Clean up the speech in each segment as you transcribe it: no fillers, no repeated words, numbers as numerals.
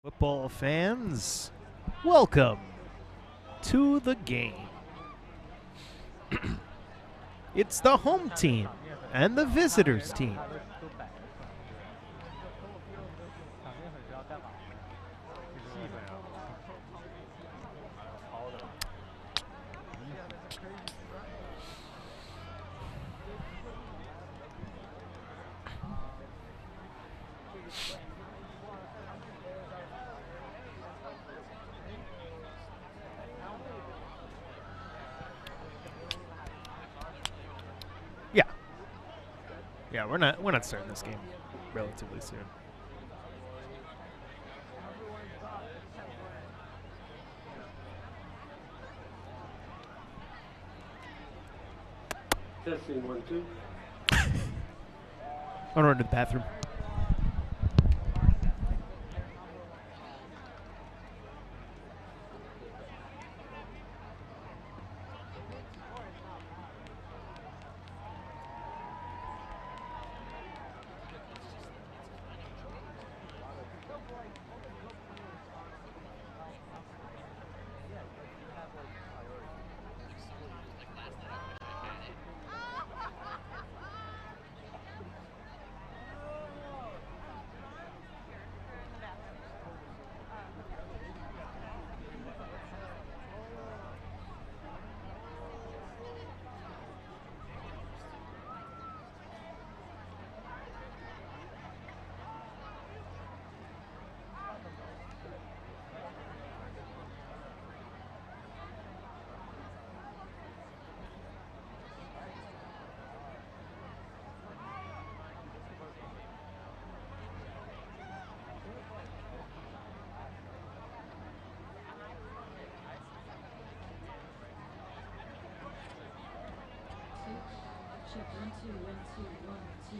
Football fans, welcome to the game. It's the home team and the visitors team. Yeah, we're not starting this game relatively soon. Testing 1, 2. I'm gonna run to the bathroom. Check 1 2 1 2 1 2.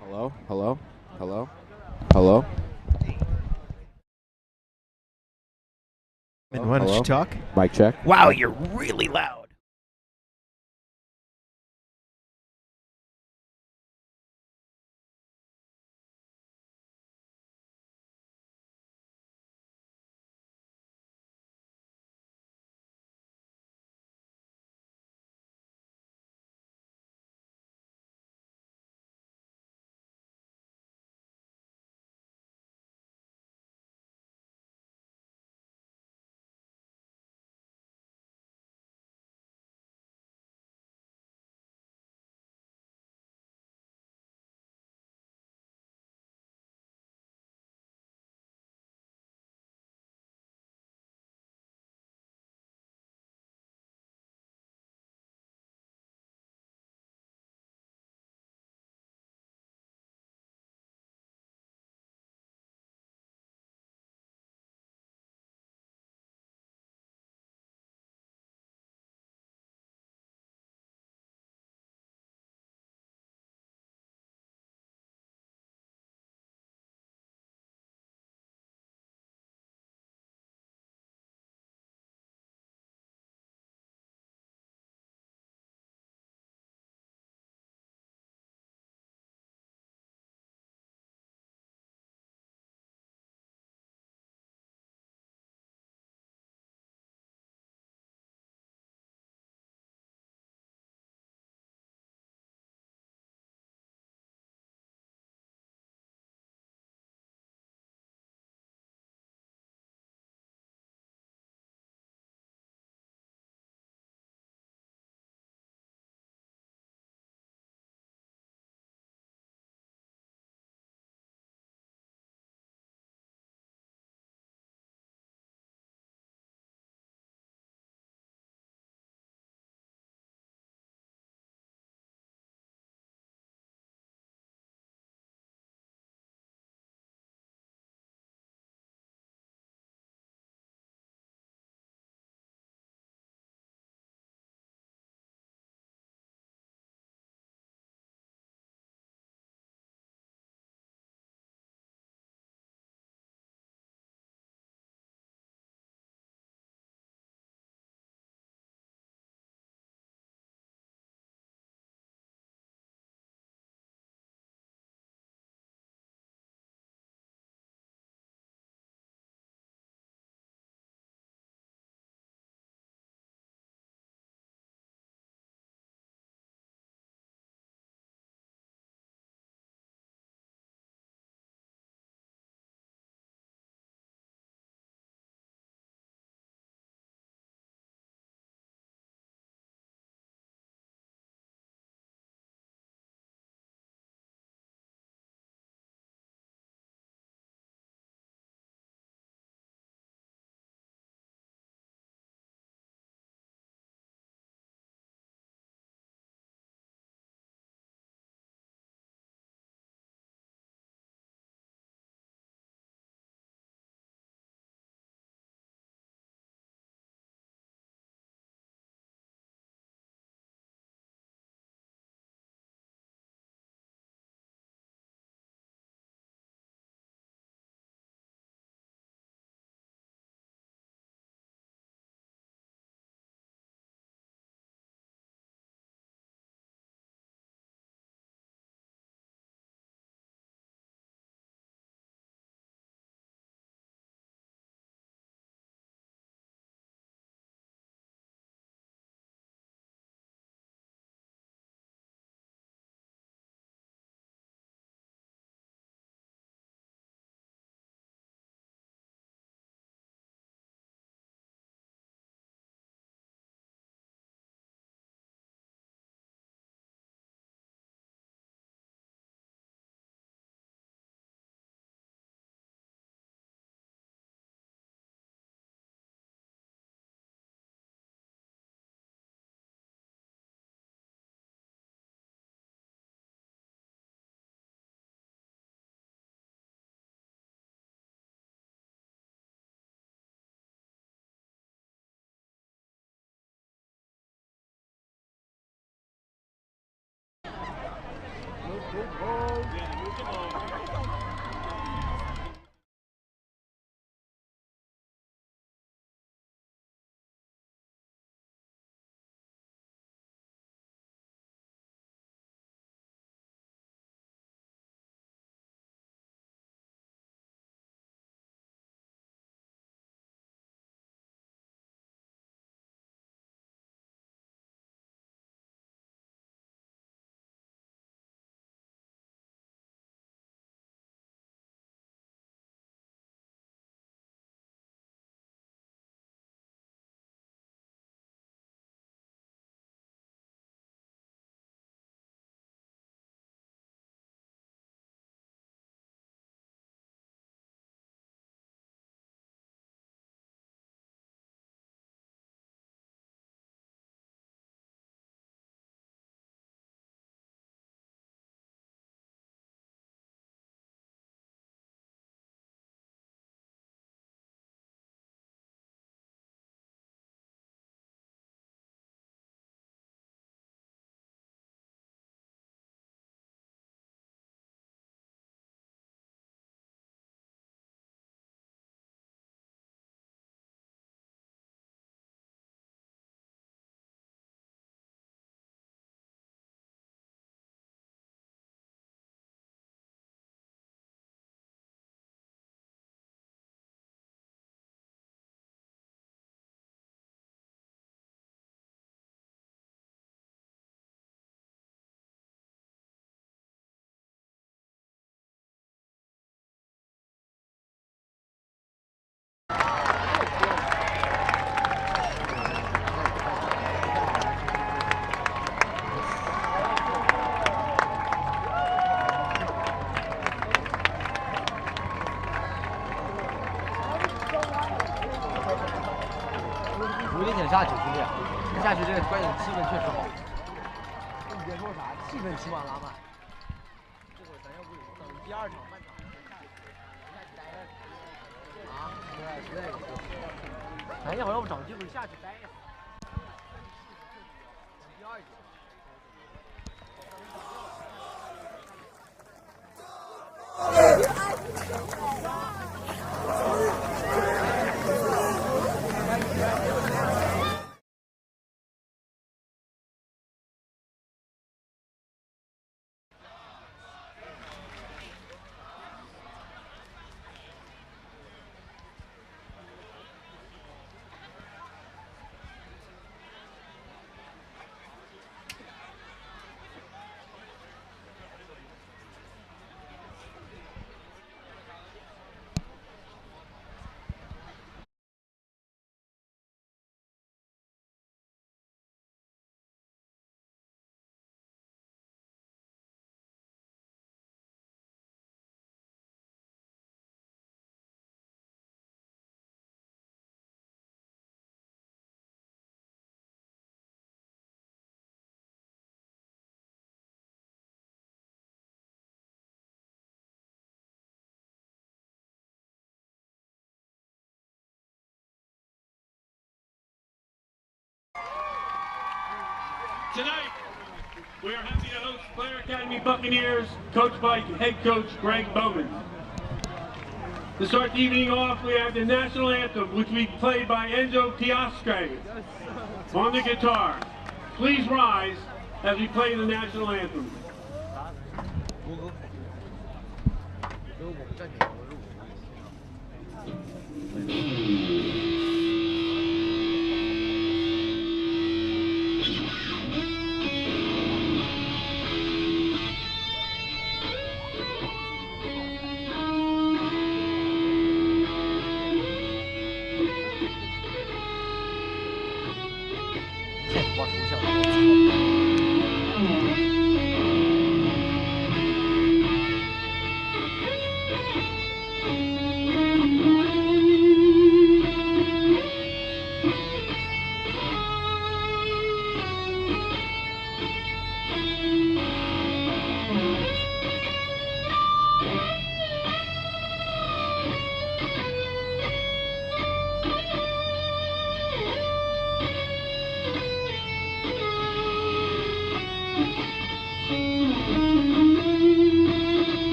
Hello? Hello? Hello? Hello? Watch hello. talk. Mic check. Wow, you're really loud. 下去，兄弟，这下去这个观影气氛确实好。你别说啥，气氛起码拉满。这会儿咱要不等第二场半场下去待着啊？对，实在有。咱一会儿要不找机会下去待一会儿。第二节。Tonight, we are happy to host Blair Academy Buccaneers, coached by head coach Greg Bowman. To start the evening off, we have the national anthem, which will be played by Enzo Piastre on the guitar. Please rise as we play the national anthem. 我抽象。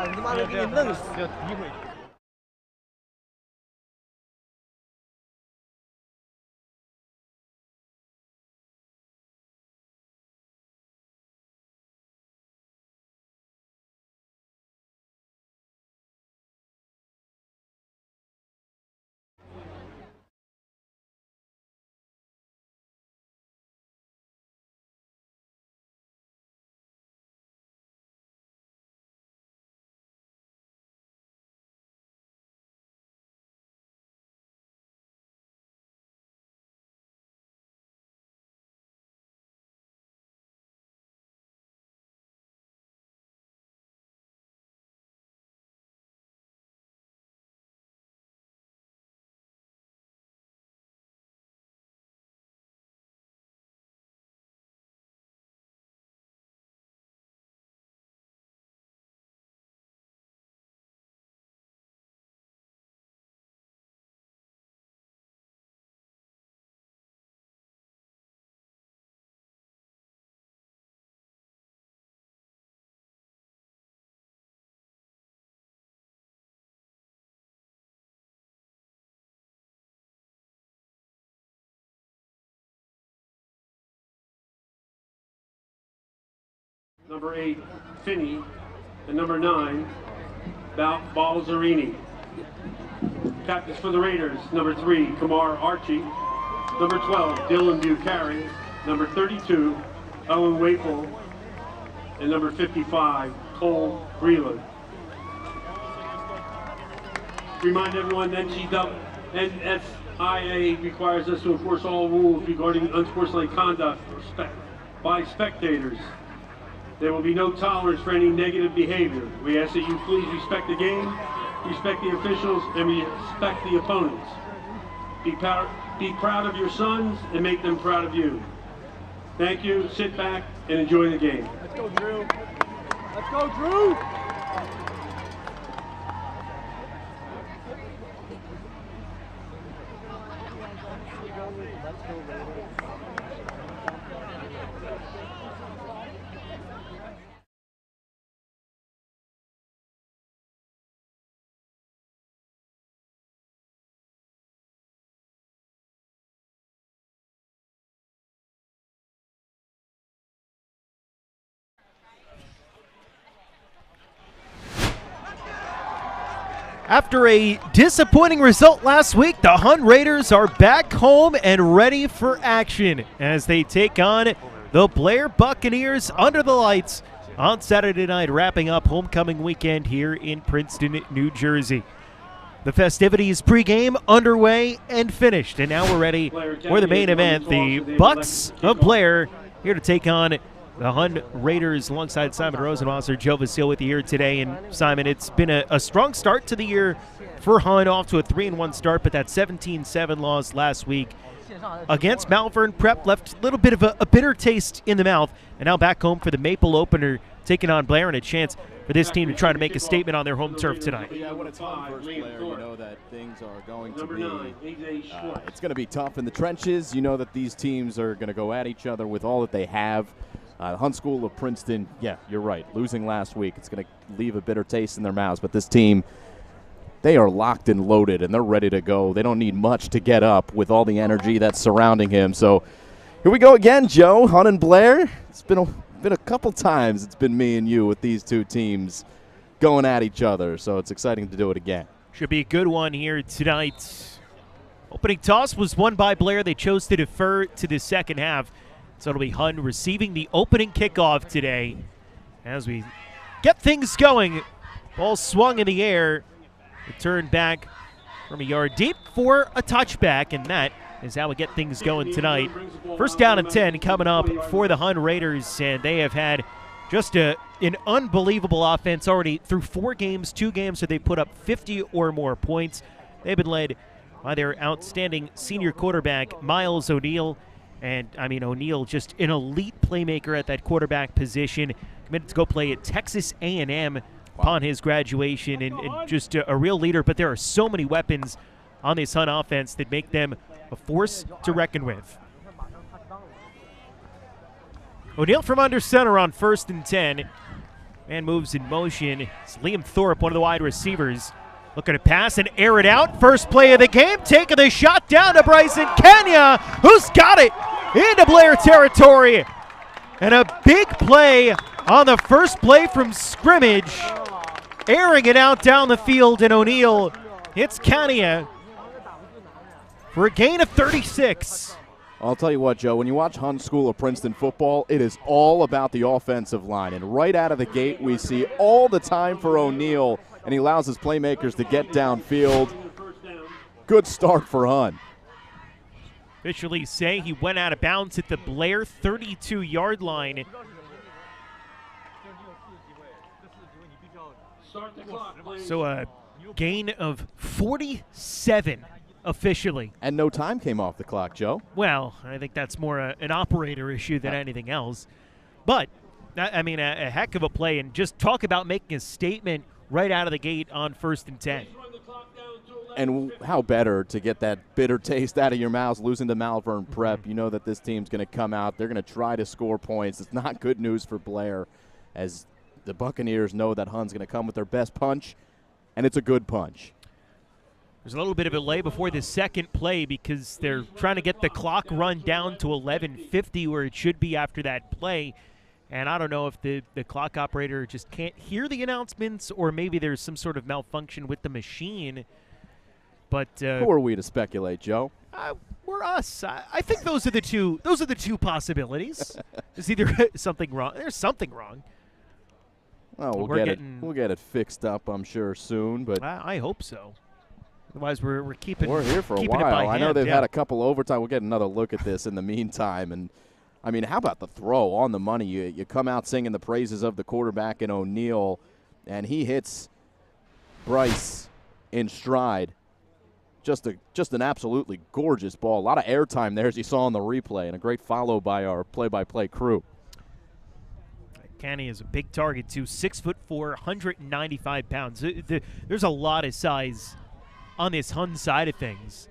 你他妈的给你弄死！要诋毁。Number 8, Finney, and number 9, Balzerini. Captains for the Raiders, number 3, Kamar Archie. Number 12, Dylan Buchanan. Number 32, Owen Waple. And number 55, Cole Breland. Remind everyone that NSIA requires us to enforce all rules regarding unsportsmanlike conduct by spectators. There will be no tolerance for any negative behavior. We ask that you please respect the game, respect the officials, and respect the opponents. Be proud of your sons and make them proud of you. Thank you. Sit back and enjoy the game. Let's go, Drew. Let's go, Drew. After a disappointing result last week, the Hun Raiders are back home and ready for action as they take on the Blair Buccaneers under the lights on Saturday night, wrapping up homecoming weekend here in Princeton, New Jersey. The festivities pregame underway and finished, and now we're ready for the main event. The Bucks of Blair here to take on the Hun Raiders alongside Simon Rosenwasser, Joe Vasile with you here today. And Simon, it's been a strong start to the year for Hun, off to a 3-1 start, but that 17-7 loss last week against Malvern Prep left a little bit of a bitter taste in the mouth. And now back home for the Maple opener, taking on Blair, and a chance for this team to try to make a statement on their home turf tonight. Yeah, when it's home versus Blair, you know that things are going to be it's going to be tough in the trenches. You know that these teams are going to go at each other with all that they have. The Hun School of Princeton, yeah, you're right. Losing last week, it's going to leave a bitter taste in their mouths. But this team, they are locked and loaded, and they're ready to go. They don't need much to get up with all the energy that's surrounding him. So here we go again, Joe. Hun and Blair. It's been a couple times it's been me and you with these two teams going at each other. So it's exciting to do it again. Should be a good one here tonight. Opening toss was won by Blair. They chose to defer to the second half. So it'll be Hun receiving the opening kickoff today. As we get things going, ball swung in the air, returned back from a yard deep for a touchback, and that is how we get things going tonight. First down and 10 coming up for the Hun Raiders, and they have had just an unbelievable offense already through 4 games, 2 games, so they put up 50 or more points. They've been led by their outstanding senior quarterback, Miles O'Neill. And, I mean, O'Neill, just an elite playmaker at that quarterback position, committed to go play at Texas A&M upon his graduation, and just a real leader. But there are so many weapons on this Hun offense that make them a force to reckon with. O'Neill from under center on 1st and 10. Man moves in motion. It's Liam Thorpe, one of the wide receivers. Looking to pass and air it out. First play of the game, taking the shot down to Bryson Kenya, who's got it into Blair territory. And a big play on the first play from scrimmage. Airing it out down the field, and O'Neill hits Kenya for a gain of 36. I'll tell you what, Joe, when you watch Hun School of Princeton football, it is all about the offensive line. And right out of the gate, we see all the time for O'Neill, and he allows his playmakers to get downfield. Good start for Hun. Officially say he went out of bounds at the Blair 32-yard line. So a gain of 47 officially. And no time came off the clock, Joe. Well, I think that's more an operator issue than anything else. But, I mean, a heck of a play. And just talk about making a statement right out of the gate on 1st and 10. And how better to get that bitter taste out of your mouth, losing to Malvern Prep. You know that this team's going to come out. They're going to try to score points. It's not good news for Blair, as the Buccaneers know that Hun's going to come with their best punch, and it's a good punch. There's a little bit of a delay before the second play because they're trying to get the clock run down to 11:50 where it should be after that play. And I don't know if the clock operator just can't hear the announcements, or maybe there's some sort of malfunction with the machine. But who are we to speculate, Joe? We're us. I think those are the two. Those are the two possibilities. There's either something wrong. There's something wrong. Well, we'll get it fixed up, I'm sure, soon. But I hope so. Otherwise, we're keeping. We're here for a while. I know they've had a couple overtime. We'll get another look at this in the meantime. And I mean, how about the throw on the money? You come out singing the praises of the quarterback in O'Neal, and he hits Bryce in stride. Just an absolutely gorgeous ball. A lot of airtime there, as you saw on the replay, and a great follow by our play-by-play crew. Canny is a big target, too. 6'4", 195 pounds. There's a lot of size on this Hun side of things.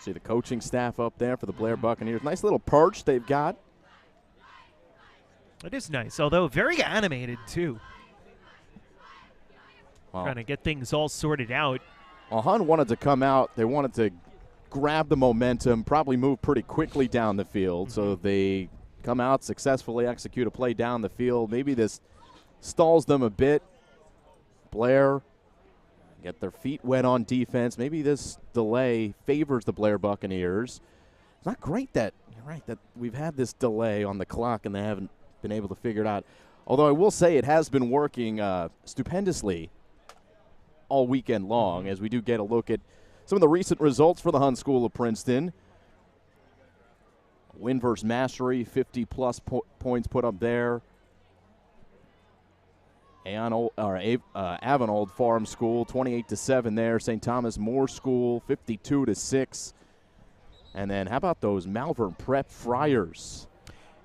See the coaching staff up there for the Blair Buccaneers. Nice little perch they've got. It is nice, although very animated, too. Wow. Trying to get things all sorted out. Well, Hun wanted to come out. They wanted to grab the momentum, probably move pretty quickly down the field. So they come out, successfully execute a play down the field. Maybe this stalls them a bit. Blair get their feet wet on defense. Maybe this delay favors the Blair Buccaneers. It's not great that, you're right, that we've had this delay on the clock and they haven't been able to figure it out. Although I will say it has been working stupendously all weekend long, as we do get a look at some of the recent results for the Hun School of Princeton. Win versus Mastery, 50-plus points put up there. Avanold Farm School, 28-7 there. St. Thomas More School, 52-6. And then how about those Malvern Prep Friars?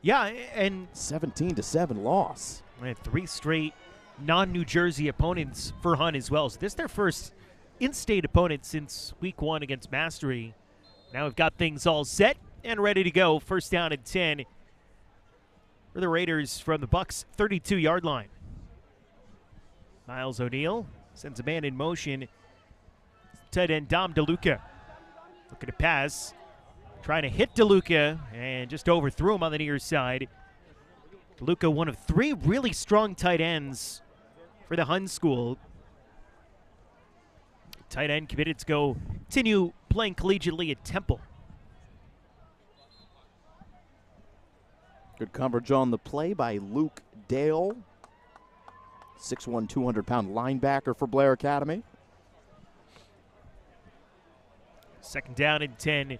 Yeah, and 17-7 loss. And 3 straight non-New Jersey opponents for Hun as well. So this is their first in-state opponent since week 1 against Mastery. Now we've got things all set and ready to go. First down and 10 for the Raiders from the Bucks' 32-yard line. Miles O'Neal sends a man in motion. Tight end Dom DeLuca looking to pass. Trying to hit DeLuca and just overthrew him on the near side. DeLuca, one of 3 really strong tight ends for the Hun School. Tight end committed to continue playing collegiately at Temple. Good coverage on the play by Luke Dale. 6'1", 200-pound linebacker for Blair Academy. Second down and 10.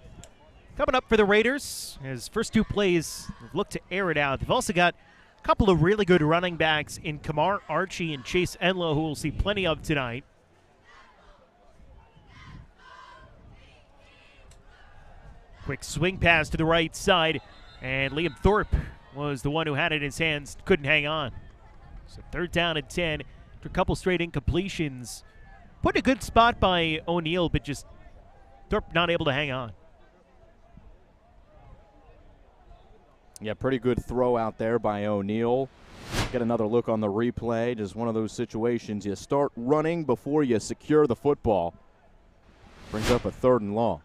Coming up for the Raiders, as first 2 plays look to air it out. They've also got a couple of really good running backs in Kamar Archie and Chase Enlow, who we'll see plenty of tonight. Quick swing pass to the right side, and Liam Thorpe was the one who had it in his hands, couldn't hang on. So third down and 10, after a couple straight incompletions. Put in a good spot by O'Neal, but just Thorpe not able to hang on. Yeah, pretty good throw out there by O'Neal. Get another look on the replay. Just one of those situations. You start running before you secure the football. Brings up a 3rd and long.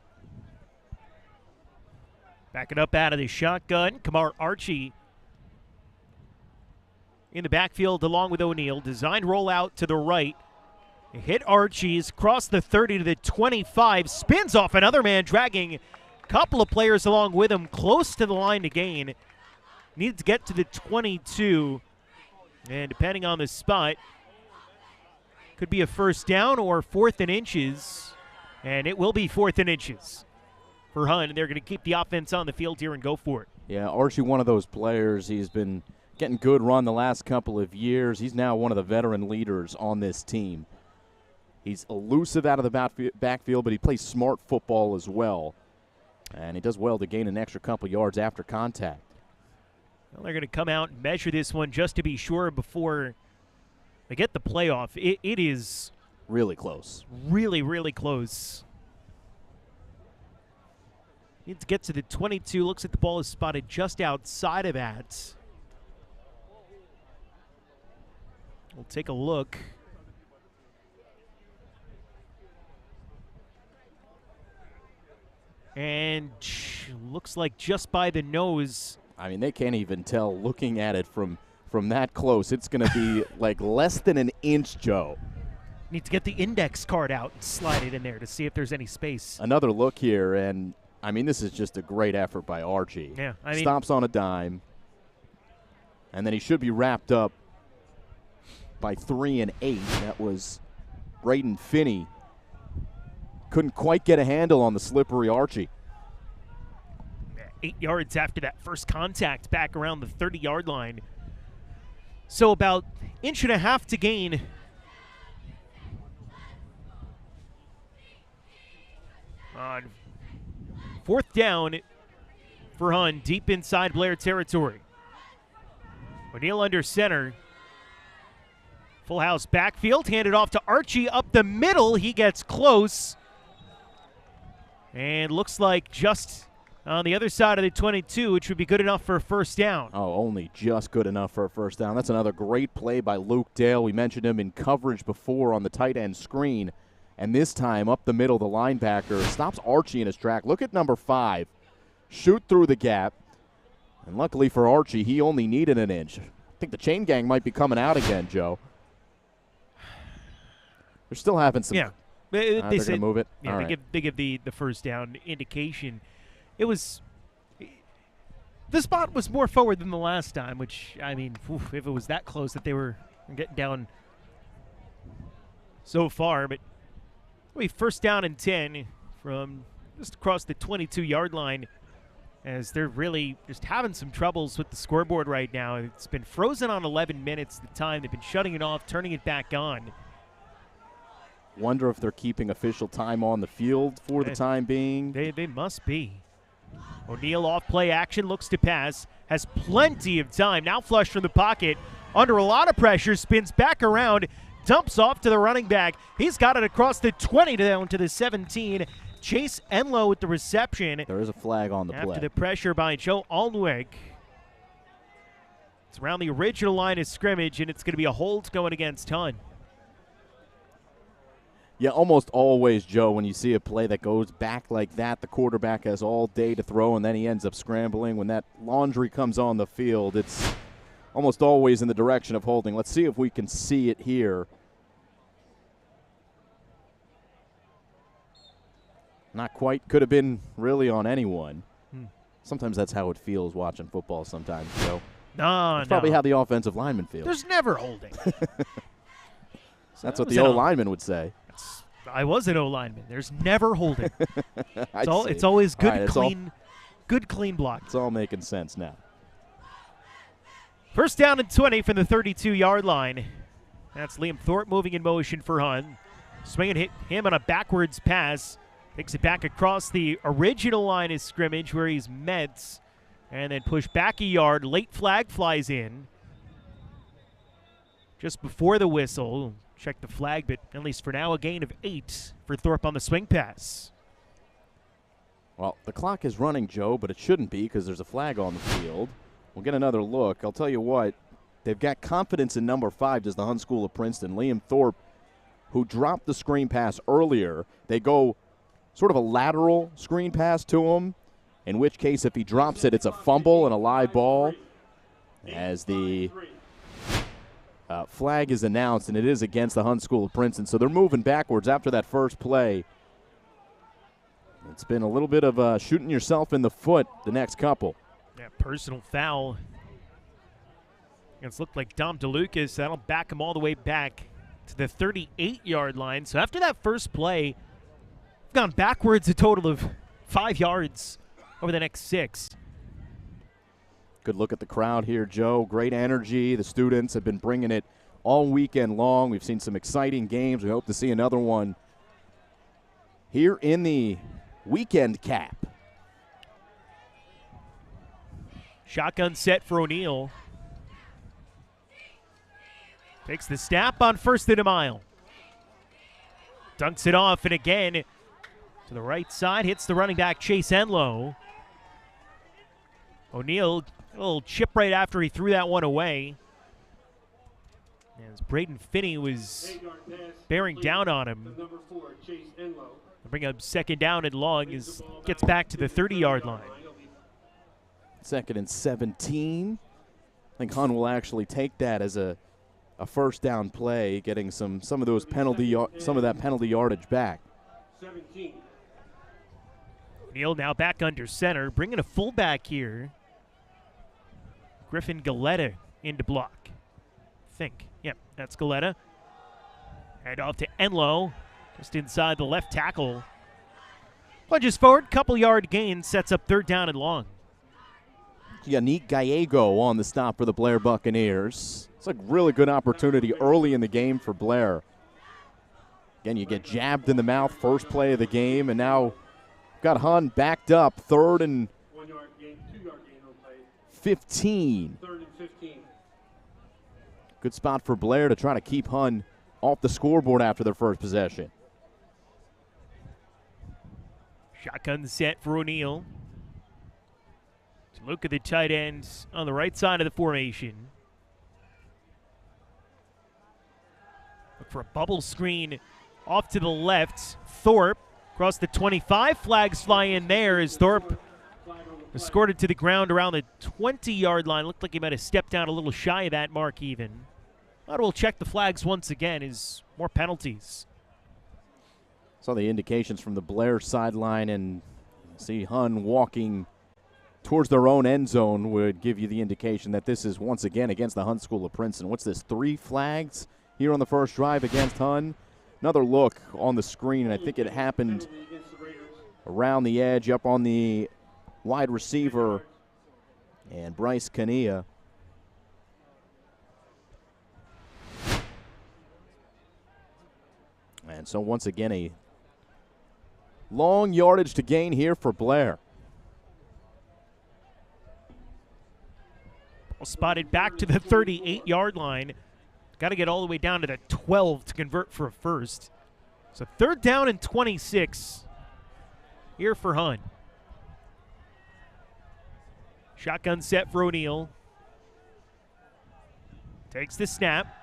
Backing up out of the shotgun, Kamar Archie in the backfield along with O'Neal. Designed rollout to the right. Hit Archie's, cross the 30 to the 25. Spins off another man, dragging a couple of players along with him, close to the line to gain. Needs to get to the 22. And depending on the spot, could be a first down or 4th and inches. And it will be 4th and inches for Hun. They're going to keep the offense on the field here and go for it. Yeah, Archie, one of those players. He's been getting good run the last couple of years. He's now one of the veteran leaders on this team. He's elusive out of the backfield, but he plays smart football as well. And he does well to gain an extra couple yards after contact. Well, they're going to come out and measure this one just to be sure before they get the playoff. It is really close. Really, really close. Needs to get to the 22. Looks like the ball is spotted just outside of that. We'll take a look. And looks like just by the nose. I mean, they can't even tell looking at it from that close. It's going to be like less than an inch, Joe. Need to get the index card out and slide it in there to see if there's any space. Another look here, and, I mean, this is just a great effort by Archie. Yeah, I mean, stops on a dime, and then he should be wrapped up by 3 and 8. That was Braden Finney. Couldn't quite get a handle on the slippery Archie. 8 yards after that first contact back around the 30-yard line. So about 1.5 inches to gain. On 4th down for Hun, deep inside Blair territory. O'Neal under center. Full house backfield, handed off to Archie up the middle. He gets close. And looks like just on the other side of the 22, which would be good enough for a first down. Oh, only just good enough for a first down. That's another great play by Luke Dale. We mentioned him in coverage before on the tight end screen. And this time, up the middle, the linebacker stops Archie in his track. Look at number 5. Shoot through the gap. And luckily for Archie, he only needed an inch. I think the chain gang might be coming out again, Joe. They're still having some. Yeah. They're going to move it? Yeah, All they right. give the first down indication. It was – the spot was more forward than the last time, which, I mean, if it was that close that they were getting down so far. But we first down and 10 from just across the 22-yard line, as they're really just having some troubles with the scoreboard right now. It's been frozen on 11 minutes at the time. They've been shutting it off, turning it back on. Wonder if they're keeping official time on the field for the time being. They must be. O'Neal off play action, looks to pass, has plenty of time. Now flush from the pocket, under a lot of pressure, spins back around, dumps off to the running back. He's got it across the 20 down to the 17. Chase Enlow with the reception. There is a flag on the play. After the pressure by Joe Alnwick. It's around the original line of scrimmage, and it's going to be a hold going against Hun. Yeah, almost always, Joe, when you see a play that goes back like that, the quarterback has all day to throw, and then he ends up scrambling. When that laundry comes on the field, it's almost always in the direction of holding. Let's see if we can see it here. Not quite. Could have been really on anyone. Sometimes that's how it feels watching football sometimes, Joe. That's probably how the offensive lineman feels. There's never holding. That's what the O-lineman would say. I was an O-lineman. There's never holding. It's it's always good, right, good clean block. It's all making sense now. First down and 20 from the 32-yard line. That's Liam Thorpe moving in motion for Hun. Swinging hit him on a backwards pass. Takes it back across the original line of scrimmage where he's met. And then pushed back a yard. Late flag flies in. Just before the whistle. Check the flag, but at least for now, a gain of 8 for Thorpe on the swing pass. Well, the clock is running, Joe, but it shouldn't be because there's a flag on the field. We'll get another look. I'll tell you what, they've got confidence in number 5, does the Hun School of Princeton. Liam Thorpe, who dropped the screen pass earlier. They go sort of a lateral screen pass to him, in which case if he drops it, it's a fumble and a live ball. As the flag is announced, and it is against the Hun School of Princeton. So they're moving backwards after that first play. It's been a little bit of shooting yourself in the foot the next couple. Yeah, personal foul. It's looked like Dom DeLucas. That'll back him all the way back to the 38-yard line. So after that first play, we've gone backwards a total of 5 yards over the next 6. Good look at the crowd here, Joe. Great energy. The students have been bringing it all weekend long. We've seen some exciting games. We hope to see another one here in the weekend cap. Shotgun set for O'Neal. Takes the snap on first and a mile. Dunks it off, and again to the right side. Hits the running back, Chase Enlow. O'Neal, a little chip right after he threw that one away. As Braden Finney was bearing down on him. Bring up second down and long as gets back to the 30-yard line. 2nd and 17. I think Hun will actually take that as a first down play, getting some of that penalty yardage back. 17. Neal now back under center, bringing a fullback here. Griffin Galetta into block. Yep, that's Galetta. Hand off to Enlow, just inside the left tackle. Plunges forward, couple yard gain, sets up 3rd down and long. Yannick Gallego on the stop for the Blair Buccaneers. It's a really good opportunity early in the game for Blair. Again, you get jabbed in the mouth, first play of the game, and now got Hun backed up, 3rd and 1 yard gain, 2 yard gain on play. 15. 3rd and 15. Good spot for Blair to try to keep Hun off the scoreboard after their first possession. Shotgun set for O'Neal. Look at the tight end on the right side of the formation. Look for a bubble screen off to the left. Thorpe across the 25. Flags fly in there as Thorpe escorted to the ground around the 20-yard line. Looked like he might have stepped down a little shy of that mark even. But we'll check the flags once again as more penalties. Saw the indications from the Blair sideline, and see Hun walking towards their own end zone would give you the indication that this is once again against the Hun School of Princeton. What's this, 3 flags here on the first drive against Hun? Another look on the screen, and I think it happened around the edge up on the wide receiver and Bryce Kania. And so once again, a long yardage to gain here for Blair. Spotted back to the 38-yard line. Got to get all the way down to the 12 to convert for a first. So 3rd down and 26 here for Hun. Shotgun set for O'Neal. Takes the snap.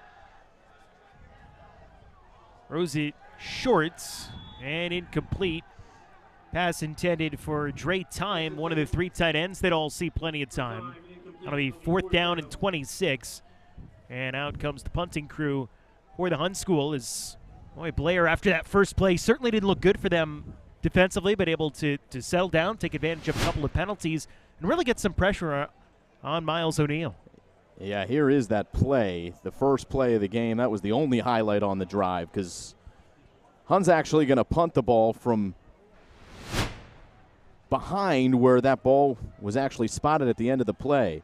Throws it short and incomplete. Pass intended for Dre Time, one of the 3 tight ends that all see plenty of time. That'll be 4th down and 26. And out comes the punting crew for the Hun School. As boy, Blair, after that first play, certainly didn't look good for them defensively, but able to settle down, take advantage of a couple of penalties, and really get some pressure on Miles O'Neal. Yeah, here is that play, the first play of the game. That was the only highlight on the drive because Hun's actually going to punt the ball from behind where that ball was actually spotted at the end of the play.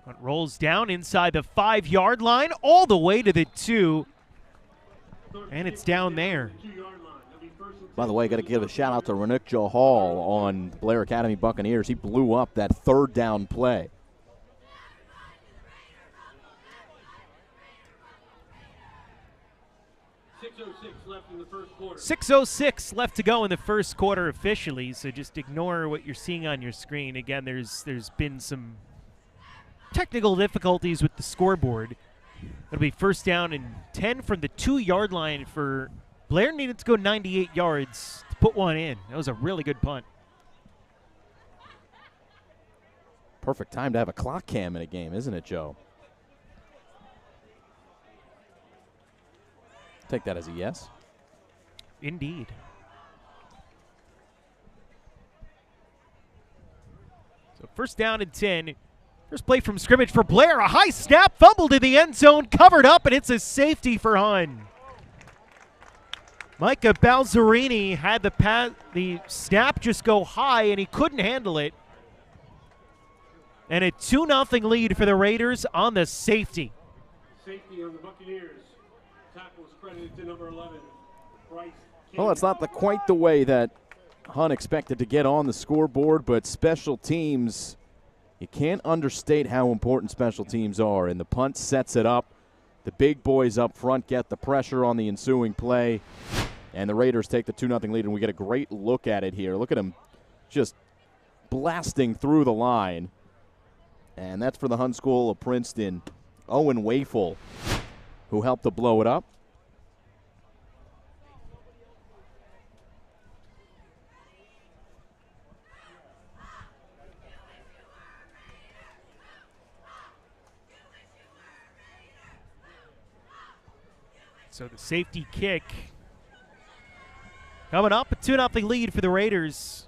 It rolls down inside the 5-yard line, all the way to the 2, and it's down there. By the way, got to give a shout-out to Renuk Johal on Blair Academy Buccaneers. He blew up that 3rd down play. Left in the first quarter. 6:06 left to go in the first quarter officially, so just ignore what you're seeing on your screen. Again, there's been some technical difficulties with the scoreboard. It'll be 1st down and 10 from the 2-yard line for Blair. Needed to go 98 yards to put one in. That was a really good punt. Perfect time to have a clock cam in a game, isn't it, Joe? Take that as a yes. Indeed. So 1st down and 10. First play from scrimmage for Blair. A high snap, fumbled in the end zone, covered up, and it's a safety for Hun. Micah Balzerini had the snap just go high, and he couldn't handle it. And a 2-0 lead for the Raiders on the safety. Safety on the Buccaneers. Tackle was credited to number 11, Bryce. Well, it's not quite the way that Hun expected to get on the scoreboard, but special teams, you can't understate how important special teams are. And the punt sets it up. The big boys up front get the pressure on the ensuing play, and the Raiders take the 2-0 lead, and we get a great look at it here. Look at him just blasting through the line. And that's for the Hun School of Princeton, Owen Wafel, who helped to blow it up. So the safety kick coming up, a 2-0 lead for the Raiders.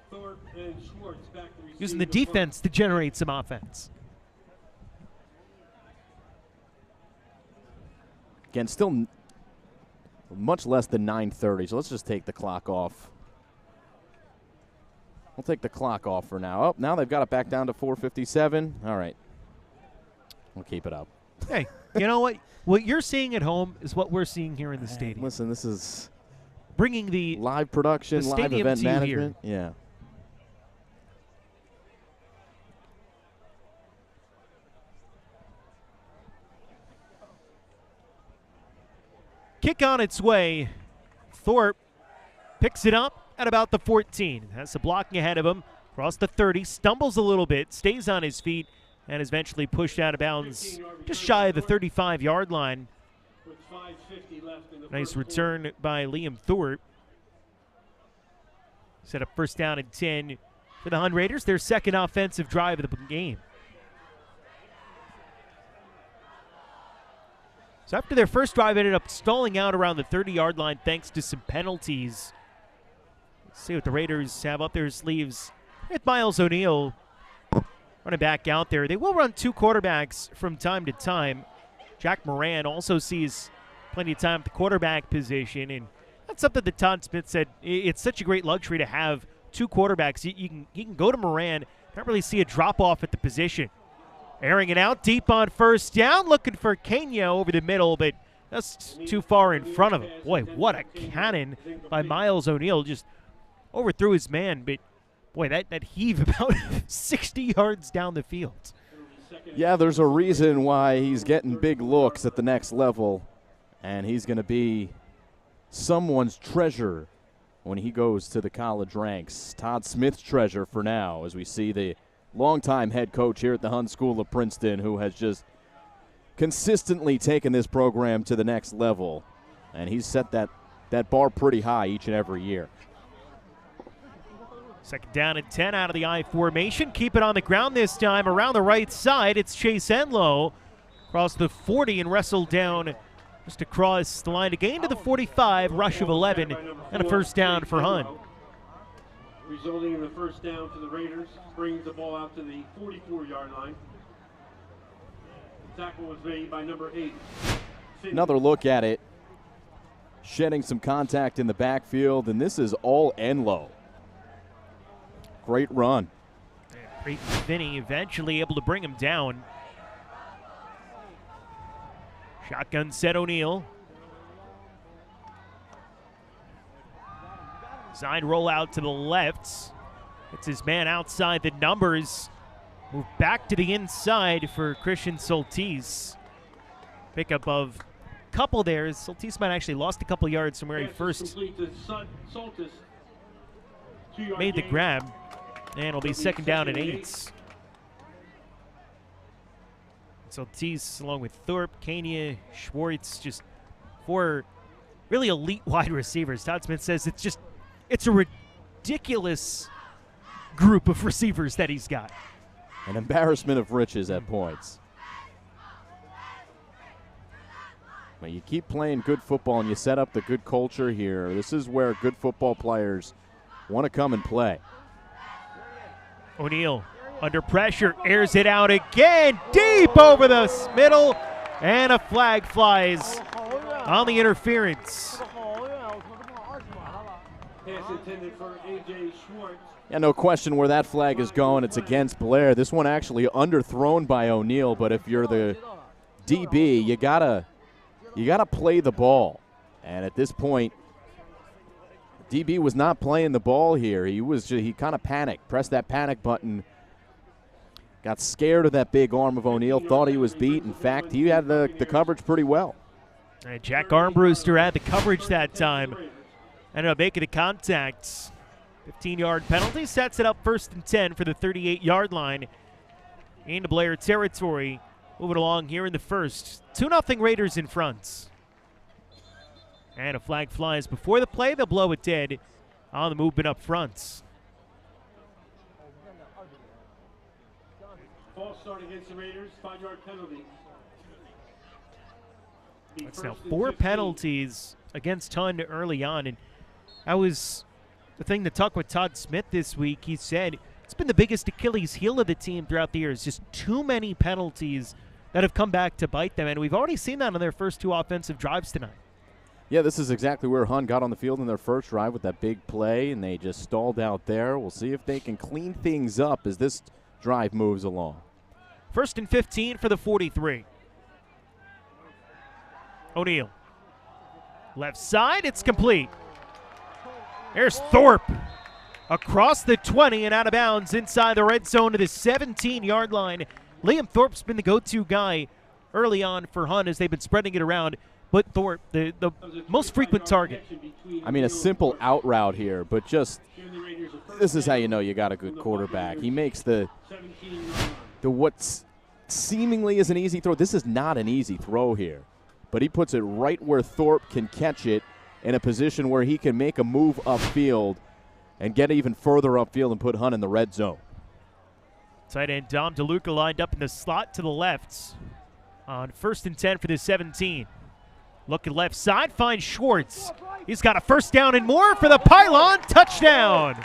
Thorpe and Schwartz back to receive Using the defense to generate some offense. Again, still much less than 9:30, so let's just take the clock off. We'll take the clock off for now. Oh, now they've got it back down to 4:57. All right. We'll keep it up. Hey, you know what? What you're seeing at home is what we're seeing here in the stadium. Listen, this is bringing the live production, the live stadium event to you management. Yeah. kick on its way. Thorpe picks it up at about the 14. Has the blocking ahead of him. Across the 30, stumbles a little bit, stays on his feet, and is eventually pushed out of bounds just shy of the 35-yard line. Nice return by Liam Thorpe. Set up first down and 10 for the Hun Raiders, their second offensive drive of the game. So after their first drive ended up stalling out around the 30-yard line thanks to some penalties. Let's see what the Raiders have up their sleeves. With Miles O'Neill running back out there. They will run two quarterbacks from time to time. Jack Moran also sees plenty of time at the quarterback position, and that's something that Todd Smith said. It's such a great luxury to have two quarterbacks. You can go to Moran, not really see a drop-off at the position. Airing it out deep on first down, looking for Kenya over the middle, but that's too far in front of him. Boy, what a cannon by Miles O'Neill. Just overthrew his man, but boy, that heave about 60 yards down the field. Yeah, there's a reason why he's getting big looks at the next level, and he's going to be someone's treasure when he goes to the college ranks. Todd Smith's treasure for now, as we see the longtime head coach here at the Hun School of Princeton, who has just consistently taken this program to the next level, and he's set that bar pretty high each and every year. Second down and 10 out of the I formation. Keep it on the ground this time. Around the right side, it's Chase Enlow. Across the 40 and wrestled down just across the line to gain to the 45, rush of 11, and a first down for Hun. Resulting in the first down for the Raiders. Brings the ball out to the 44-yard line. The tackle was made by number 8. Another look at it. Shedding some contact in the backfield, and this is all Enlow. Great run. Great Finney eventually able to bring him down. Shotgun set O'Neill. Side roll out to the left. It's his man outside the numbers. Move back to the inside for Christian Soltis. Pickup of a couple there. Soltis might actually lost a couple yards from where he first made the grab. And it'll be second down and 8. Soltis along with Thorpe, Kenya, Schwartz, just four really elite wide receivers. Todd Smith says it's a ridiculous group of receivers that he's got. An embarrassment of riches at points. But you keep playing good football and you set up the good culture here. This is where good football players want to come and play. O'Neill under pressure, airs it out again, deep over the middle, and a flag flies on the interference. Yeah, no question where that flag is going. It's against Blair. This one actually underthrown by O'Neill, but if you're the DB, you gotta play the ball. And at this point, DB was not playing the ball here. He kind of panicked, pressed that panic button, got scared of that big arm of O'Neill, thought he was beat. In fact, he had the coverage pretty well. And Jack Armbruster had the coverage that time. Ended up making the contact. 15-yard penalty sets it up first and 10 for the 38-yard line into Blair territory. Moving along here in the first. 2-0 Raiders in front. And a flag flies before the play. They'll blow it dead on the movement up front. False start against the Raiders, 5-yard penalty. That's now 4 penalties against Hun early on, and that was the thing to talk with Todd Smith this week. He said it's been the biggest Achilles heel of the team throughout the years, just too many penalties that have come back to bite them, and we've already seen that on their first 2 offensive drives tonight. Yeah, this is exactly where Hun got on the field in their first drive with that big play, and they just stalled out there. We'll see if they can clean things up as this drive moves along. 1st and 15 for the 43. O'Neal. Left side, it's complete. There's Thorpe. Across the 20 and out of bounds inside the red zone to the 17-yard line. Liam Thorpe's been the go-to guy early on for Hun as they've been spreading it around. But Thorpe, the most frequent target. I mean, a simple out route here, but just this is how you know you got a good quarterback. He makes the what's seemingly is an easy throw. This is not an easy throw here, but he puts it right where Thorpe can catch it in a position where he can make a move upfield and get even further upfield and put Hun in the red zone. Tight end Dom DeLuca lined up in the slot to the left on 1st and 10 for the 17. Looking left side, finds Schwartz. He's got a 1st down and more for the pylon. Touchdown.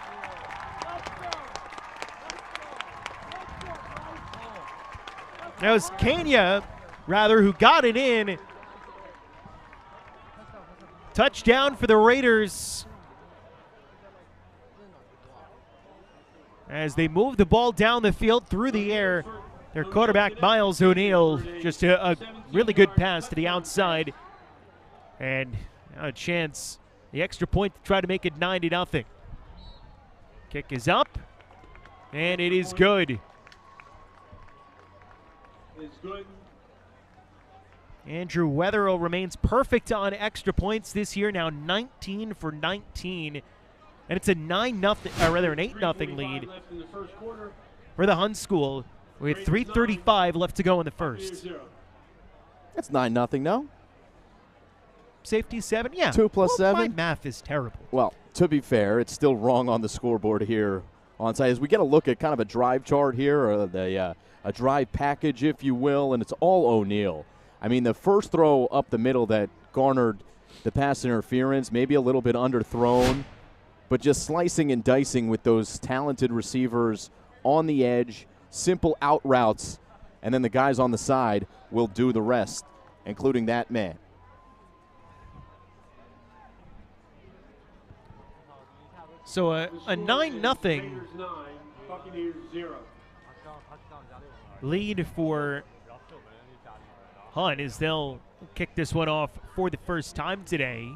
That was Kenya, who got it in. Touchdown for the Raiders. As they move the ball down the field through the air, their quarterback, Miles O'Neal, just a really good pass to the outside. And a chance, the extra point to try to make it 9-0. Kick is up, and it is good. It's good. Andrew Wetherill remains perfect on extra points this year, now 19 for 19. And it's a 9-0, or rather an 8-0 lead for the Hun School with 3:35 left to go in the first. That's 9-0, no? Safety 7, yeah. 2 plus 7. My math is terrible. Well, to be fair, it's still wrong on the scoreboard here on site. As we get a look at kind of a drive chart here, or a drive package, if you will, and it's all O'Neal. I mean, the first throw up the middle that garnered the pass interference, maybe a little bit underthrown, but just slicing and dicing with those talented receivers on the edge, simple out routes, and then the guys on the side will do the rest, including that man. So a 9-0 lead for Hun as they'll kick this one off for the first time today.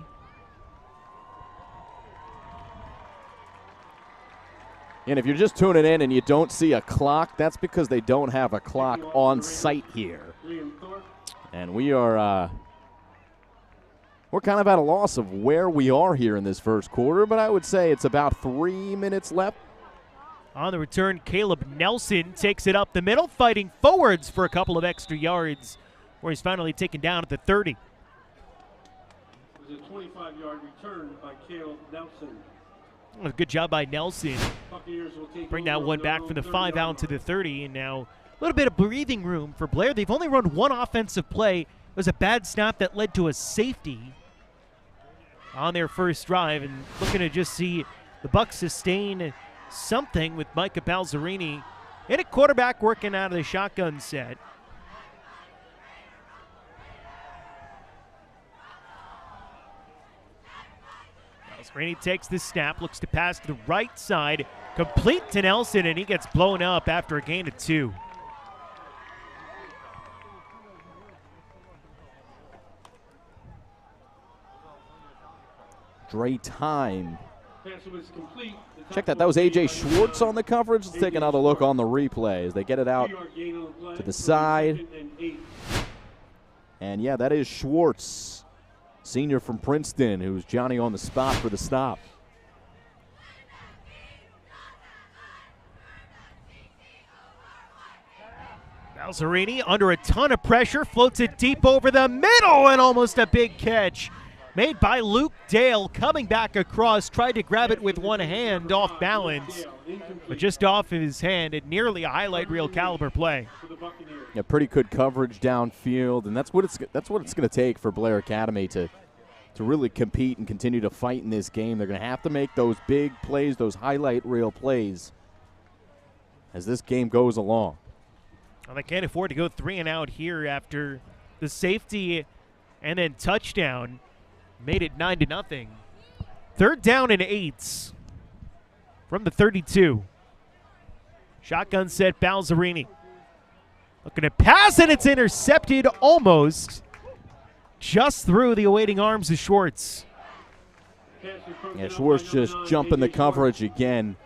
And if you're just tuning in and you don't see a clock, that's because they don't have a clock on site here. And we are we're kind of at a loss of where we are here in this first quarter, but I would say it's about 3 minutes left. On the return, Caleb Nelson takes it up the middle, fighting forwards for a couple of extra yards, where he's finally taken down at the 30. It was a 25-yard return by Caleb Nelson. A good job by Nelson. Bring that one back from the 5 out to the 30, and now a little bit of breathing room for Blair. They've only run one offensive play. It was a bad snap that led to a safety on their first drive, and looking to just see the Bucs sustain something with Micah Balzerini and a quarterback working out of the shotgun set. Balzerini takes the snap, looks to pass to the right side, complete to Nelson, and he gets blown up after a gain of 2. Dre time. Check that. That was A.J. Schwartz on the coverage. Let's take another look on the replay as they get it out to the side. And, yeah, that is Schwartz, senior from Princeton, who's Johnny on the spot for the stop. Balzerini under a ton of pressure, floats it deep over the middle, and almost a big catch made by Luke Dale, coming back across, tried to grab it with one hand off balance, but just off his hand, and nearly a highlight reel caliber play. Yeah, pretty good coverage downfield, and that's what it's going to take for Blair Academy to really compete and continue to fight in this game. They're going to have to make those big plays, those highlight reel plays, as this game goes along. Well, they can't afford to go 3 and out here after the safety and then touchdown made it 9-0. 3rd down and 8 from the 32. Shotgun set, Balzerini. Looking to pass, and it's intercepted almost just through the awaiting arms of Schwartz. Yeah, Schwartz just jumping the coverage again.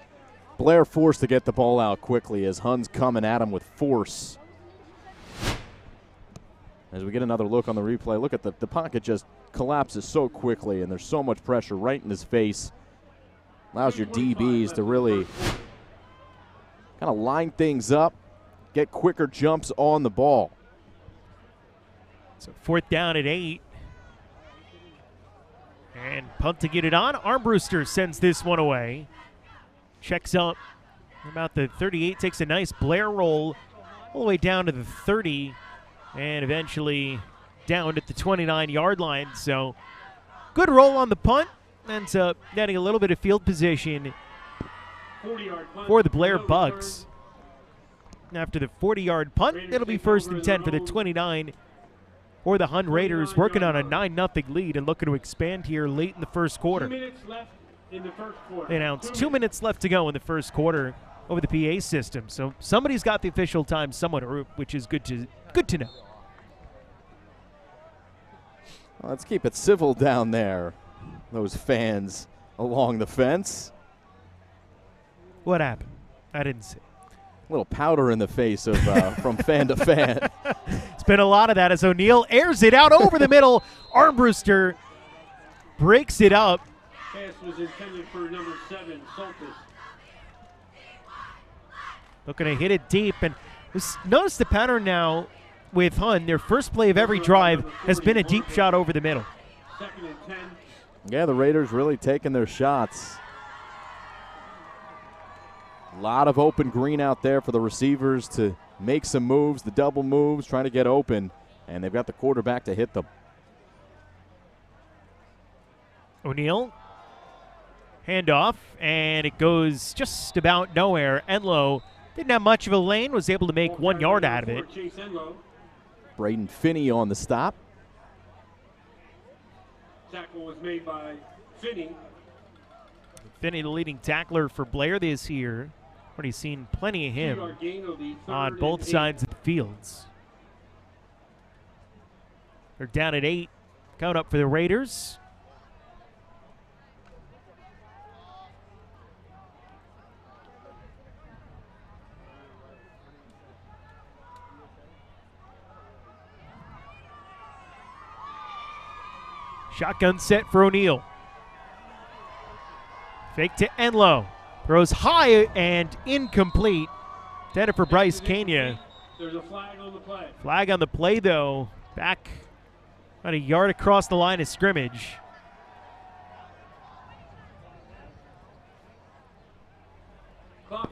Blair forced to get the ball out quickly as Hunn's coming at him with force. As we get another look on the replay, look at the pocket just collapses so quickly, and there's so much pressure right in his face. Allows your DBs to really kind of line things up, get quicker jumps on the ball. So 4th down at 8. And punt to get it on. Armbruster sends this one away. Checks up about the 38, takes a nice Blair roll all the way down to the 30, and eventually down at the 29-yard line. So good roll on the punt. Ends up getting a little bit of field position for the Blair Bucks. After the 40-yard punt, it'll be 1st and 10 for the 29 for the Hun Raiders, working on a 9-0 lead and looking to expand here late in the first quarter. 2 minutes left in the first quarter. They announced 2 minutes left to go in the first quarter over the PA system. So somebody's got the official time somewhat, which is good to know. Well, let's keep it civil down there, those fans along the fence. What happened? I didn't see. A little powder in the face of from fan to fan. It's been a lot of that as O'Neal airs it out over the middle. Armbruster breaks it up. Pass was intended for number 7, Soltis. Looking to hit it deep. And notice the pattern now with Hun. Their first play of every drive has been a deep shot over the middle. 2nd and 10. Yeah, the Raiders really taking their shots. A lot of open green out there for the receivers to make some moves, the double moves, trying to get open, and they've got the quarterback to hit them. O'Neal, handoff, and it goes just about nowhere. Enlow didn't have much of a lane, was able to make 1 yard out of it. Braden Finney on the stop. Tackle was made by Finney. Finney, the leading tackler for Blair this year. Already seen plenty of him on both sides of the fields. They're down at 8. Coming up for the Raiders. Shotgun set for O'Neal. Fake to Enlow. Throws high and incomplete. Intended for Bryce Kania. There's a flag on the play. Flag on the play, though. Back about a yard across the line of scrimmage.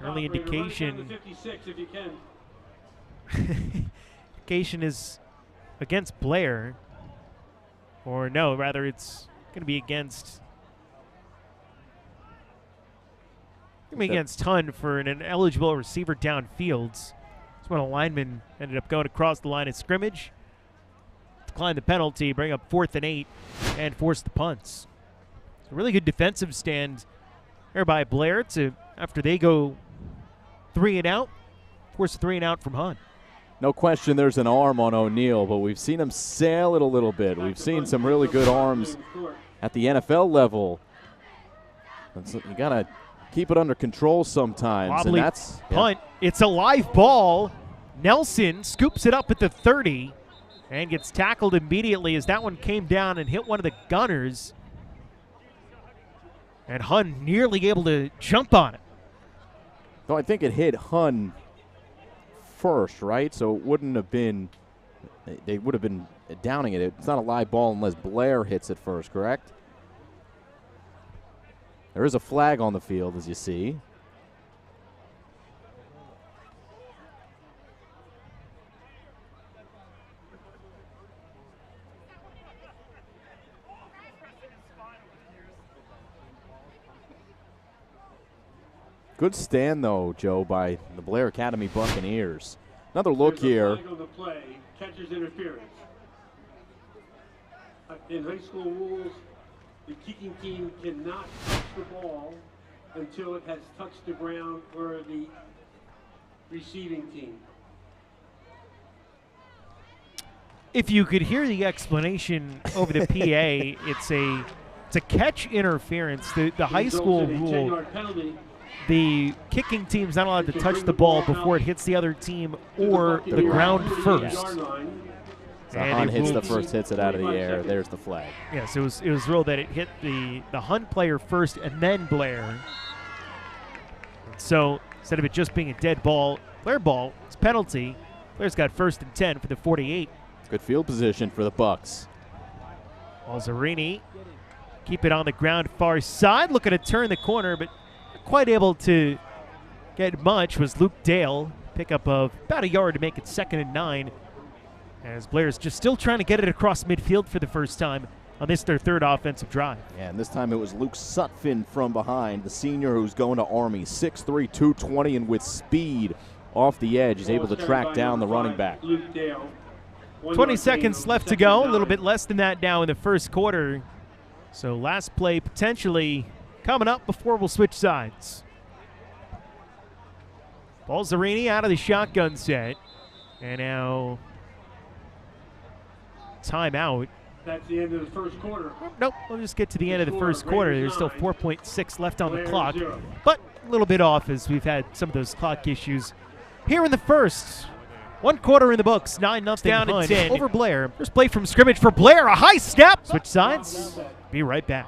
Early indication. 56 if you can. Indication is against Blair. Or no, rather it's going to be against Hun for an ineligible receiver downfield. That's when a lineman ended up going across the line of scrimmage. Declined the penalty, bring up 4th and 8, and force the punts. It's a really good defensive stand there by Blair to, after they go 3 and out, force a 3 and out from Hun. No question there's an arm on O'Neal, but we've seen him sail it a little bit. We've seen some really good arms at the NFL level. So you got to keep it under control sometimes. Wobbly and that's punt. Yeah. It's a live ball. Nelson scoops it up at the 30 and gets tackled immediately as that one came down and hit one of the gunners. And Hun nearly able to jump on it. So I think it hit Hun first, right? So it wouldn't have been, they would have been downing it. It's not a live ball unless Blair hits it first, correct? There is a flag on the field, as you see. Good stand, though, Joe, by the Blair Academy Buccaneers. Another look here. Flag on the play, catcher's interference. In high school rules, the kicking team cannot touch the ball until it has touched the ground for the receiving team. If you could hear the explanation over the PA, it's a catch interference. The high school rule, 10-yard penalty. the kicking team's not allowed to touch the ball before it hits the other team or the ground first. So Hunt hits the first, hits it out of the air. There's the flag. Yes, it was ruled that it hit the Hunt player first and then Blair. So instead of it just being a dead ball, Blair ball, it's penalty. Blair's got 1st and 10 for the 48. Good field position for the Bucks. Balzerini keep it on the ground far side, looking to turn the corner, but not quite able to get much was Luke Dale. Pickup of about a yard to make it 2nd and 9. As Blair's just still trying to get it across midfield for the first time on this their 3rd offensive drive. Yeah, and this time it was Luke Sutphin from behind, the senior who's going to Army, 6'3", 220, and with speed off the edge. He's able to track down the running back. 20 seconds left to go, a little bit less than that now in the first quarter. So last play potentially coming up before we'll switch sides. Balzerini out of the shotgun set. And now timeout. That's the end of the first quarter. Nope, we'll just get to the end of the first quarter. There's still 4.6 left on the clock, but a little bit off as we've had some of those clock issues here in the first. 1 quarter in the books, 9-0 down to 10 over Blair. First play from scrimmage for Blair, a high step. Switch sides, be right back.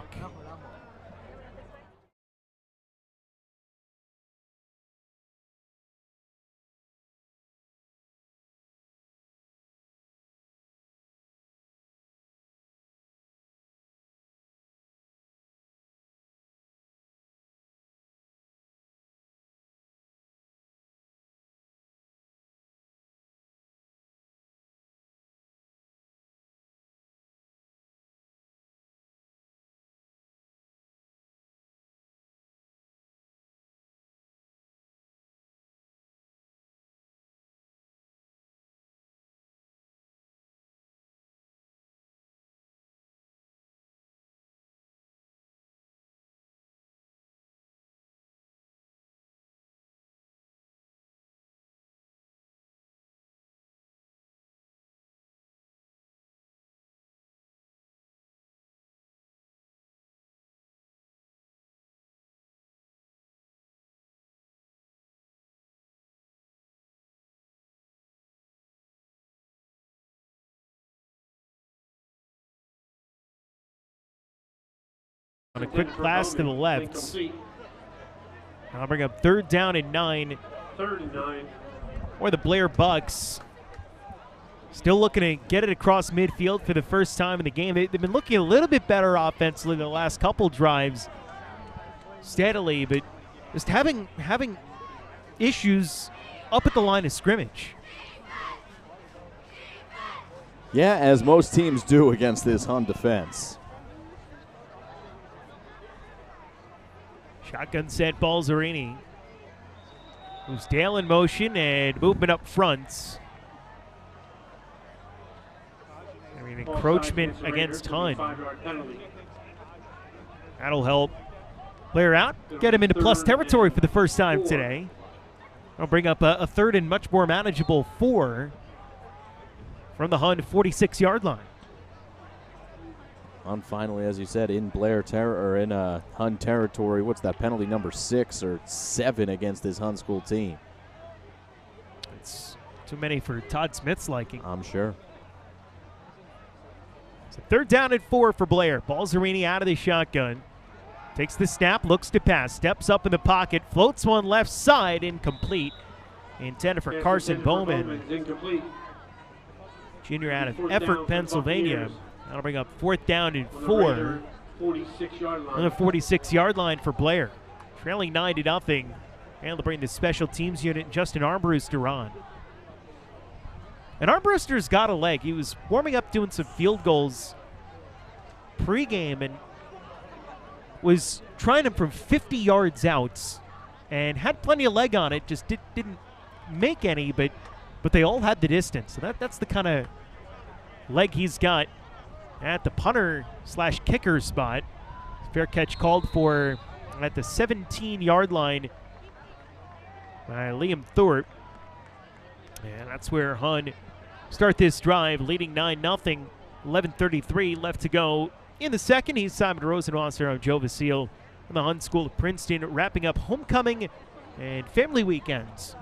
On a quick pass to the left. I'll bring up 3rd down and 9. 3rd and 9. Or the Blair Bucks. Still looking to get it across midfield for the first time in the game. They've been looking a little bit better offensively the last couple drives steadily, but just having issues up at the line of scrimmage. Yeah, as most teams do against this Hun defense. Shotgun set, Balzerini. Moves Dale in motion and movement up front. I mean, encroachment against Hun. That'll help Blair out, get him into plus territory for the first time today. I'll bring up a 3rd and much more manageable 4 from the Hun 46-yard line. Hun finally, as you said, in Blair in Hun territory. What's that, penalty number 6 or 7 against this Hun school team? It's too many for Todd Smith's liking. I'm sure. So 3rd down and 4 for Blair. Balzerini out of the shotgun. Takes the snap, looks to pass, steps up in the pocket, floats one left side, incomplete. Intended for Carson Bowman. Incomplete. junior out of Effort, Pennsylvania. That'll bring up 4th down and 4. 46-yard line. On the 46-yard line for Blair. Trailing 9-0. And to bring the special teams unit, Justin Armbruster, on. And Armbruster's got a leg. He was warming up doing some field goals pregame and was trying him from 50 yards out and had plenty of leg on it, just didn't make any, but they all had the distance. So that's the kind of leg he's got at the punter/kicker spot. Fair catch called for at the 17-yard line by Liam Thorpe. And that's where Hun start this drive, leading 9-0. 11:33 left to go in the second. He's Simon Rosenwasser. I'm Joe Vasile from the Hun School of Princeton, wrapping up homecoming and family weekends.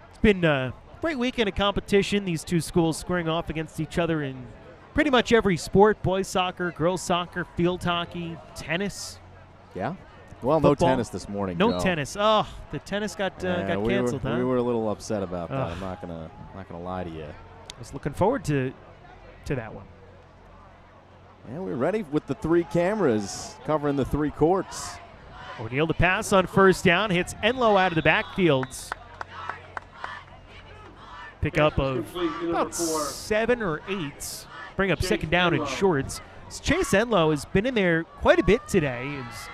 It's been a great weekend of competition. These two schools squaring off against each other in pretty much every sport: boys soccer, girls soccer, field hockey, tennis. Yeah. Well, football. no tennis this morning. No Joe. tennis. Oh, the tennis got canceled, huh? We were a little upset about that. I'm not gonna lie to you. I was looking forward to that one. And we're ready with the 3 cameras covering the 3 courts. O'Neal to pass on 1st down, hits Enlow out of the backfields. Pickup of about 7 or 8. Bring up 2nd down and shorts. Chase Enlow has been in there quite a bit today. He's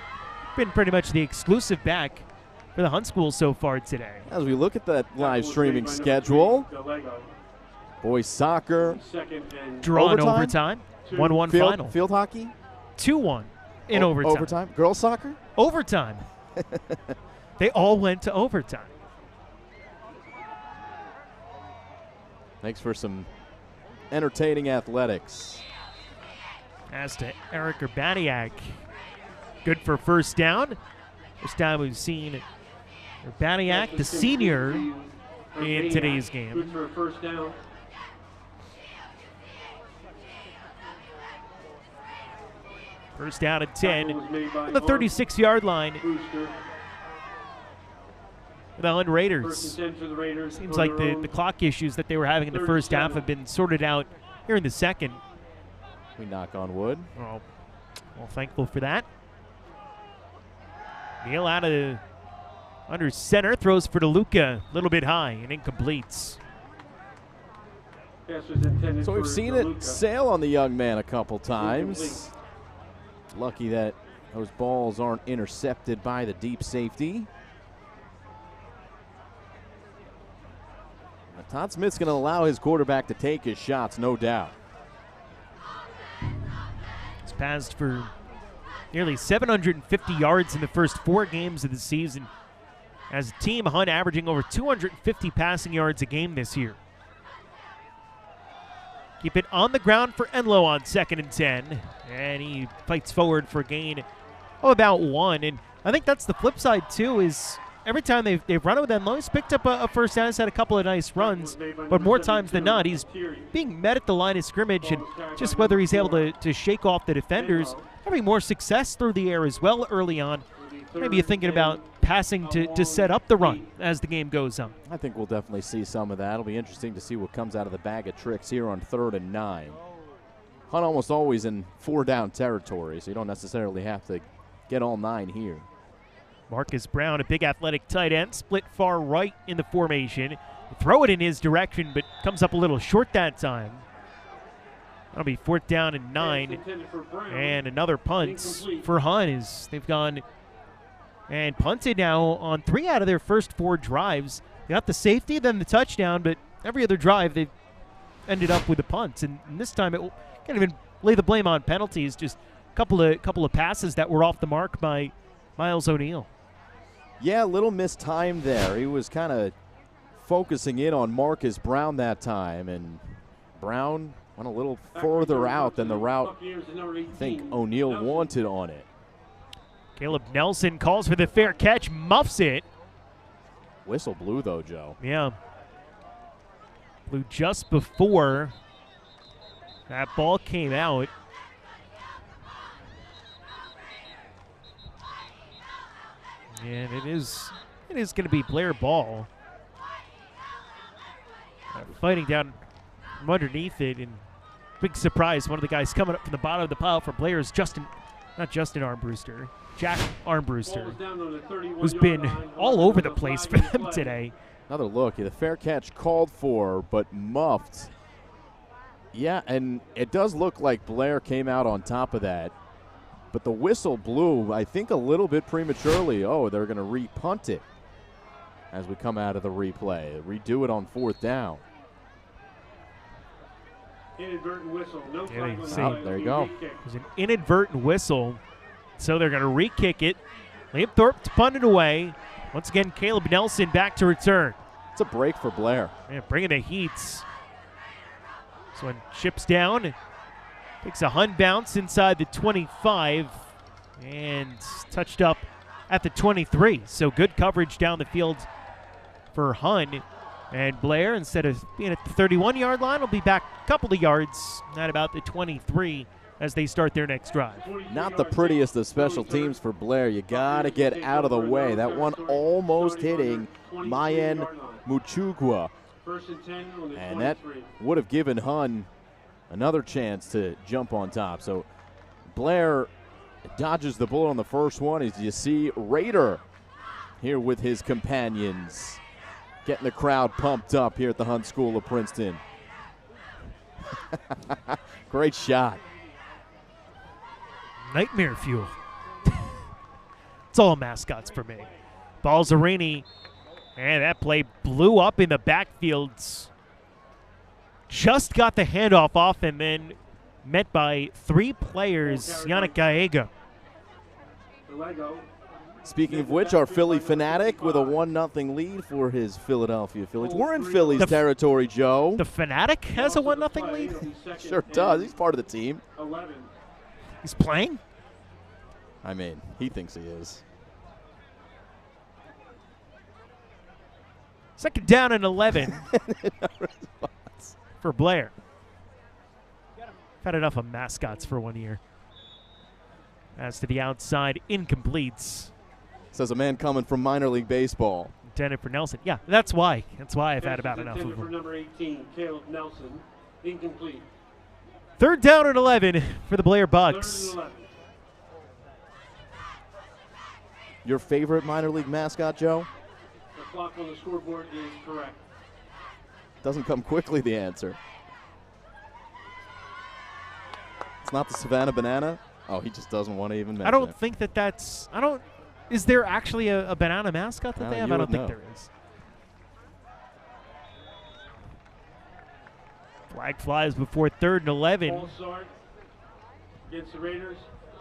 been pretty much the exclusive back for the Hun School so far today. As we look at that live streaming schedule, boys soccer, drawn overtime. 1-1 final. Field hockey, 2-1 in overtime. Overtime. Girls soccer, overtime. They all went to overtime. Makes for some entertaining athletics. As to Eric Urbaniak, good for 1st down. First time we've seen Urbaniak, the senior, in today's game. Good for a 1st down. First down and 10 on the 36-yard line. The Hun Raiders. Seems like the clock issues that they were having in the first half have been sorted out here in the second. We knock on wood. Oh, well, thankful for that. Neal out of under center, throws for DeLuca, a little bit high and incompletes. So we've seen it sail on the young man a couple times. Lucky that those balls aren't intercepted by the deep safety. Now, Todd Smith's going to allow his quarterback to take his shots, no doubt. He's passed for nearly 750 yards in the first 4 games of the season. As a team, Hun averaging over 250 passing yards a game this year. Keep it on the ground for Enlow on 2nd and 10. And he fights forward for a gain of about 1. And I think that's the flip side, too, is every time they've run it with Enlow, he's picked up a 1st down. He's had a couple of nice runs. But more times than not, he's being met at the line of scrimmage. And just whether he's able to shake off the defenders, having more success through the air as well early on. Maybe you're thinking about passing to set up the run as the game goes on. I think we'll definitely see some of that. It'll be interesting to see what comes out of the bag of tricks here on 3rd and 9. Hun almost always in 4-down territory, so you don't necessarily have to get all 9 here. Marcus Brown, a big athletic tight end, split far right in the formation. Throw it in his direction, but comes up a little short that time. That'll be 4th down and 9. And another punt for Hun as they've gone and punted now on 3 out of their first 4 drives. They got the safety, then the touchdown, but every other drive they've ended up with a punt. And this time it can't even lay the blame on penalties, just a couple of passes that were off the mark by Miles O'Neal. Yeah, a little missed time there. He was kind of focusing in on Marcus Brown that time, and Brown went a little further out than the route I think O'Neal wanted on it. Caleb Nelson calls for the fair catch, muffs it. Whistle blew, though, Joe. Yeah. Blew just before that ball came out. And it is going to be Blair ball. Fighting down from underneath it, and big surprise, one of the guys coming up from the bottom of the pile for Blair is Jack Armbruster, who's been all over the place for them today. Another look. The fair catch called for, but muffed. Yeah, and it does look like Blair came out on top of that. But the whistle blew, I think, a little bit prematurely. Oh, they're going to re-punt it as we come out of the replay. Redo it on 4th down. Inadvertent whistle. No flag on the Oh, play. there you go. There's an inadvertent whistle, so they're going to re-kick it. Liam Thorpe's punted away. Once again, Caleb Nelson back to return. It's a break for Blair. Man, bringing the heats. This one chips down. Takes a Hun bounce inside the 25 and touched up at the 23. So good coverage down the field for Hun. And Blair, instead of being at the 31-yard line, will be back a couple of yards at about the 23 as they start their next drive. Not the prettiest of special teams for Blair. You got to get out of the way. That one almost hitting Mayen Muchugwa. And that would have given Hun another chance to jump on top. So Blair dodges the bullet on the first one. As you see, Raider here with his companions, getting the crowd pumped up here at the Hun School of Princeton. Great shot. Nightmare fuel. It's all mascots for me. Balzerini, and that play blew up in the backfields. Just got the handoff off and then met by 3 players, Yannick Gallego. Speaking of which, our Philly fanatic with a 1-0 lead for his Philadelphia Phillies. We're in Philly's territory, Joe. The Fanatic has a 1-0 lead? Sure does. He's part of the team. He's playing? I mean, he thinks he is. Second down and 11 for Blair. Had enough of mascots for 1 year. As to the outside, incompletes. Says a man coming from minor league baseball. Intended for Nelson. Yeah, that's why. That's why I've had about enough of For them. number 18, Caleb Nelson, incomplete. Third down and 11 for the Blair Bucks. 3rd and 11. Your favorite minor league mascot, Joe? The clock on the scoreboard is correct. Doesn't come quickly, the answer. It's not the Savannah Banana? Oh, he just doesn't want to even mention I don't it. think that's. I don't. Is there actually a banana mascot that they have? I don't think there is. Flag flies before 3rd and 11. False start against the Raiders,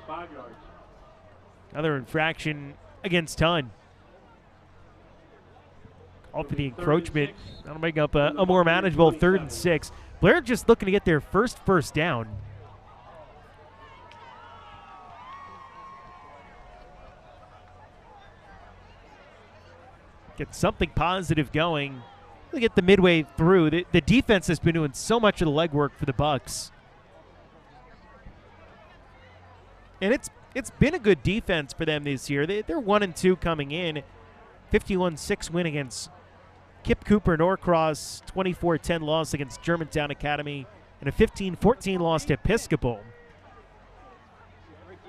5 yards. Another infraction against Hun. All for the encroachment. That'll make up a more manageable 3rd and 6. Blair just looking to get their first down. Get something positive going. They get the midway through. The defense has been doing so much of the legwork for the Bucks. And it's been a good defense for them this year. They're 1-2 coming in. 51-6 win against Kip Cooper Norcross. 24-10 loss against Germantown Academy. And a 15-14 loss to Episcopal.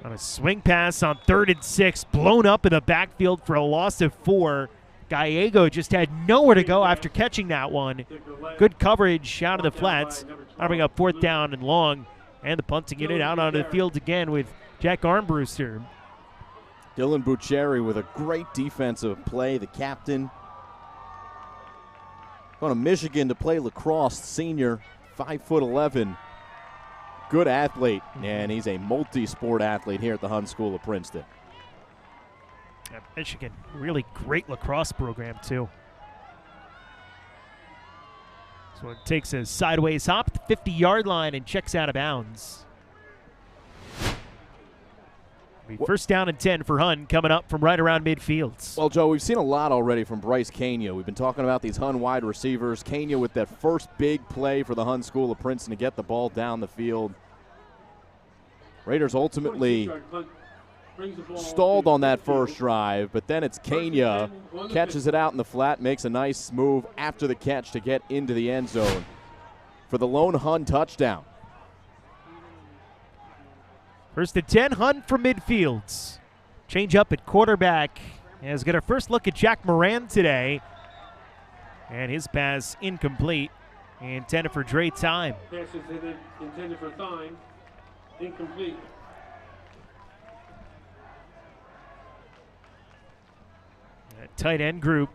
On a swing pass on 3rd and 6. Blown up in the backfield for a loss of 4. Gallego just had nowhere to go after catching that one. Good coverage out of the flats. That'll bring up 4th down and long. And the punting unit out onto the field again with Jack Armbruster. Dylan Bucheri with a great defensive play, the captain. Going to Michigan to play lacrosse, senior, 5'11". Good athlete, and he's a multi-sport athlete here at the Hun School of Princeton. Yeah, Michigan, really great lacrosse program, too. So it takes a sideways hop to the 50-yard line and checks out of bounds. First down and 10 for Hun coming up from right around midfield. Well, Joe, we've seen a lot already from Bryce Kania. We've been talking about these Hun wide receivers. Kania with that first big play for the Hun School of Princeton to get the ball down the field. Raiders ultimately stalled on that first drive, but then it's Kania, catches it out in the flat, makes a nice move after the catch to get into the end zone. for the lone Hun touchdown. First and 10, Hun from midfield. Change up at quarterback. As get our first look at Jack Moran today. And his pass incomplete. Intended for Dre Time. Pass intended for Time. Incomplete. That tight end group.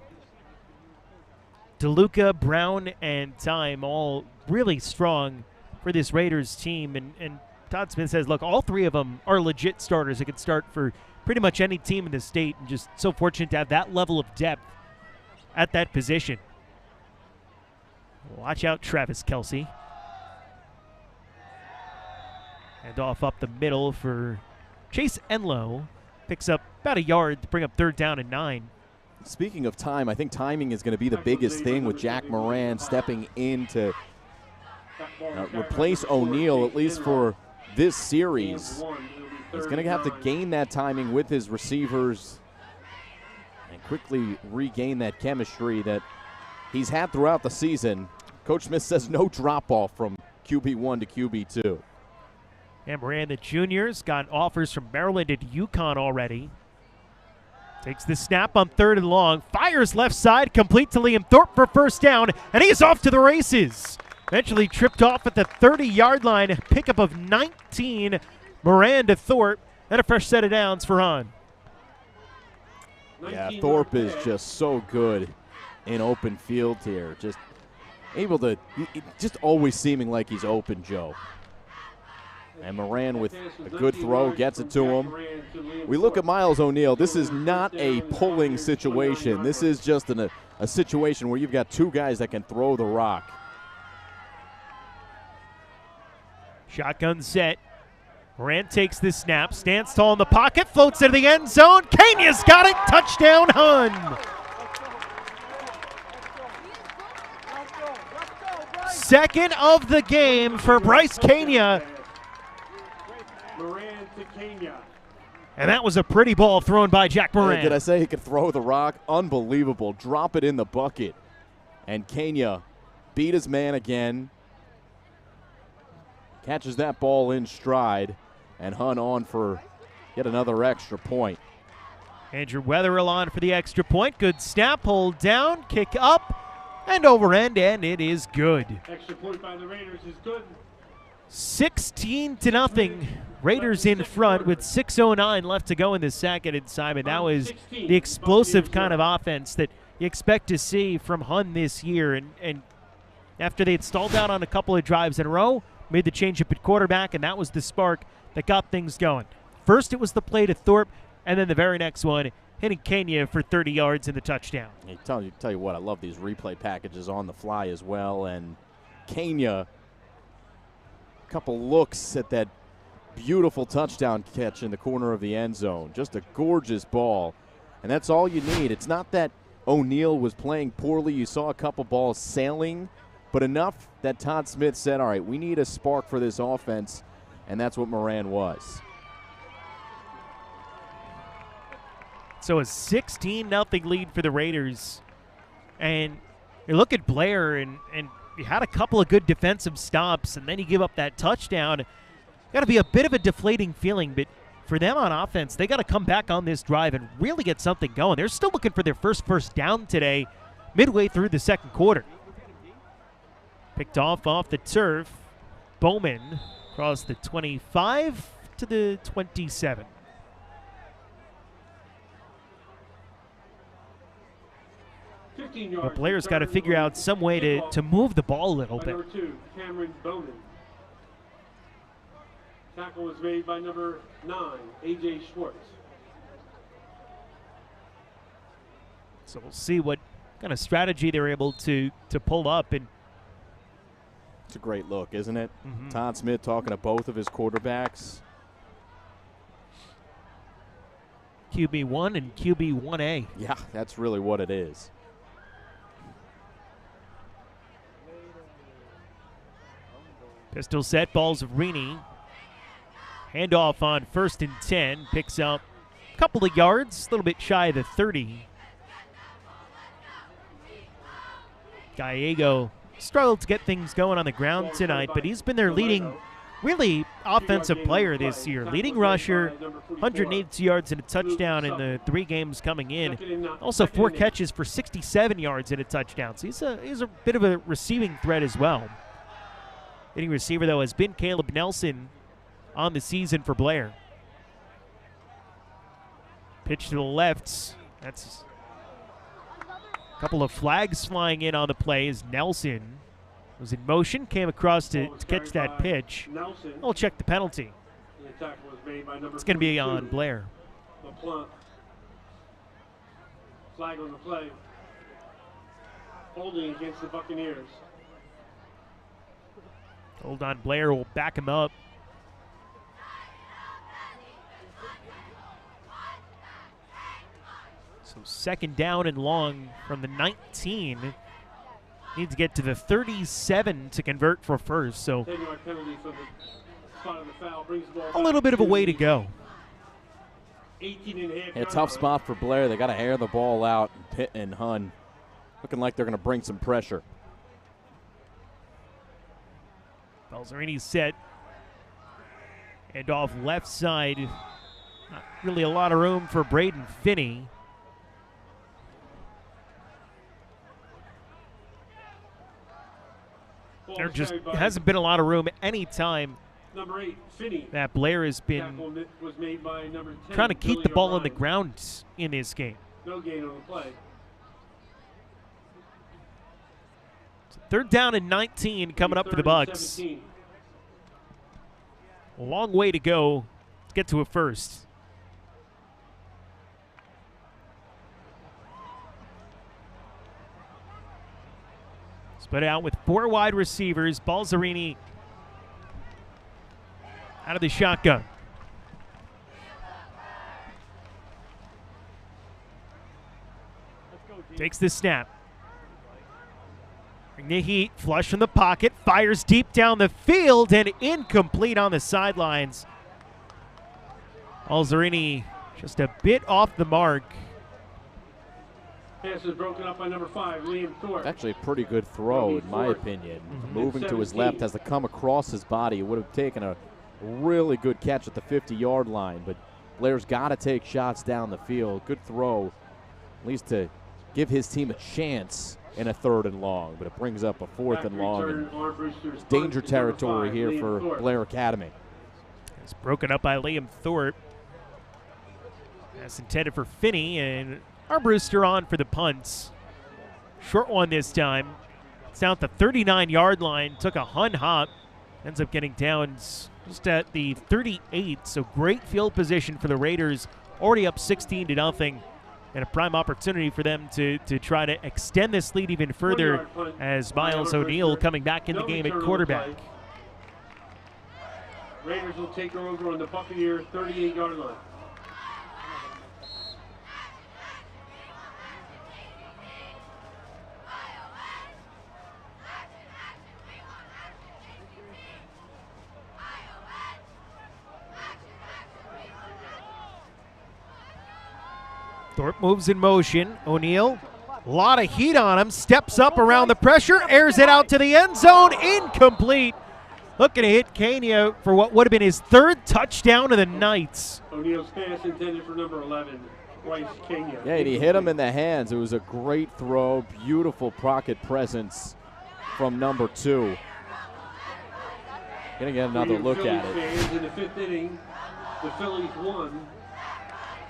DeLuca, Brown, and Time all really strong for this Raiders team. And Todd Smith says, look, all three of them are legit starters that could start for pretty much any team in the state, and just so fortunate to have that level of depth at that position. Watch out, Travis Kelce. And off up the middle for Chase Enlow. Picks up about a yard to bring up 3rd down and 9. Speaking of time, I think timing is going to be the biggest thing with Jack Moran stepping in to replace O'Neal, at least for this series. He's going to have to gain that timing with his receivers and quickly regain that chemistry that he's had throughout the season. Coach Smith says no drop-off from QB1 to QB2. And Moran, the junior's got offers from Maryland and UConn already. Takes the snap on 3rd and long. Fires left side, complete to Liam Thorpe for 1st down, and he's off to the races. Eventually tripped off at the 30-yard line. Pickup of 19. Moran to Thorpe, and a fresh set of downs for Hahn. Yeah, Thorpe is just so good in open field here. Just able to, just always seeming like he's open, Joe. And Moran with a good throw gets it to him. We look at Miles O'Neal. This is not a pulling situation. This is just a situation where you've got two guys that can throw the rock. Shotgun set. Moran takes the snap, stands tall in the pocket, floats into the end zone. Kenya's got it. Touchdown, Hun. Second of the game for Bryce Kenya. Moran to Kenya. And that was a pretty ball thrown by Jack Moran. Did I say he could throw the rock? Unbelievable. Drop it in the bucket. And Kenya beat his man again. Catches that ball in stride. And Hun on for yet another extra point. Andrew Wetherill on for the extra point. Good snap, hold down, kick up, and over end, and it is good. Extra point by the Raiders is good. 16-0. Raiders in front with 6:09 left to go in the second. And Simon, that was the explosive kind of offense that you expect to see from Hun this year. And after they had stalled out on a couple of drives in a row, made the change up at quarterback, and that was the spark that got things going. First, it was the play to Thorpe, and then the very next one, hitting Kenya for 30 yards in the touchdown. I tell you what, I love these replay packages on the fly as well. And Kenya, a couple looks at that beautiful touchdown catch in the corner of the end zone. Just a gorgeous ball, and that's all you need. It's not that O'Neal was playing poorly. You saw a couple balls sailing, but enough that Todd Smith said, all right, we need a spark for this offense, and that's what Moran was. So a 16-0 lead for the Raiders. And you look at Blair, and you had a couple of good defensive stops, and then you give up that touchdown. Got to be a bit of a deflating feeling, but for them on offense, they got to come back on this drive and really get something going. They're still looking for their first down today, midway through the second quarter. Picked off the turf. Bowman across the 25 to the 27. But Blair's got to figure out some way to move the ball a little bit. Number 2, Cameron Bowman. Tackle was made by number 9, A.J. Schwartz. So we'll see what kind of strategy they're able to pull up. And it's a great look, isn't it? Mm-hmm. Todd Smith talking to both of his quarterbacks. QB1 and QB1A. Yeah, that's really what it is. Pistol set, balls of Rini. Handoff on 1st and 10. Picks up a couple of yards, a little bit shy of the 30. Gallego struggled to get things going on the ground tonight, but he's been their leading, really offensive player this year. Leading rusher, 182 yards and a touchdown in the 3 games coming in. Also 4 catches for 67 yards and a touchdown. So he's a bit of a receiving threat as well. Leading receiver, though, has been Caleb Nelson on the season for Blair. Pitch to the left. That's a couple of flags flying in on the play as Nelson was in motion, came across to catch that pitch. We'll check the penalty. It's going to be on Blair. Flag on the play. Holding against the Buccaneers. Hold on, Blair will back him up. So 2nd down and long from the 19. Need to get to the 37 to convert for first. So a little bit of a way to go. A tough spot for Blair. They got to air the ball out. Pitt and Hun looking like they're going to bring some pressure. Balzerini set. And off left side. Not really a lot of room for Braden Finney. There just hasn't been a lot of room any time that Blair has been trying to keep the ball on the ground in this game. No gain on the play. So 3rd down and 19 coming up for the Bucks. A long way to go to get to a first. Split out with 4 wide receivers. Balzerini out of the shotgun. Takes the snap. Bring the heat, flush from the pocket, fires deep down the field and incomplete on the sidelines. Balzerini just a bit off the mark. Pass is broken up by number 5, Liam Thorpe. Actually a pretty good throw, in my opinion. Moving to his left, has to come across his body. It would have taken a really good catch at the 50-yard line, but Blair's got to take shots down the field. Good throw, at least to give his team a chance in a 3rd and long, but it brings up a 4th and long. And danger territory here for Blair Academy. It's broken up by Liam Thorpe. That's intended for Finney, and Arbruster on for the punts. Short one this time. It's out the 39-yard line. Took a Hun hop. Ends up getting down just at the 38. So great field position for the Raiders. Already up 16-0. And a prime opportunity for them to try to extend this lead even further as Miles O'Neill coming back in the game at quarterback. Raiders will take her over on the Buccaneer 38-yard line. Thorpe moves in motion. O'Neill, a lot of heat on him, steps up around the pressure, airs it out to the end zone, incomplete. Looking to hit Kenya for what would have been his 3rd touchdown of the night. O'Neill's pass intended for number 11, Bryce Kenya. Yeah, and he hit him in the hands. It was a great throw, beautiful pocket presence from number 2. Gonna get another look at it. In the 5th inning, the Phillies won.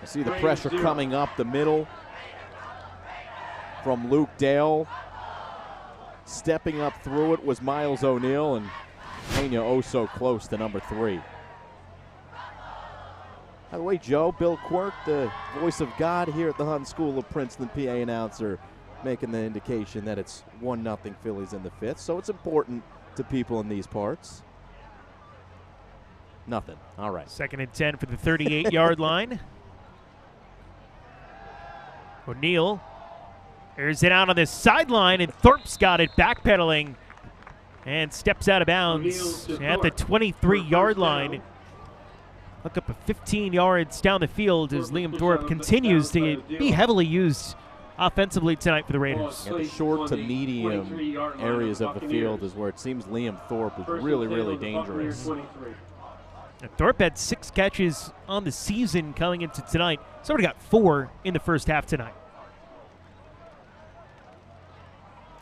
I see the pressure coming up the middle from Luke Dale. Stepping up through it was Miles O'Neill, and Kenya oh so close to number 3. By the way, Joe, Bill Quirk, the voice of God here at the Hun School of Princeton, PA announcer, making the indication that it's 1-0 Phillies in the 5th, so it's important to people in these parts. Nothing. All right. 2nd and 10 for the 38-yard line. O'Neill airs it out on this sideline, and Thorpe's got it backpedaling and steps out of bounds at the 23-yard line. Look up at 15 yards down the field as Liam Thorpe continues to be heavily used offensively tonight for the Raiders. Yeah, the short to medium areas of the field is where it seems Liam Thorpe is really, really dangerous. And Thorpe had 6 catches on the season coming into tonight. Somebody got 4 in the first half tonight.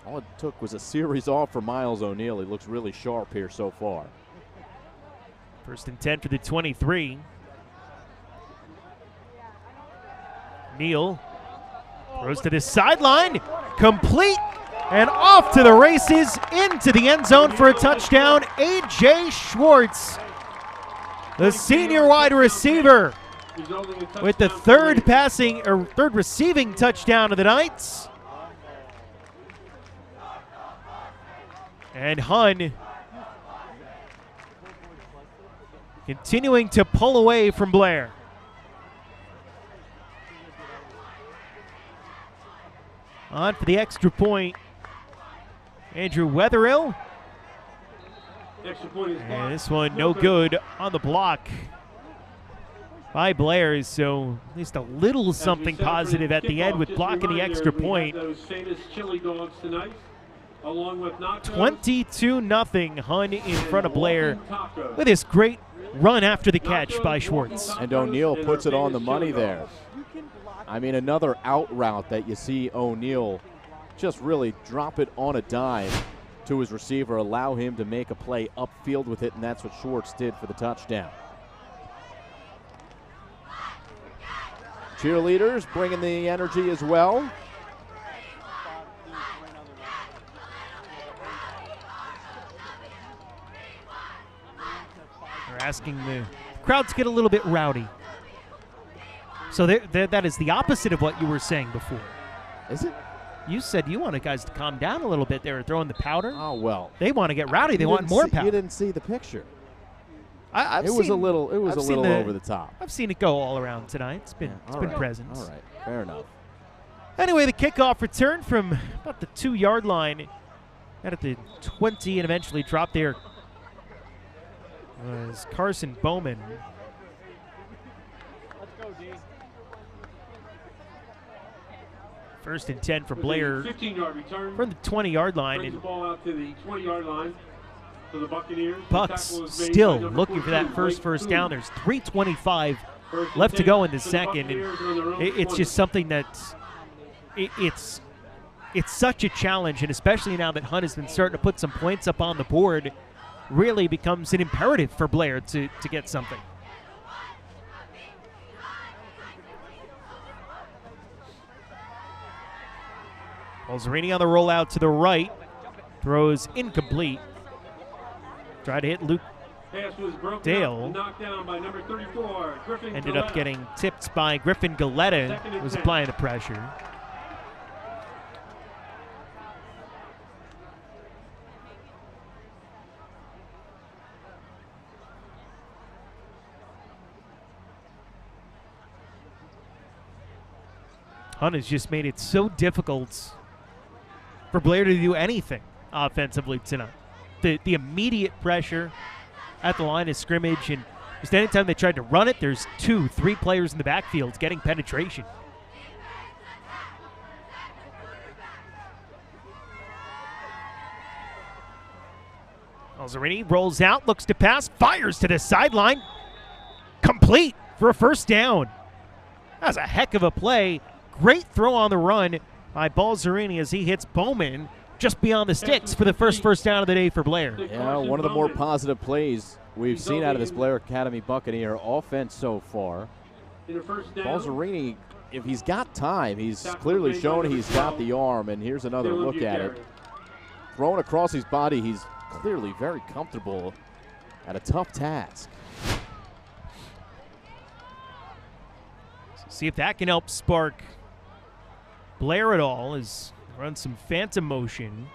All it took was a series off for Miles O'Neal. He looks really sharp here so far. 1st and 10 for the 23. Neal throws to the sideline, complete, and off to the races, into the end zone for a touchdown. A.J. Schwartz, the senior wide receiver, with the third receiving touchdown of the night. And Hun continuing to pull away from Blair. On for the extra point, Andrew Wetherill. And this one no good on the block by Blair, so at least a little something positive at the end with blocking the extra point. 22-0 Hun in front of Blair with this great run after the catch by Schwartz. And O'Neal puts it on the money there. I mean, another out route that you see O'Neal just really drop it on a dime to his receiver, allow him to make a play upfield with it, and that's what Schwartz did for the touchdown. Cheerleaders bringing the energy as well. They're asking the crowd to get a little bit rowdy. So that is the opposite of what you were saying before. Is it? You said you wanted guys to calm down a little bit. They were throwing the powder. Oh, well. They want to get rowdy. They want more powder. You didn't see the picture. It was a little over the top. I've seen it go all around tonight. It's been present. All right, fair enough. Anyway, the kickoff return from about the 2-yard line, out at the 20, and eventually dropped there was Carson Bowman. First and 10 for Blair 15-yard return from the 20-yard line. Brings the ball out to the 20-yard line for the Buccaneers. Bucks still looking for that first down. There's 3:25 left to go in the second, and it's just something that it's such a challenge, and especially now that Hunt has been starting to put some points up on the board, really becomes an imperative for Blair to get something. Balzerini on the rollout to the right. Throws incomplete. Try to hit Luke Dale. By 34, ended up getting tipped by Griffin Galetta, who was applying the pressure. Hunt has just made it so difficult for Blair to do anything offensively tonight. The immediate pressure at the line of scrimmage, and just anytime they tried to run it, there's 2-3 players in the backfield getting penetration. Balzerini rolls out, looks to pass, fires to the sideline. Complete for a first down. That was a heck of a play. Great throw on the run by Balzerini as he hits Bowman just beyond the sticks for the first down of the day for Blair. Yeah, one of the more positive plays we've seen out of this Blair Academy Buccaneer offense so far. Balzerini, if he's got time, he's clearly shown he's got the arm, and here's another look at it. Thrown across his body, he's clearly very comfortable at a tough task. See if that can help spark Blair at all, as run some phantom motion.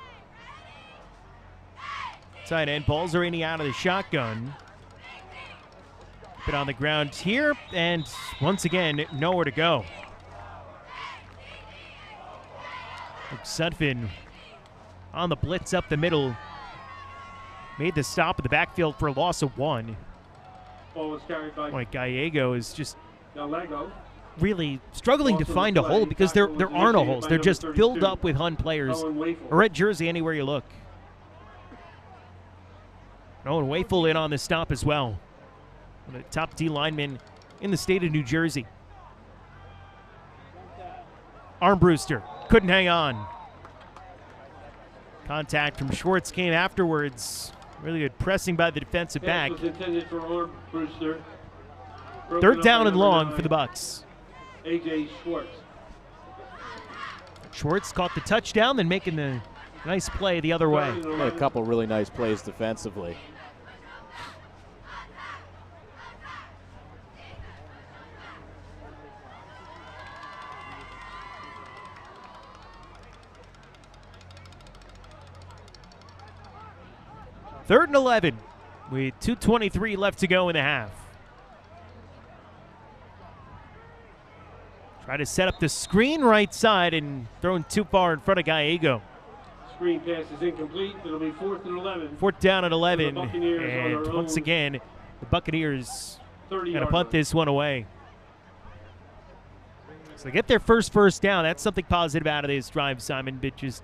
Tight end Balzerini out of the shotgun. Bit on the ground here, and once again, nowhere to go. Sudfin on the blitz up the middle. Made the stop at the backfield for a loss of 1. Ball was carried by Gallego is just Gallego. really struggling to find a hole because there aren't a holes. They're just filled up with Hun players. A red jersey anywhere you look. Owen Wafel in on the stop as well. One of the top D linemen in the state of New Jersey. Armbruster couldn't hang on. Contact from Schwartz came afterwards. Really good pressing by the defensive back. Third down and long for the Bucks. A.J. Schwartz. Schwartz caught the touchdown, then making the nice play the other way. Made a couple really nice plays defensively. Third and 11 with 2:23 left to go in the half. Try to set up the screen right side and thrown too far in front of Gallego. Screen pass is incomplete. It'll be 4th and 11. Fourth down and 11. And once again, the Buccaneers going to punt this one away. So they get their first down. That's something positive out of this drive, Simon. But just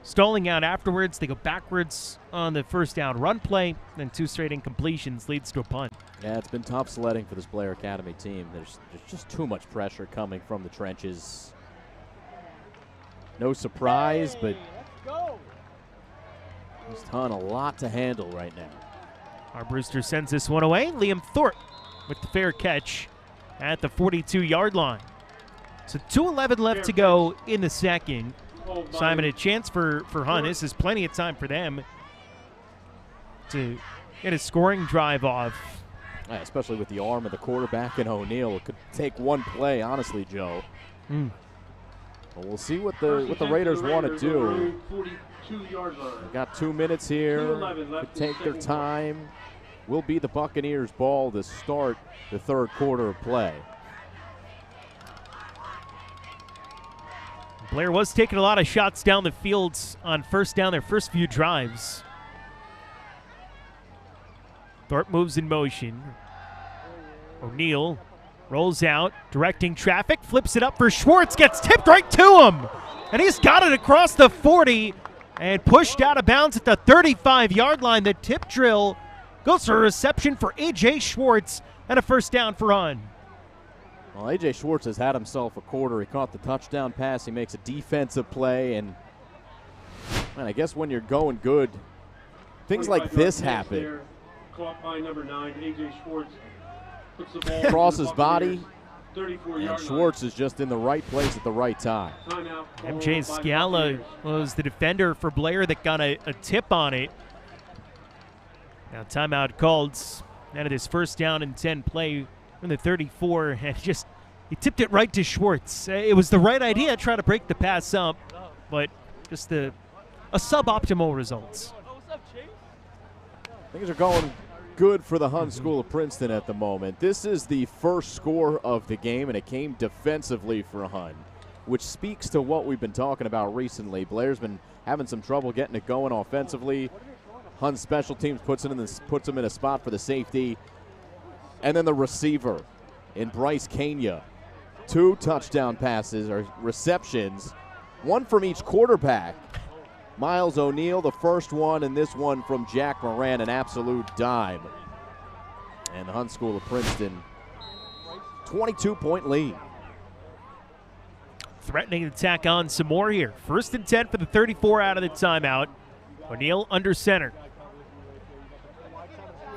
stalling out afterwards. They go backwards on the first down run play. Then 2 straight incompletions leads to a punt. Yeah, it's been tough sledding for this Blair Academy team. There's just too much pressure coming from the trenches. No surprise, but he's done a lot to handle right now. Armbruster sends this one away. Liam Thorpe with the fair catch at the 42-yard line. So 2:11 left to go in the second. Simon, a chance for Hun. This is plenty of time for them to get a scoring drive off. Yeah, especially with the arm of the quarterback and O'Neal. It could take one play, honestly, Joe. But we'll see what the Raiders want to do. They've got 2 minutes here. Could take their time. Will be the Buccaneers' ball to start the third quarter of play. Blair was taking a lot of shots down the field on first down their first few drives. Thorpe moves in motion. O'Neal rolls out, directing traffic, flips it up for Schwartz, gets tipped right to him. And he's got it across the 40 and pushed out of bounds at the 35-yard line. The tip drill goes for a reception for A.J. Schwartz and a first down for Hun. Well, A.J. Schwartz has had himself a quarter. He caught the touchdown pass. He makes a defensive play. And man, I guess when you're going good, things like this happen. Caught by number 9, A.J. Schwartz. Puts the ball across his body. 34-yard And Schwartz is just in the right place at the right time. MJ Scala was the defender for Blair that got a tip on it. Now timeout called out of this first down and 10 play from the 34, and just he tipped it right to Schwartz. It was the right idea, try to break the pass up, but just a suboptimal results. Things are going good for the Hun School of Princeton at the moment. This is the first score of the game, and it came defensively for Hun, which speaks to what we've been talking about recently. Blair's been having some trouble getting it going offensively. Hun special teams puts him in a spot for the safety. And then the receiver in Bryce Kenya. 2 touchdown passes or receptions, 1 from each quarterback. Miles O'Neal, the first one, and this one from Jack Moran, an absolute dime. And the Hun School of Princeton, 22-point lead. Threatening to tack on some more here. 1st and 10 for the 34 out of the timeout. O'Neal under center.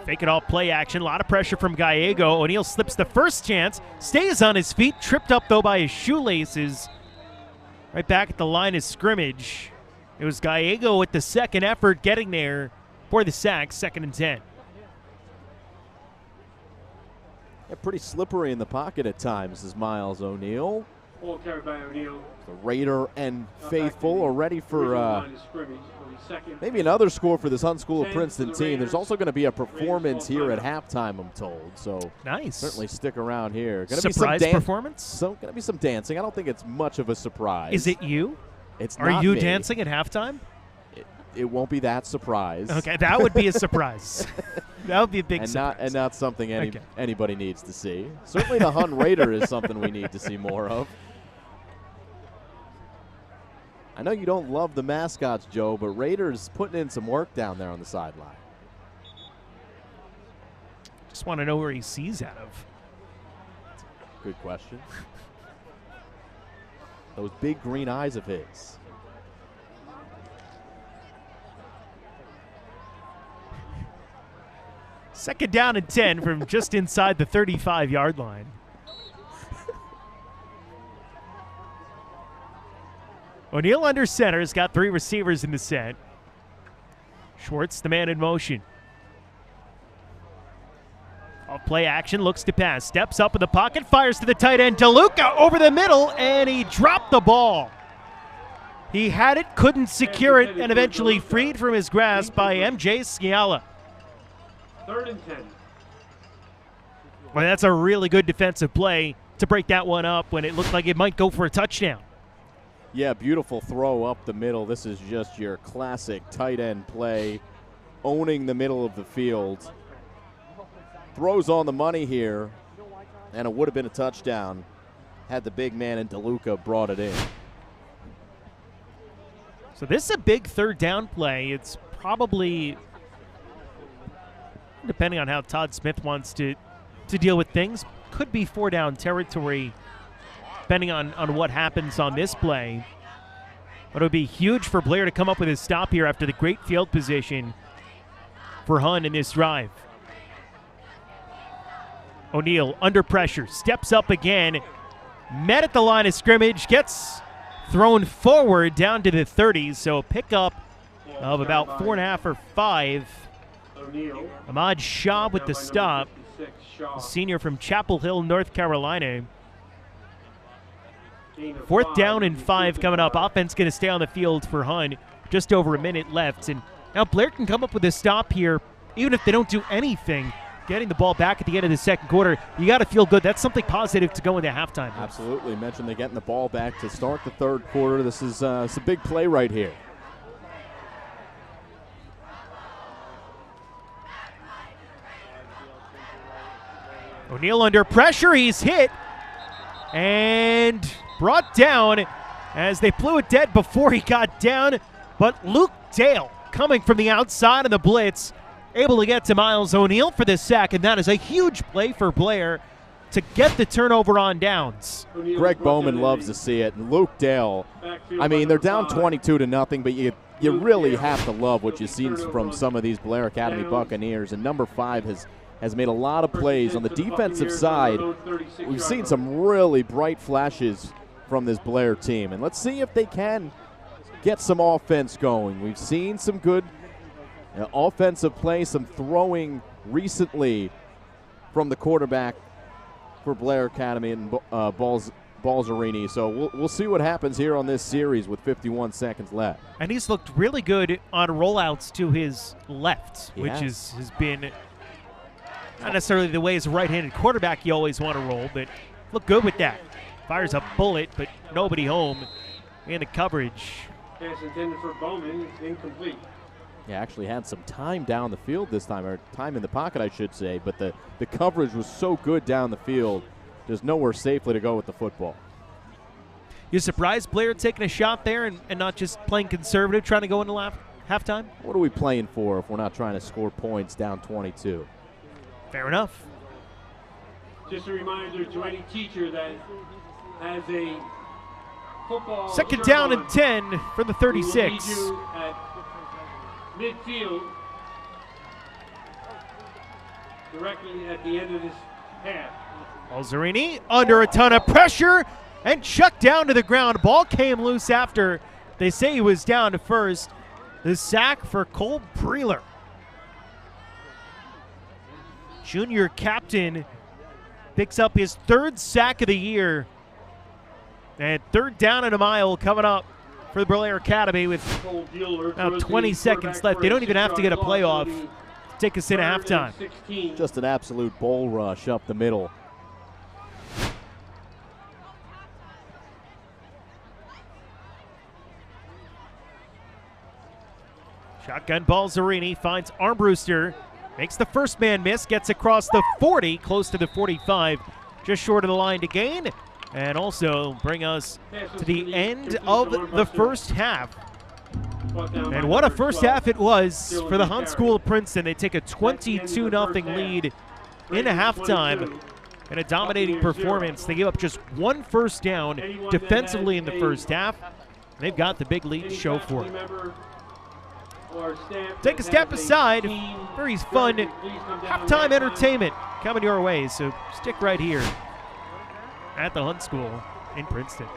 Fake it all play action. A lot of pressure from Gallego. O'Neal slips the first chance. Stays on his feet. Tripped up, though, by his shoelaces. Right back at the line of scrimmage. It was Gallego with the second effort getting there for the sack. 2nd and 10. Yeah, pretty slippery in the pocket at times is Miles O'Neal. Ball carried by O'Neal. The Raider and Faithful are ready for maybe another score for this Hun School of Princeton team. There's also going to be a performance here at halftime, I'm told. So nice. Certainly stick around here. Gonna surprise be some performance? So going to be some dancing. I don't think it's much of a surprise. Is it you? It's Are not you me. dancing at halftime? it won't be that surprise. Okay, that would be a surprise. That would be a big surprise. And not something anybody needs to see. Certainly the Hun Raider is something we need to see more of. I know you don't love the mascots, Joe, but Raiders putting in some work down there on the sideline. Just want to know where he sees out of. Good question. Those big green eyes of his. Second down and 10 from just inside the 35-yard line. O'Neal under center has got 3 receivers in the set. Schwartz, the man in motion. Off play action, looks to pass, steps up in the pocket, fires to the tight end. DeLuca over the middle, and he dropped the ball. He had it, couldn't secure it, and eventually freed from his grasp by MJ Sciala. 3rd and 10. Well, that's a really good defensive play to break that one up when it looked like it might go for a touchdown. Yeah, beautiful throw up the middle. This is just your classic tight end play, owning the middle of the field. Throws on the money here, and it would have been a touchdown had the big man in DeLuca brought it in. So this is a big 3rd down play. It's probably, depending on how Todd Smith wants to deal with things, could be 4 down territory depending on what happens on this play. But it would be huge for Blair to come up with his stop here after the great field position for Hun in this drive. O'Neal under pressure, steps up again, met at the line of scrimmage, gets thrown forward down to the 30s, so a pickup of about 4.5 or 5. Ahmad Shah with the stop, a senior from Chapel Hill, North Carolina. 4th down and 5 coming up. Offense going to stay on the field for Hun. Just over a minute left. And now Blair can come up with a stop here, even if they don't do anything. Getting the ball back at the end of the 2nd quarter, you got to feel good. That's something positive to go into halftime. Absolutely. You mentioned they're getting the ball back to start the 3rd quarter. This is it's a big play right here. O'Neal under pressure. He's hit and brought down as they blew it dead before he got down. But Luke Dale coming from the outside of the blitz, able to get to Miles O'Neal for this sack, and that is a huge play for Blair to get the turnover on downs. Greg Bowman loves to see it, and Luke Dale, I mean, they're down 22-0, but you really have to love what you've seen from some of these Blair Academy Buccaneers, and number 5 has made a lot of plays on the defensive side. We've seen some really bright flashes from this Blair team, and let's see if they can get some offense going. We've seen some good offensive play, some throwing recently from the quarterback for Blair Academy and Balzerini. So we'll see what happens here on this series with 51 seconds left. And he's looked really good on rollouts to his left, which has been not necessarily the way as a right-handed quarterback you always want to roll, but look good with that. Fires a bullet, but nobody home in the coverage. Pass intended for Bowman, incomplete. Yeah, actually had some time down the field this time, or time in the pocket, I should say, but the coverage was so good down the field, there's nowhere safely to go with the football. You surprised Blair taking a shot there and not just playing conservative, trying to go into halftime? What are we playing for if we're not trying to score points down 22? Fair enough. Just a reminder to any teacher that has a football 2nd down and 10 for the 36. We will need you at midfield directly at the end of this half. Balzerini under a ton of pressure and chucked down to the ground. Ball came loose after they say he was down to first. The sack for Cole Preeler. Junior captain picks up his 3rd sack of the year. And 3rd down and a mile coming up for the Blair Academy with about 20 seconds left. They don't even have to get a playoff to take us into halftime. Just an absolute bull rush up the middle. Shotgun ball, Zarini finds Armbruster. Makes the first man miss, gets across the 40, close to the 45, just short of the line to gain, and also bring us to the end of the first half. And what a first half it was for the Hunt School of Princeton. They take a 22-0 lead in halftime and a dominating performance. They give up just one first down defensively in the first half. They've got the big lead to show for it. Take a step aside. Very fun halftime entertainment coming your way, so stick right here at the Hunt School in Princeton.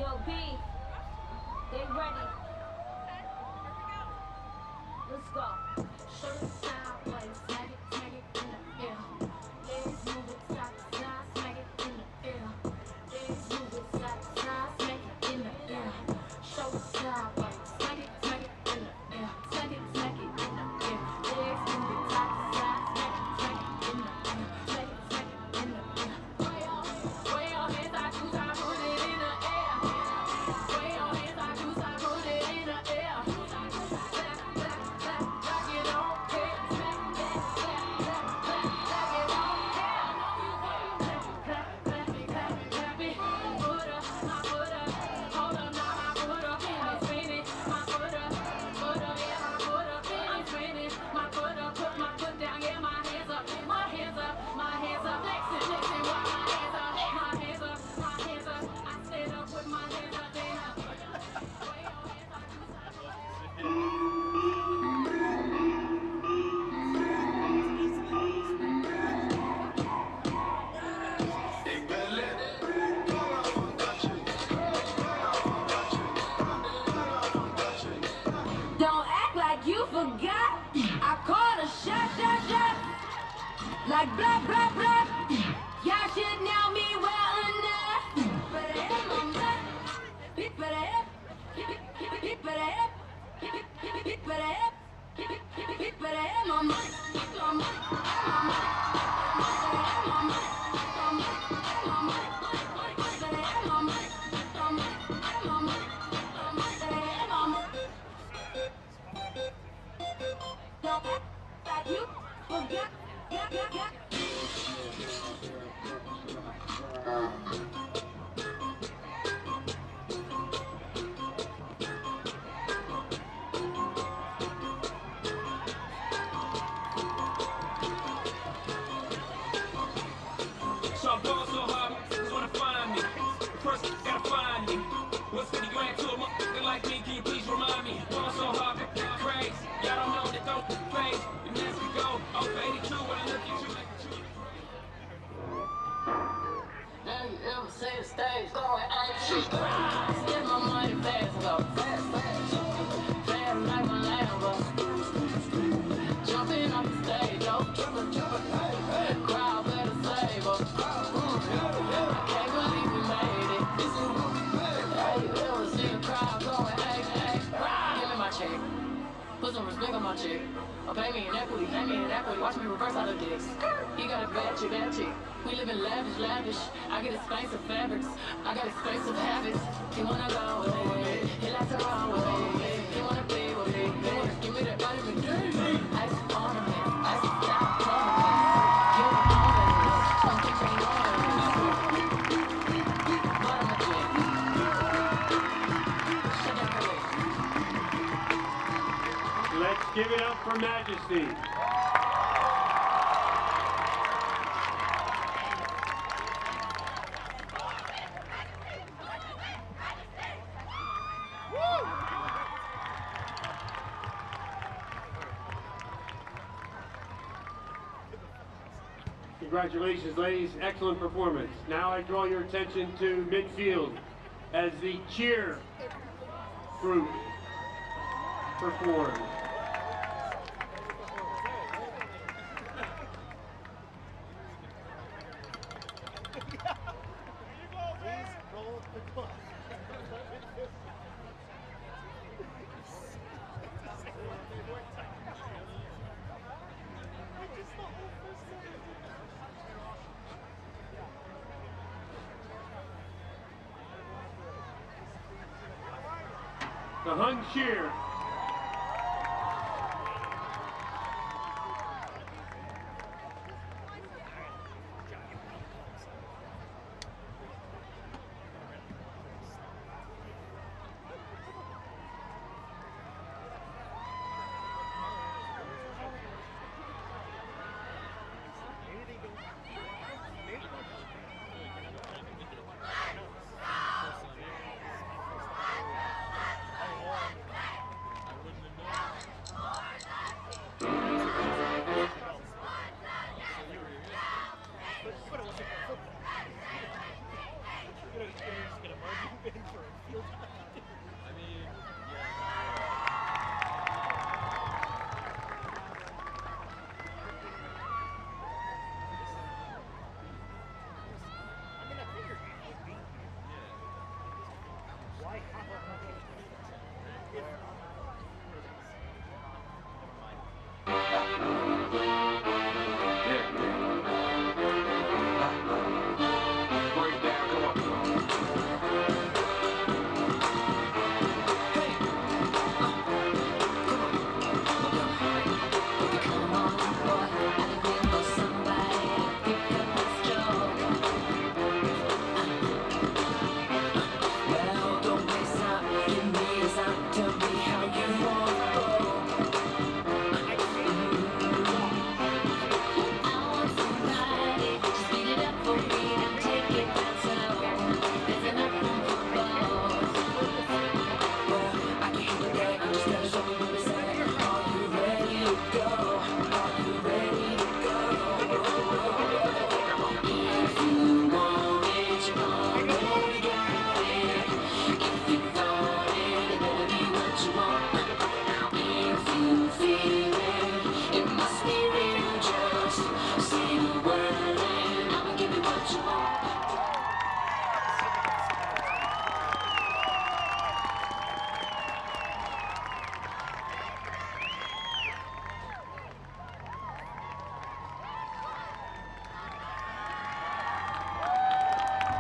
Yo, B, they ready. Let's go. Show it sideways, smack it in the air. Legs move it side to side, smack it in the air. Legs move it side to side, smack it in the air. Show it sideways, smack it in the air. Smack it in the air. Legs move it side to side, smack it in the air. Smack it in the air. Way your hands, I choose, I put it in the air. Way your hands, I choose, I put it in the air. Don't act like you forgot. I called a shot. Like blah, blah, blah. Y'all should know me well enough. But I am on my but I am on my don't act like you forgot. So I'm going so hard, who's gonna find me? First, gotta find me. What's 50 grand to a motherfucker like me? Can you please remind me? Going so hard, crazy. Y'all don't know that don't phase. And as we go, I'm 82 when I look at you like a tree. Now you ever see the stage going ain't shit. Spend my money fast though. Fast like my Lambo. Jumping off the stage, yo. Crowd better save us. I can't believe we made it. Have you ever seen a crowd going hey? Give me my check. Put some respect on my check. Or pay me in equity, watch me reverse out of dicks. He got a bad chick. We live in lavish. I get expensive fabrics, I got expensive habits. He wanna go with me, he likes to roll with me. He wanna be with me, give me that vitamin D. I just on him, I just stop calling me. You on it, something ain't on it. But I'm a chick. Shut up, please. Let's give it up for Majesty. Congratulations, ladies. Excellent performance. Now I draw your attention to midfield as the cheer group performs. The Hun cheer.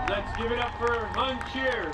Let's give it up for Hun Cheer.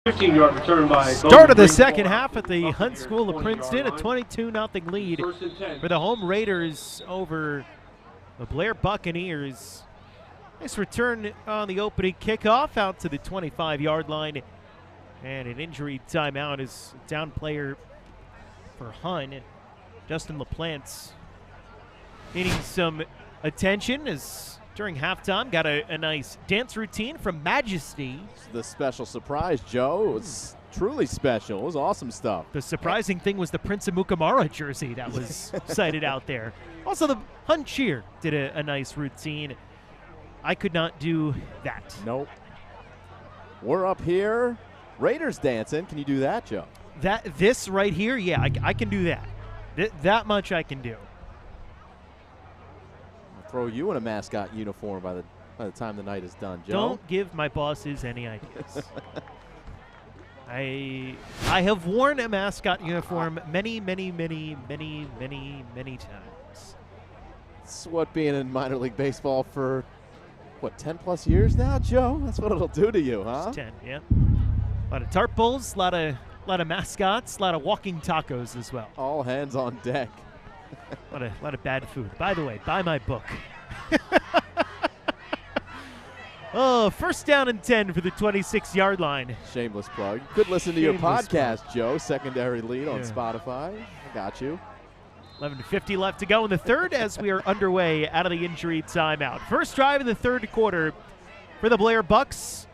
15-yard return by Start of the second half at the Hunt School of Princeton, a 22-0 lead for the home Raiders over the Blair Buccaneers. Nice return on the opening kickoff out to the 25-yard line. And an injury timeout is down player for Hun. Justin LaPlante needing some attention as during halftime got a nice dance routine from Majesty. The special surprise, Joe. It was truly special. It was awesome stuff. The surprising thing was the Prince of Mukamara jersey that was cited out there. Also, the Hun Cheer did a nice routine. I could not do that. Nope. We're up here. Raiders dancing. Can you do that, Joe? This right here, yeah, I can do that. That much I can do. I'll throw you in a mascot uniform by the time the night is done, Joe. Don't give my bosses any ideas. I have worn a mascot uniform many times. It's what being in minor league baseball for, what, 10+ years now, Joe? That's what it'll do to you, huh? It's 10, yeah. A lot of tart bowls, a lot of mascots, a lot of walking tacos as well. All hands on deck. A lot of bad food. By the way, buy my book. Oh, first down and 10 for the 26-yard line. Shameless plug. You could listen to your podcast, Joe. Secondary lead on Spotify. I got you. 11:50 left to go in the third as we are underway out of the injury timeout. First drive in the third quarter for the Blair Bucks.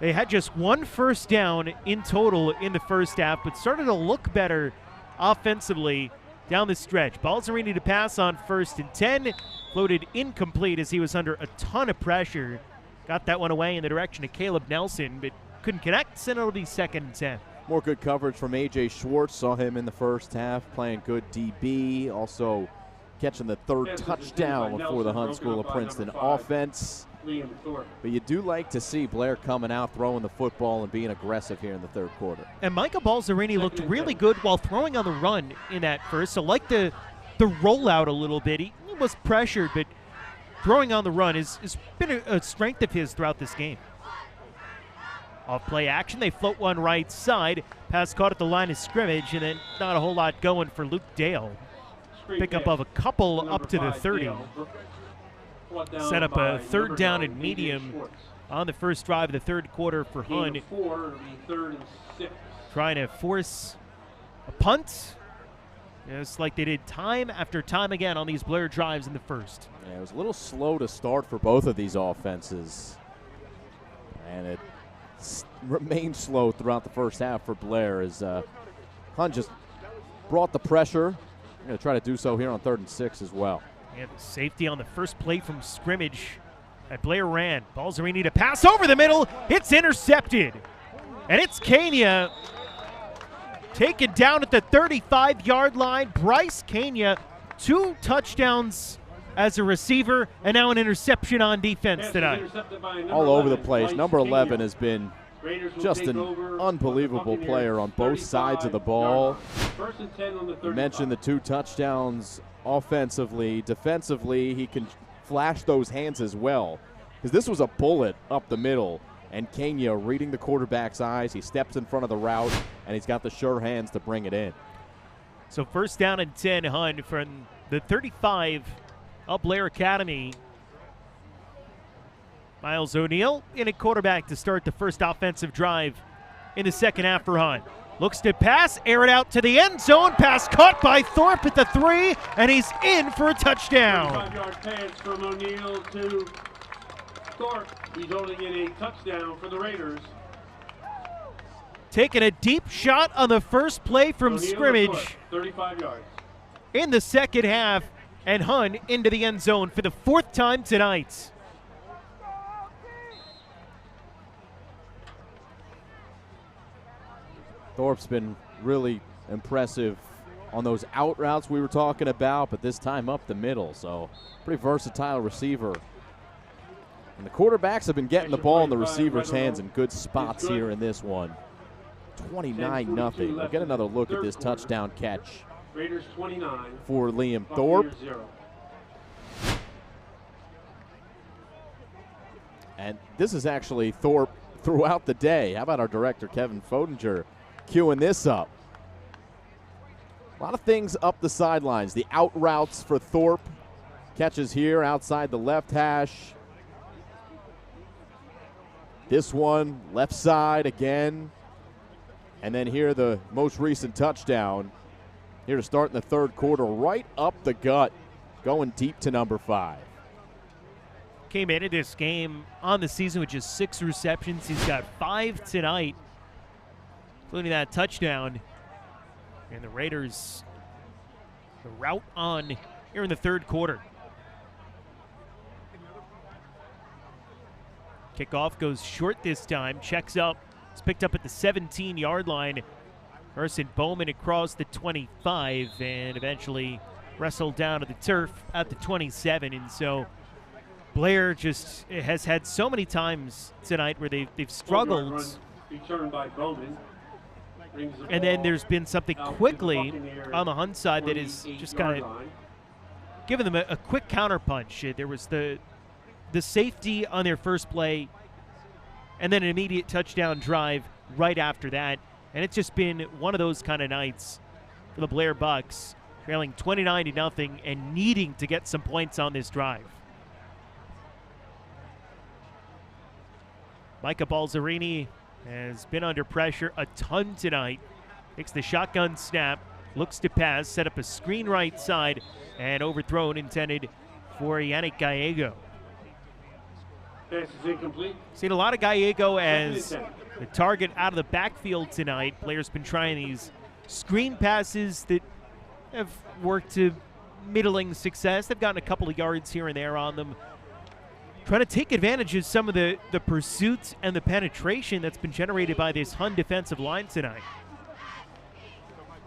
They had just one first down in total in the first half, but started to look better offensively down the stretch. Balzerini to pass on 1st and 10. Floated incomplete as he was under a ton of pressure. Got that one away in the direction of Caleb Nelson, but couldn't connect, and it'll be 2nd and 10. More good coverage from A.J. Schwartz. Saw him in the first half playing good DB. Also catching the third touchdown for the Hunt School of Princeton offense. But you do like to see Blair coming out, throwing the football, and being aggressive here in the third quarter. And Micah Balzerini looked really good while throwing on the run in that first. So like the rollout a little bit. He was pressured, but throwing on the run has been a strength of his throughout this game. Off play action, they float one right side. Pass caught at the line of scrimmage, and then not a whole lot going for Luke Dale. Pickup of a couple up to the 30. Set up a third down and medium on the first drive of the third quarter for Hun. Trying to force a punt, just like they did time after time again on these Blair drives in the first. Yeah, it was a little slow to start for both of these offenses. And it remained slow throughout the first half for Blair as Hun just brought the pressure. They're going to try to do so here on 3rd and 6 as well. And safety on the first play from scrimmage that Blair ran. Balzerini to pass over the middle. It's intercepted. And it's Kenya taken down at the 35-yard line. Bryce Kenya, 2 touchdowns as a receiver, and now an interception on defense tonight. All over the place. Number 11 has been just an unbelievable player on both sides of the ball. You mentioned the 2 touchdowns offensively. Defensively, he can flash those hands as well, because this was a bullet up the middle, and Kenya reading the quarterback's eyes. He steps in front of the route, and he's got the sure hands to bring it in. So first down and 10, Hun, from the 35 of Blair Academy. Miles O'Neill in at quarterback to start the first offensive drive in the second half for Hun. Looks to pass, air it out to the end zone. Pass caught by Thorpe at the 3, and he's in for a touchdown. 5-yard pass from O'Neill to Thorpe, resulting in a touchdown for the Raiders. Taking a deep shot on the first play from O'Neill scrimmage 35 yards. in the second half, and Hun into the end zone for the 4th time tonight. Thorpe's been really impressive on those out routes we were talking about, but this time up the middle, so pretty versatile receiver. And the quarterbacks have been getting the ball in the receiver's hands in good spots here in this one. 29-0. We'll get another look at this touchdown catch Raiders 29 for Liam Thorpe. 0. And this is actually Thorpe throughout the day. How about our director, Kevin Fodinger, queuing this up? A lot of things up the sidelines. The out routes for Thorpe. Catches here outside the left hash. This one, left side again. And then here the most recent touchdown. Here to start in the third quarter, right up the gut, going deep to number 5. Came into this game on the season with just 6 receptions. He's got 5 tonight, including that touchdown. And the Raiders, the route on here in the third quarter. Kickoff goes short this time, checks up. It's picked up at the 17-yard line. Carson Bowman across the 25 and eventually wrestled down to the turf at the 27. And so Blair just has had so many times tonight where they've struggled. Returned by Bowman. And then there's been something quickly on the Hun side that is just kind of giving them a quick counterpunch. There was the safety on their first play and then an immediate touchdown drive right after that. And it's just been one of those kind of nights for the Blair Bucks, trailing 29-0 and needing to get some points on this drive. Micah Balzerini has been under pressure a ton tonight. Takes the shotgun snap, looks to pass, set up a screen right side, and overthrown intended for Yannick Gallego. Pass is incomplete. Seen a lot of Gallego as the target out of the backfield tonight. Blair's been trying these screen passes that have worked to middling success. They've gotten a couple of yards here and there on them. Trying to take advantage of some of the pursuits and the penetration that's been generated by this Hun defensive line tonight.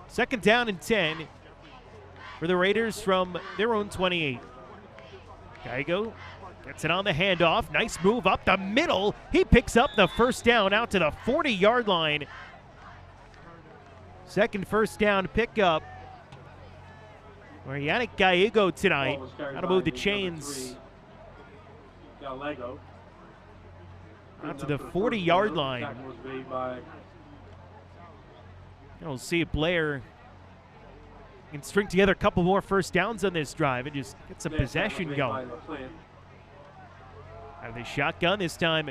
2nd down and 10 for the Raiders from their own 28. Gallego gets it on the handoff. Nice move up the middle. He picks up the first down out to the 40-yard line. Second first down pickup where Yannick Gallego tonight. How to move the chains. Gallego. Out to the 40-yard line. We'll see if Blair can string together a couple more first downs on this drive and just get some possession going. Out of the shotgun this time.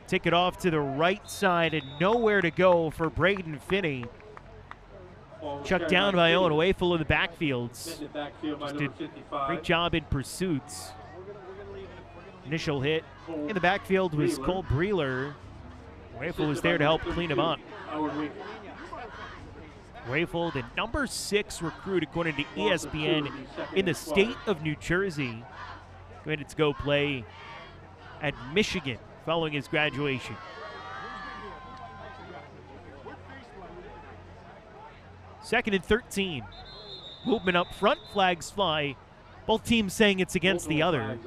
Take it off to the right side and nowhere to go for Braden Finney. Chucked down by Owen Wayful in the backfields. Just did a great job in pursuits. Initial hit in the backfield was Cole Breeler. Wayful was there to help clean him up. Wayful, the number 6 recruit according to ESPN in the state of New Jersey. Going to go play at Michigan following his graduation. Second and 13. Movement up front, flags fly. Both teams saying it's against the other.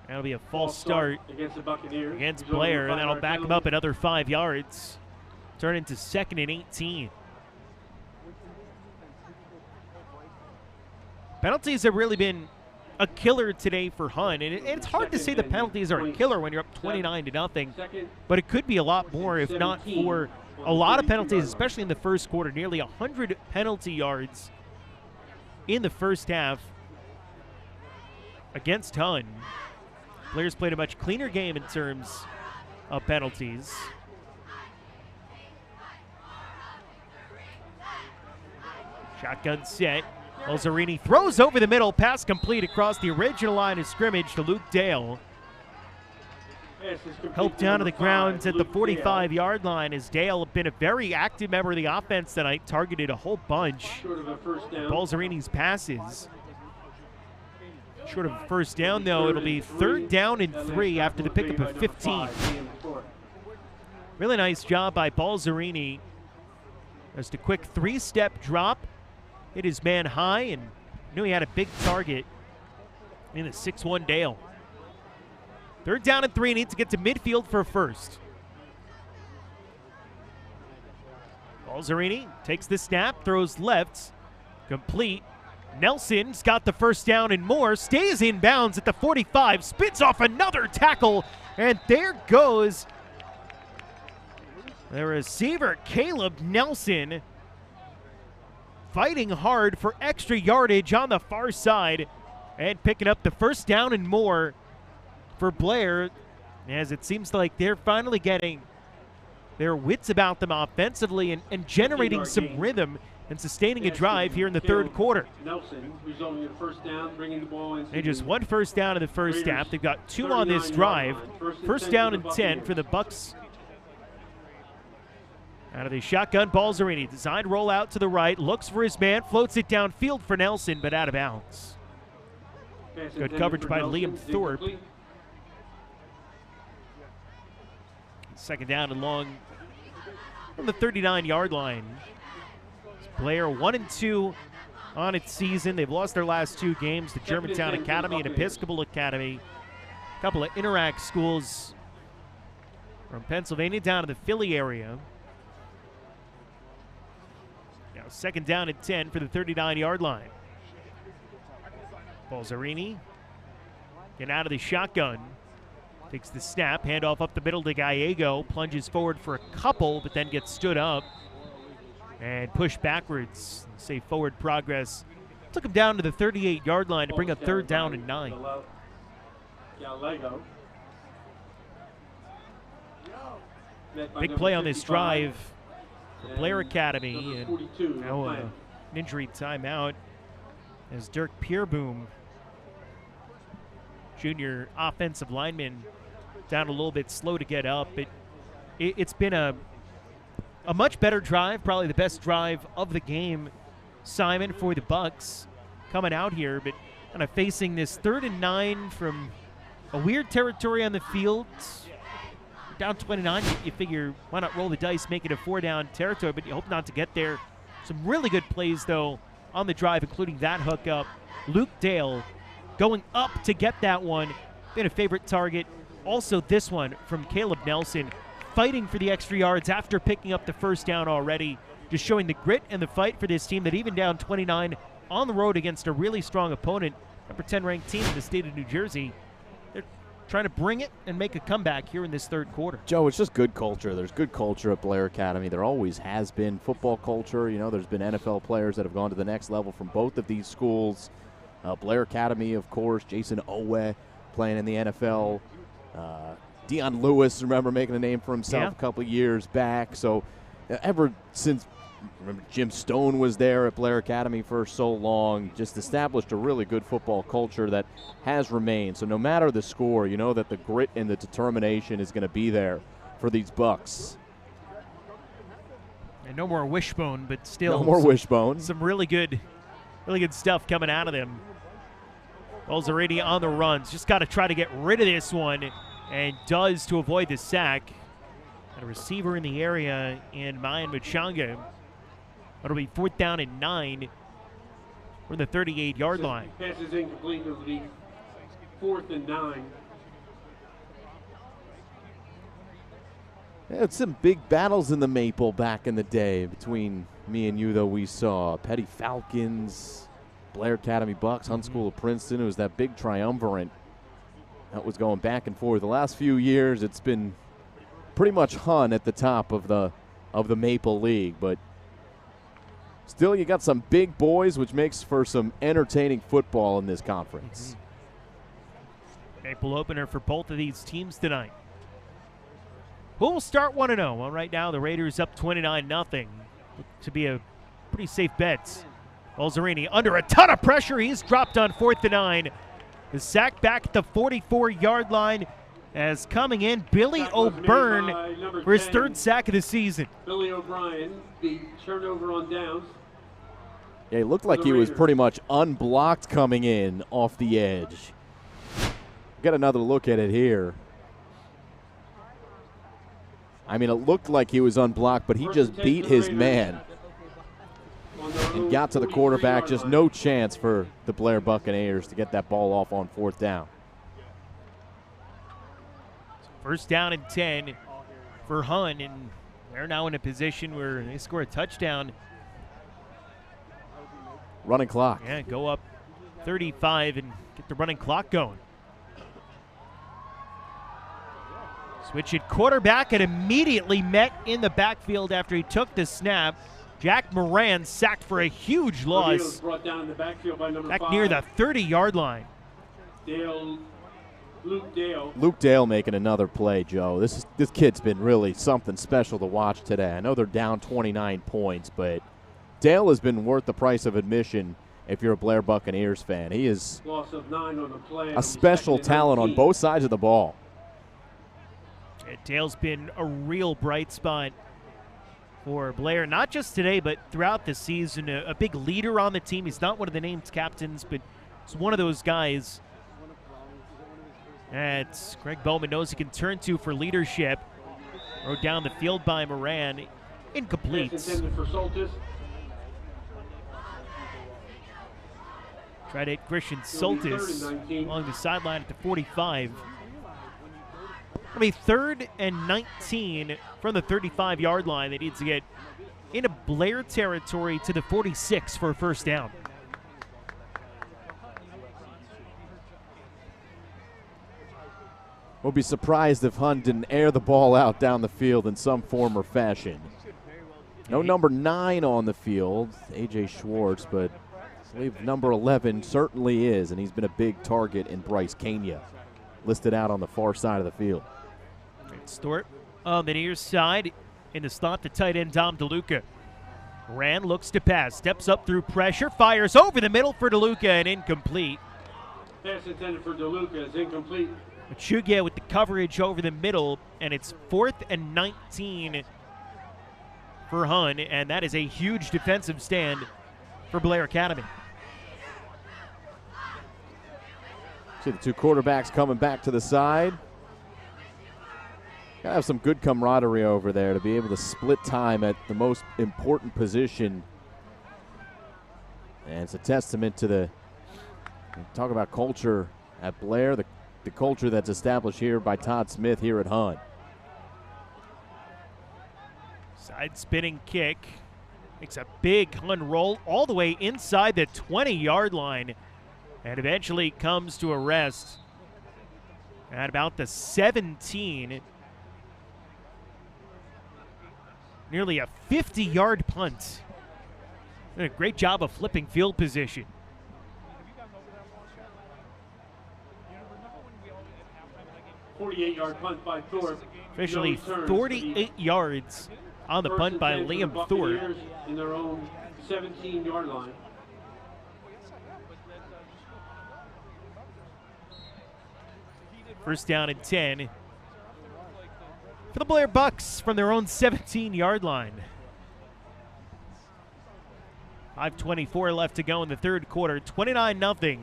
That'll be a false start against Blair, and that'll back him up another 5 yards. Turn into 2nd and 18. Penalties have really been a killer today for Hun, and it's hard to say the penalties are a killer when you're up 29-0, but it could be a lot more if not for a lot of penalties, especially in the first quarter. Nearly 100 penalty yards in the first half against Hun. Blair's played a much cleaner game in terms of penalties. Shotgun set. Balzerini throws over the middle, pass complete across the original line of scrimmage to Luke Dale. Helped down to the ground at the 45-yard line as Dale had been a very active member of the offense tonight, targeted a whole bunch. Balzerini's passes. Short of a first down, though. It'll be 3rd down and 3 after the pickup of 15. Really nice job by Balzerini. Just a quick 3-step drop. Hit his man high and knew he had a big target in the 6'1 Dale. 3rd down and 3, needs to get to midfield for a first. Balzerini takes the snap, throws left, complete. Nelson's got the first down and more, stays in bounds at the 45, spins off another tackle, and there goes the receiver, Caleb Nelson, fighting hard for extra yardage on the far side and picking up the first down and more for Blair, as it seems like they're finally getting their wits about them offensively and generating some rhythm and sustaining a drive here in the third quarter. Nelson, resulting in a first down, bringing the ball in. They just one first down in the first half. They've got 2 on this drive. First down and 10 for the Bucks. Out of the shotgun, Balzerini, designed rollout to the right, looks for his man, floats it downfield for Nelson, but out of bounds. Good coverage by Liam Thorpe. Second down and long from the 39-yard line. Blair 1-2 on its season. They've lost their last 2 games to Germantown Academy and Episcopal Academy. A couple of Interact schools from Pennsylvania down to the Philly area. Now second down and 10 for the 39-yard line. Balzerini getting out of the shotgun. Takes the snap, handoff up the middle to Gallego, plunges forward for a couple, but then gets stood up and pushed backwards. Say forward progress. Took him down to the 38-yard line to bring up third down and 9. Big play on this drive for Blair Academy, and now an injury timeout as Dirk Pierboom, junior offensive lineman, down a little bit slow to get up. It's been a much better drive, probably the best drive of the game, Simon, for the Bucks coming out here, but kind of facing this 3rd and 9 from a weird territory on the field. Down 29, you figure, why not roll the dice, make it a 4-down territory, but you hope not to get there. Some really good plays, though, on the drive, including that hookup. Luke Dale going up to get that one. Been a favorite target. Also this one from Caleb Nelson, fighting for the extra yards after picking up the first down already. Just showing the grit and the fight for this team that even down 29 on the road against a really strong opponent, number 10 ranked team in the state of New Jersey, they're trying to bring it and make a comeback here in this third quarter. Joe, it's just good culture. There's good culture at Blair Academy. There always has been football culture. You know, there's been NFL players that have gone to the next level from both of these schools. Blair Academy, of course, Jason Owe playing in the NFL. Deion Lewis, remember, making a name for himself a couple of years back. So ever since, remember, Jim Stone was there at Blair Academy for so long, just established a really good football culture that has remained. So no matter the score, you know that the grit and the determination is going to be there for these Bucks. And no more wishbone, but still no more wishbone. Some really good stuff coming out of them. Balzerini on the runs. Just got to try to get rid of this one, and does to avoid the sack. And a receiver in the area in Mayan Machanga. It'll be 4th down and 9 from the 38-yard line. Pass is incomplete. It'll be 4th and 9. Yeah, it's some big battles in the Maple back in the day between me and you, though. We saw Petty Falcons, Blair Academy Bucks, Hunt School of Princeton. It was that big triumvirate that was going back and forth. The last few years, it's been pretty much Hun at the top of the Maple League, but still, you got some big boys, which makes for some entertaining football in this conference. Maple opener for both of these teams tonight. Who will start 1-0? Well, right now the Raiders up 29-0. To be a pretty safe bet. Balzerini under a ton of pressure. He's dropped on 4th and 9. The sack back at the 44-yard line as coming in Billy O'Byrne for his 3rd sack of the season. Billy O'Brien, the turnover on downs. Yeah, he looked like he was pretty much unblocked coming in off the edge. Get another look at it here. I mean, it looked like he was unblocked, but he just beat his man and got to the quarterback. Just no chance for the Blair Buccaneers to get that ball off on 4th down. First down and 10 for Hun, and they're now in a position where they score a touchdown. running clock. Yeah, go up 35 and get the running clock going. Switch at quarterback and immediately met in the backfield after he took the snap. Jack Moran sacked for a huge loss. Brought down in the backfield by number Back 5. near the 30-yard line. Luke Dale. Luke Dale making another play, Joe. This kid's been really something special to watch today. I know they're down 29 points, but Dale has been worth the price of admission if you're a Blair Buccaneers fan. He is Loss of 9 on the play. a special talent on both sides of the ball. Dale's been a real bright spot for Blair, not just today, but throughout the season. A big leader on the team. He's not one of the named captains, but he's one of those guys that Greg Bowman knows he can turn to for leadership. Rode down the field by Moran. Incomplete. Intended for Soltis. Tried to hit Christian Soltis along the sideline at the 45. I mean, 3rd and 19 from the 35-yard line. They need to get into Blair territory to the 46 for a first down. We'll be surprised if Hun didn't air the ball out down the field in some form or fashion. No number 9 on the field, A.J. Schwartz, but I believe number 11 certainly is, and he's been a big target in Bryce Kania, listed out on the far side of the field. Stewart on the near side. In the slot, the tight end, Dom DeLuca. Moran looks to pass, steps up through pressure, fires over the middle for DeLuca and incomplete. Pass intended for DeLuca is incomplete. Machugia with the coverage over the middle, and it's 4th and 19 for Hun, and that is a huge defensive stand for Blair Academy. See the two quarterbacks coming back to the side. Gotta have some good camaraderie over there to be able to split time at the most important position. And it's a testament to the, talk about culture at Blair, the culture that's established here by Todd Smith here at Hun. Side spinning kick. Makes a big Hun roll all the way inside the 20-yard line and eventually comes to a rest at about the 17. Nearly a 50-yard punt. Did a great job of flipping field position. .48-yard punt by Thorpe. Officially No returns 48 yards on the punt by Liam Thorpe. In their own 17-yard line. First down and 10 for the Blair Bucks from their own 17-yard line. 5:24 left to go in the third quarter. 29-0.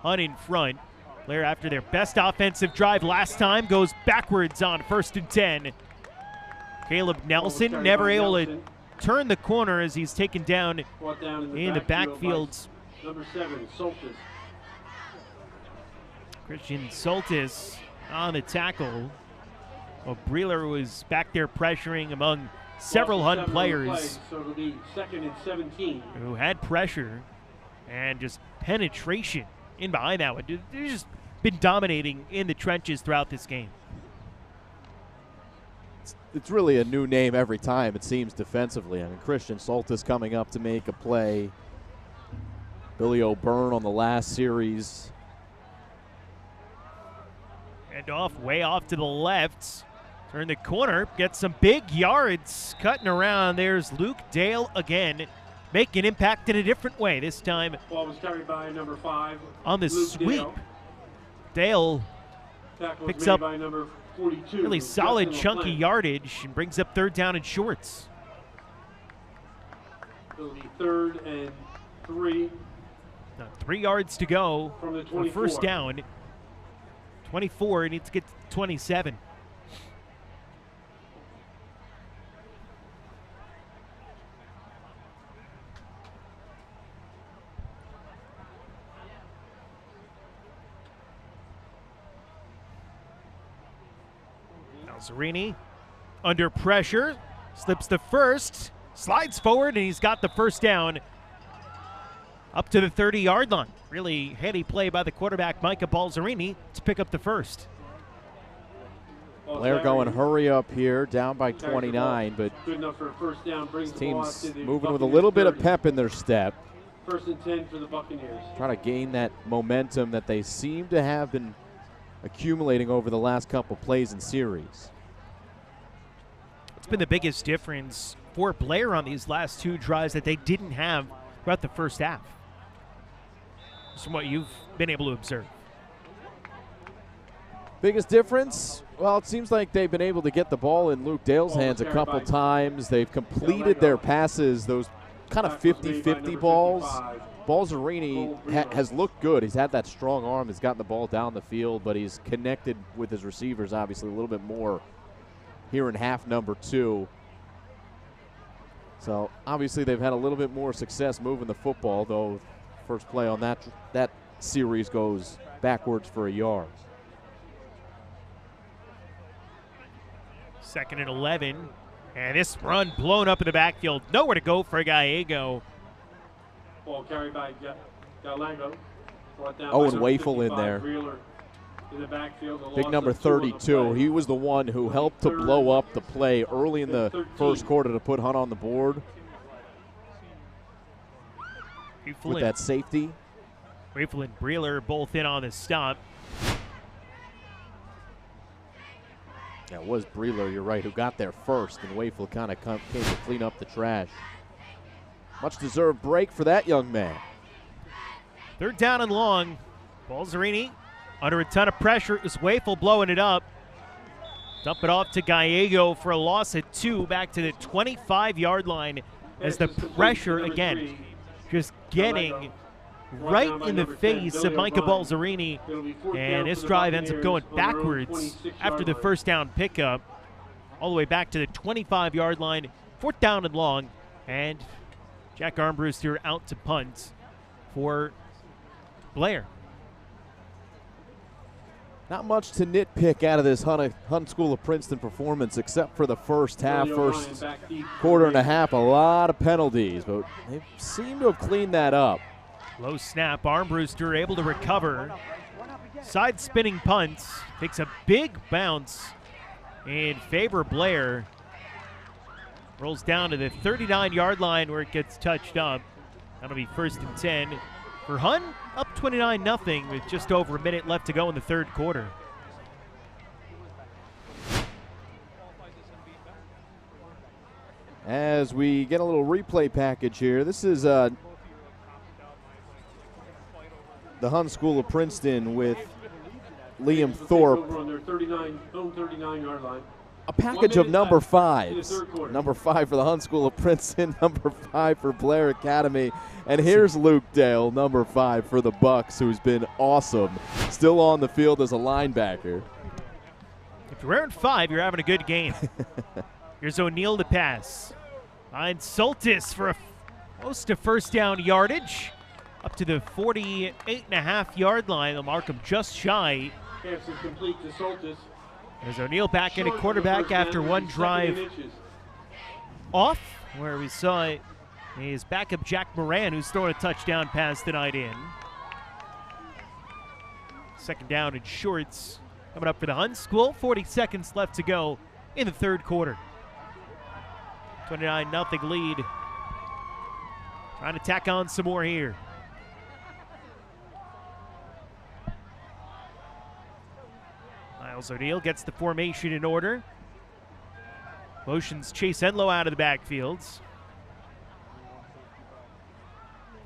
Hun in front. Blair, after their best offensive drive last time, goes backwards on 1st and 10. Caleb Nelson never able to turn the corner as he's taken down in the backfield. Number 7, Soltis. Christian Soltis on the tackle. Well, Breeler was back there pressuring among several Hun players So it'll be 2nd and 17. who had pressure and just penetration in behind that one. They've just been dominating in the trenches throughout this game. It's really a new name every time, it seems, defensively. I mean, Christian Soltis coming up to make a play. Billy O'Byrne on the last series. And off, way off to the left. Turn the corner, get some big yards cutting around. There's Luke Dale again, making impact in a different way. This time Ball was carried by number 5. on the Luke sweep. Dale Tackle was picks made up by number 42. really solid Justin chunky LaPlante. yardage and brings up 3rd down and shorts. It'll be 3rd and 3 Now 3 yards to go from the for 24. first down. 24, needs to get to 27. Zerini under pressure, slips the first, slides forward, and he's got the first down up to the 30-yard line. Really heady play by the quarterback, Micah Balzerini, to pick up the first. Blair going hurry up here, down by 29, but good enough for a first down. this team's moving with a little bit of pep in their step. 1st and 10 for the Buccaneers. Trying to gain that momentum that they seem to have been accumulating over the last couple plays and series. It's been the biggest difference for Blair on these last 2 drives that they didn't have throughout the first half. Just from what you've been able to observe. Biggest difference? Well, it seems like they've been able to get the ball in Luke Dale's hands a couple times. They've completed their passes, those kind of 50-50 balls. Balzerini has looked good. He's had that strong arm. He's gotten the ball down the field, but he's connected with his receivers, obviously, a little bit more here in half number 2. So, obviously, they've had a little bit more success moving the football, though first play on that series goes backwards for a yard. 2nd and 11. And this run blown up in the backfield. Nowhere to go for Gallego. Ball carried by Gallego. Owen Wafel in there. In the backfield, big number 32. He was the one who helped to blow up the play early in the first quarter to put Hunt on the board. With that safety. Wafel and Breeler both in on the stop. Yeah, it was Breeler, you're right, who got there first, and Wafel kind of came to clean up the trash. Much deserved break for that young man. 3rd down and long. Balzerini under a ton of pressure. Is Wafel blowing it up. Dump it off to Gallego for a loss at 2, back to the 25-yard line as the pressure again just getting right in the face of Micah Balzerini, and this drive ends up going backwards after the first down pickup, all the way back to the 25-yard line. 4th down and long, and Jack Armbruster out to punt for Blair. Not much to nitpick out of this Hunt School of Princeton performance except for the first half, first quarter and a half. A lot of penalties, but they seem to have cleaned that up. Low snap, Armbruster able to recover. Side spinning punt, takes a big bounce in favor of Blair. Rolls down to the 39-yard line where it gets touched up. That'll be 1st and 10 for Hunt, up 29-0 with just over a minute left to go in the 3rd quarter. As we get a little replay package here, this is the Hunt School of Princeton with Liam Thorpe. On their 39-yard line. A package of number 5s. Number 5 for the Hunt School of Princeton, number 5 for Blair Academy. And here's Luke Dale, number 5 for the Bucks, who's been awesome. Still on the field as a linebacker. If you're wearing 5, you're having a good game. Here's O'Neal to pass. Finds Soltis for close to first down yardage. Up to the 48.5-yard line. They'll mark him just shy. Pass is complete to Soltis. There's O'Neal back in at quarterback after one drive off, where we saw his backup Jack Moran, who's throwing a touchdown pass tonight in. 2nd down and shorts coming up for the Hunt School. 40 seconds left to go in the 3rd quarter. 29-0 lead. Trying to tack on some more here. Miles O'Neal gets the formation in order. Motions Chase Enlow out of the backfields.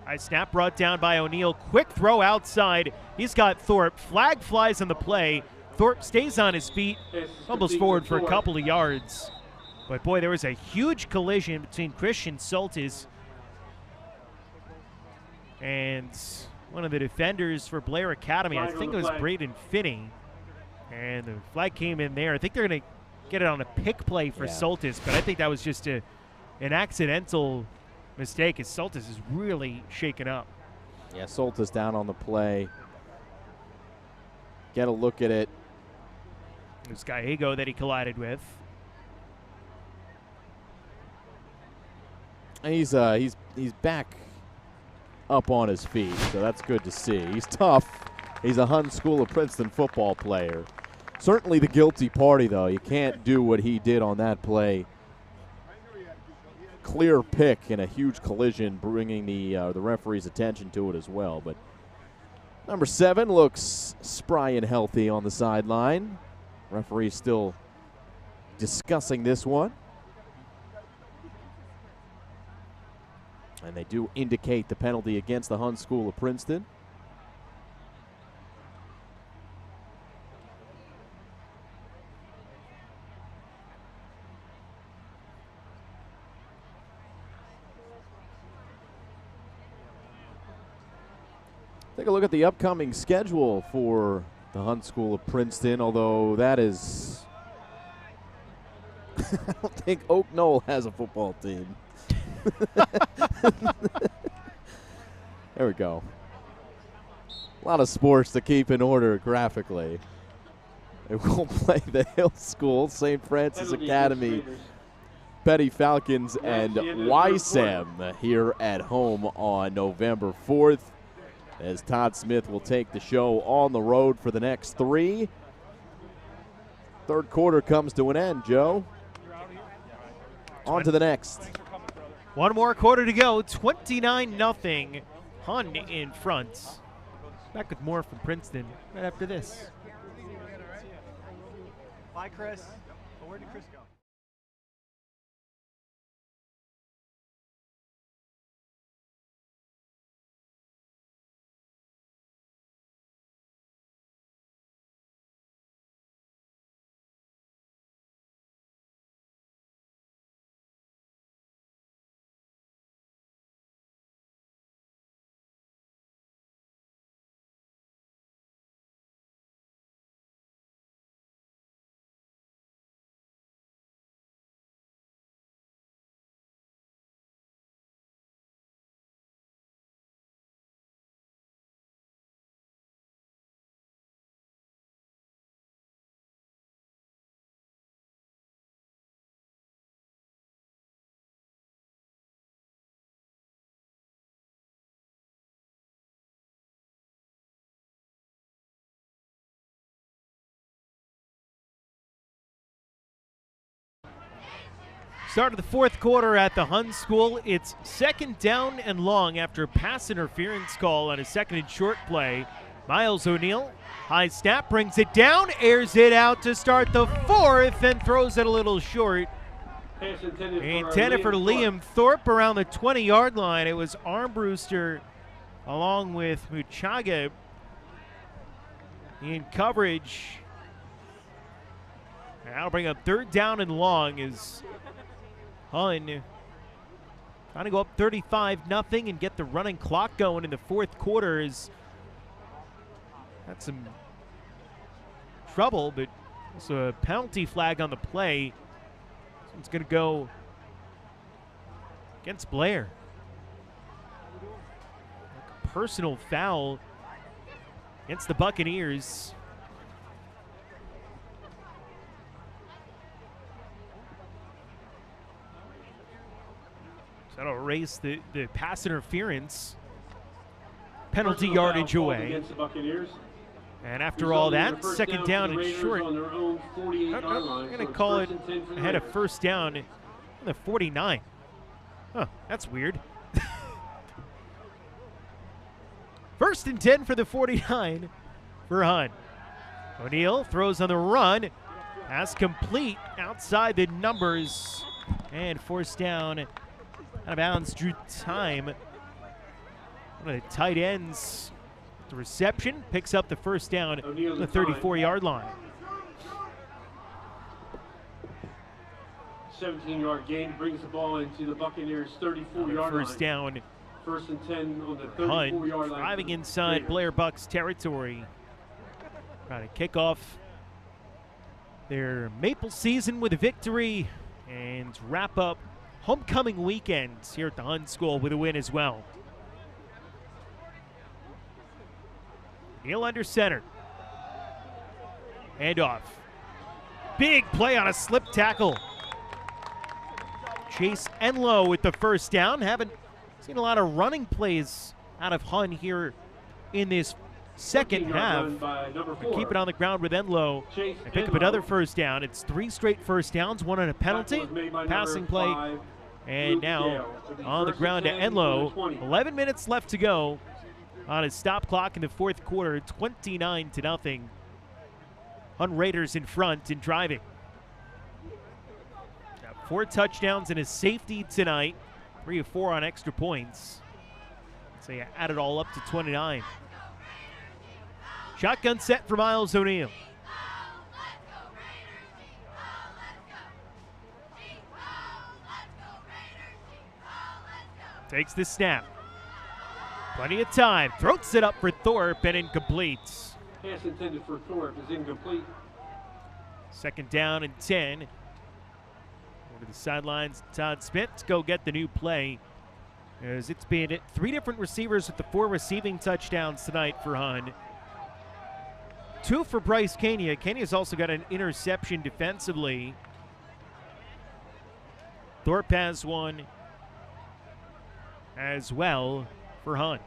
High snap brought down by O'Neal. Quick throw outside. He's got Thorpe. Flag flies on the play. Thorpe stays on his feet, fumbles forward for a couple of yards. But boy, there was a huge collision between Christian Soltis and one of the defenders for Blair Academy. I think it was Braden Finney. And the flag came in there. I think they're going to get it on a pick play for Soltis, but I think that was just an accidental mistake, as Soltis is really shaken up. Yeah, Soltis down on the play. Get a look at it. It was Gallego that he collided with. And he's back up on his feet, so that's good to see. He's tough. He's a Hun School of Princeton football player. Certainly the guilty party, though. You can't do what he did on that play. Clear pick and a huge collision, bringing the referee's attention to it as well. But number 7 looks spry and healthy on the sideline. Referee still discussing this one. And they do indicate the penalty against the Hun School of Princeton. Take a look at the upcoming schedule for the Hun School of Princeton, although that is I don't think Oak Knoll has a football team. There we go. A lot of sports to keep in order graphically. They will play the Hill School, St. Francis Academy, Petty Falcons, and YSEM here at home on November 4th. As Todd Smith will take the show on the road for the next 3. Third quarter comes to an end, Joe. On to the next. One more quarter to go. 29-0. Hun in front. Back with more from Princeton right after this. Bye, Chris. Well, where did Chris go? Start of the fourth quarter at the Hun School. It's second down and long after a pass interference call on a second and short play. Miles O'Neill, high snap, brings it down, airs it out to start the fourth, and throws it a little short. Intended for Liam Thorpe around the 20-yard line. It was Armbruster along with Muchaga in coverage. That'll bring up third down and long as Hun trying to go up 35-0 and get the running clock going in the fourth quarter. Is had some trouble, but also a penalty flag on the play. It's going to go against Blair. Like a personal foul against the Buccaneers. So that'll erase the pass interference. Penalty yardage away. And after all that, second down and short. I'm going to call it ahead of first down on the 49. Huh, that's weird. First and 10 for the 49 for Hun. O'Neill throws on the run. Pass complete outside the numbers. And forced down out of bounds, drew time. One of the tight ends. The reception picks up the first down on the 34-yard line. 17-yard gain brings the ball into the Buccaneers' 34-yard line. First down. First and 10 on the 34-yard line. Driving inside Blair Bucks territory. Trying to kick off their Maple season with a victory and wrap up homecoming weekend here at the Hun School with a win as well. Neal under center. Handoff. Big play on a slip tackle. Chase Enlow with the first down. Haven't seen a lot of running plays out of Hun here in this second half. Keep it on the ground with Enlow and pick up another first down. It's 3 straight first downs, 1 on a penalty, passing play, and now on the ground to Enlow. 11 minutes left to go on his stop clock in the fourth quarter, 29-0. Hun Raiders in front and driving. Got 4 touchdowns and a safety tonight, 3 of 4 on extra points. So you add it all up to 29. Shotgun set for Miles O'Neal. Takes the snap. Plenty of time. Throats it up for Thorpe and incomplete. Pass intended for Thorpe is incomplete. Second down and 10. Over the sidelines, Todd Smith to go get the new play. As it's been 3 different receivers with the 4 receiving touchdowns tonight for Hun. 2 for Bryce Kania. Kania's also got an interception defensively. Thorpe has one as well for Hun.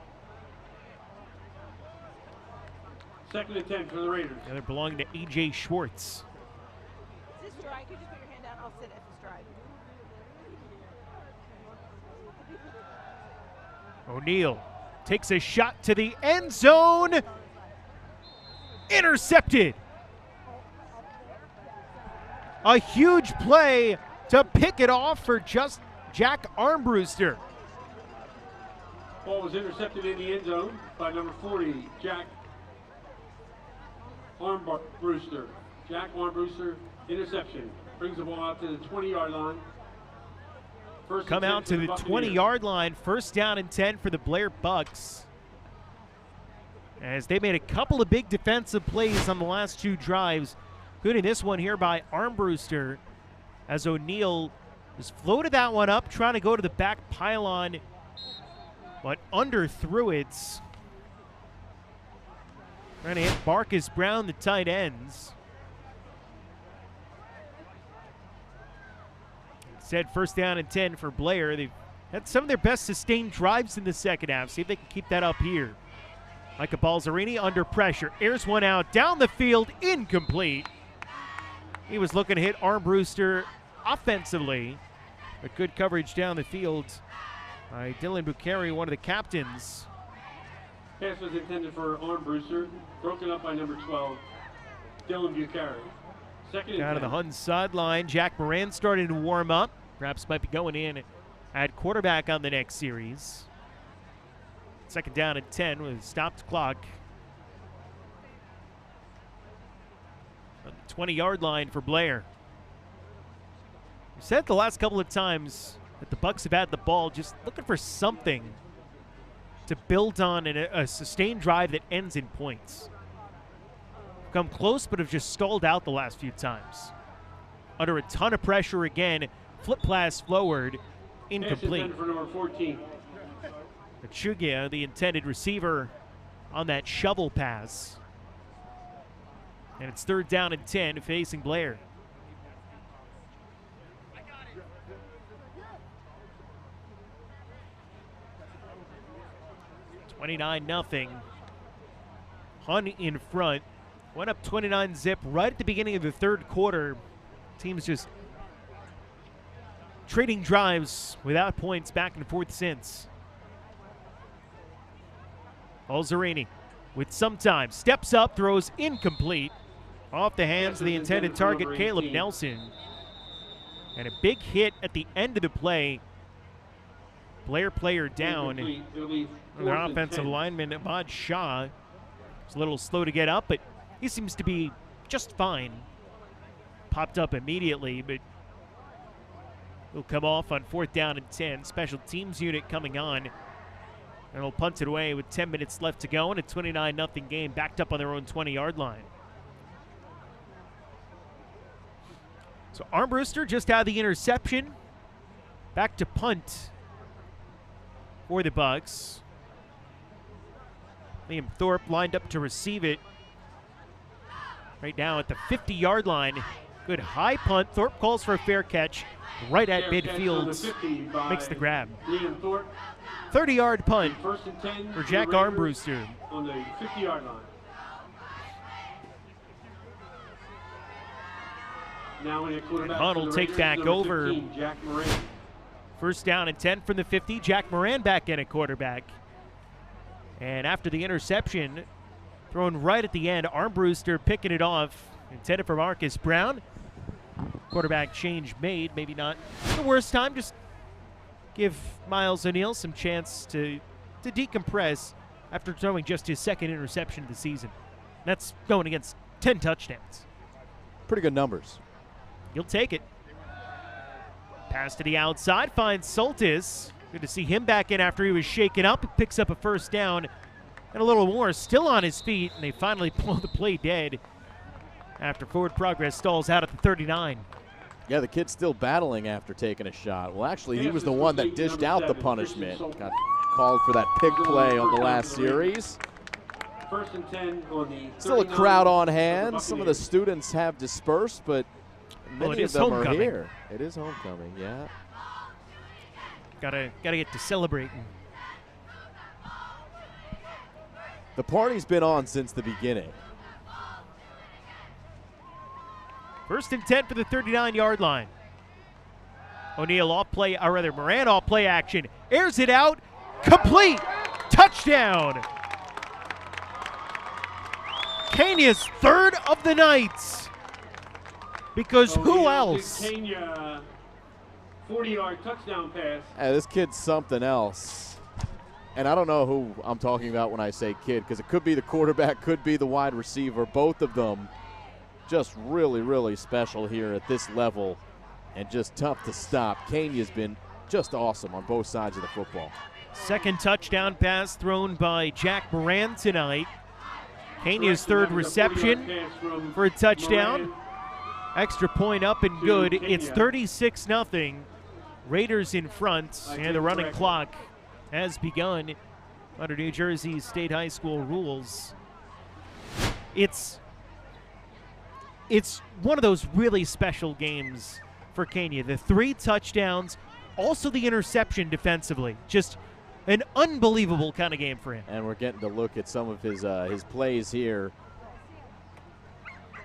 Second and 10 for the Raiders. The other belonging to A.J. Schwartz. Is this strike? You just put your hand down. I'll sit at the strike. O'Neal takes a shot to the end zone. Intercepted. A huge play to pick it off for just Jack Armbruster. Ball was intercepted in the end zone by number 40, Jack Armbruster. Jack Armbruster, interception. Brings the ball out to the 20-yard line. Come out to the 20-yard line. First down and 10 for the Blair Bucks. As they made a couple of big defensive plays on the last 2 drives, including this one here by Armbruster, as O'Neal just floated that one up, trying to go to the back pylon, but underthrew it. Trying to hit Marcus Brown, the tight ends. Instead, first down and 10 for Blair. They've had some of their best sustained drives in the second half. See if they can keep that up here. Micah Balzerini under pressure. Airs one out down the field, incomplete. He was looking to hit Armbruster offensively, but good coverage down the field by Dylan Bukhari, one of the captains. Pass was intended for Armbruster, broken up by number 12, Dylan Bukhari. Second and Down to 10. the Hun sideline, Jack Moran starting to warm up. Perhaps might be going in at quarterback on the next series. Second down and 10 with a stopped clock. On the 20-yard line for Blair. We said the last couple of times that the Bucks have had the ball, just looking for something to build on in a sustained drive that ends in points. Come close, but have just stalled out the last few times. Under a ton of pressure again, flip pass forward, incomplete. For number 14. Chugia, the intended receiver, on that shovel pass. And it's third down and 10 facing Blair. $29-0. Hun in front. Went up 29-zip right at the beginning of the third quarter. Teams just trading drives without points back and forth since. Balzerini with some time. Steps up, throws incomplete. Off the hands of the intended target, Caleb Nelson. And a big hit at the end of the play. Blair player down. Their offensive lineman, Ahmad Shah, was a little slow to get up, but he seems to be just fine. Popped up immediately, but he'll come off on fourth down and 10. Special teams unit coming on. And he'll punt it away with 10 minutes left to go in a 29-0 game, backed up on their own 20-yard line. So Armbruster just had the interception. Back to punt for the Bucks. Liam Thorpe lined up to receive it. Right now at the 50-yard line Good high punt. Thorpe calls for a fair catch right at midfield. Makes the grab. 30-yard punt for Jack Armbruster. On the 50-yard line. Now in Hunt will take back over. Jack Moran. First down and 10 from the 50. Jack Moran back in at quarterback. And after the interception, thrown right at the end, Armbruster picking it off. Intended for Marcus Brown. Quarterback change made. Maybe not the worst time. Just give Miles O'Neill some chance to decompress after throwing just his second interception of the season. That's going against 10 touchdowns. Pretty good numbers. You'll take it. Pass to the outside, finds Soltis. Good to see him back in after he was shaken up. He picks up a first down and a little more. Still on his feet, and they finally blow the play dead after forward progress stalls out at the 39. Yeah, the kid's still battling after taking a shot. Well, actually, he was the one that dished out the punishment. Got called for that pig play on the last series. First and 10 on the Still a crowd on hand. Some of the students have dispersed, but many of them are here. It is homecoming, yeah. Gotta get to celebrating. The party's been on since the beginning. First and 10 for the 39-yard line. O'Neill off play, or rather Moran off play action. Airs it out. Complete. Touchdown. Kenya's third of the night. Because who else? Kenya 40-yard touchdown pass. Hey, this kid's something else. And I don't know who I'm talking about when I say kid, because it could be the quarterback, could be the wide receiver. Both of them just really, really special here at this level and just tough to stop. Kenya's been just awesome on both sides of the football. Second touchdown pass thrown by Jack Moran tonight. Kenya's third reception for a touchdown. Extra point up and good. It's 36-0. Raiders in front, and the running clock has begun under New Jersey State High School rules. It's one of those really special games for Kenya. The 3 touchdowns, also the interception defensively. Just an unbelievable kind of game for him. And we're getting to look at some of his plays here.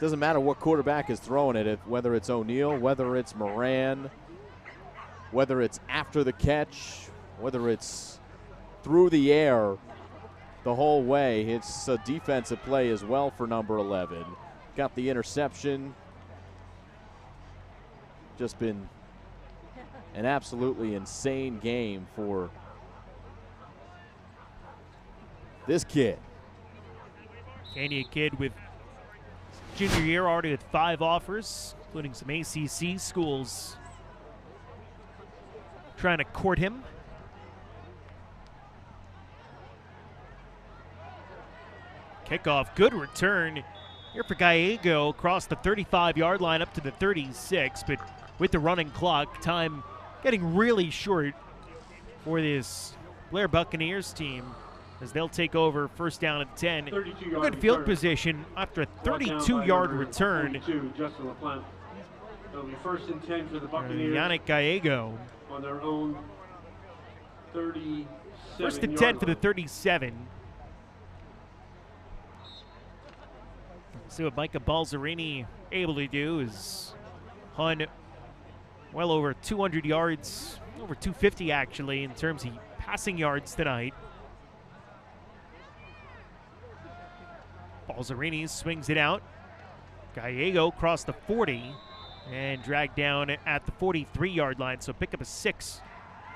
Doesn't matter what quarterback is throwing it, whether it's O'Neill, whether it's Moran, whether it's after the catch, whether it's through the air the whole way. It's a defensive play as well for number 11. Got the interception. Just been an absolutely insane game for this kid. Kenya kid with junior year already with 5 offers, including some ACC schools trying to court him. Kickoff, good return here for Gallego across the 35-yard line up to the 36, but with the running clock, time getting really short for this Blair Buccaneers team as they'll take over first down at 10. Good field position after a 32-yard return. It'll be first and 10 for the Buccaneers. Yannick Gallego On their own 37. First and 10 for the 37. See what Micah Balzerini able to do is Hun well over 200 yards, over 250 actually in terms of passing yards tonight. Balzerini swings it out. Gallego crossed the 40 and dragged down at the 43-yard line, so pick up a 6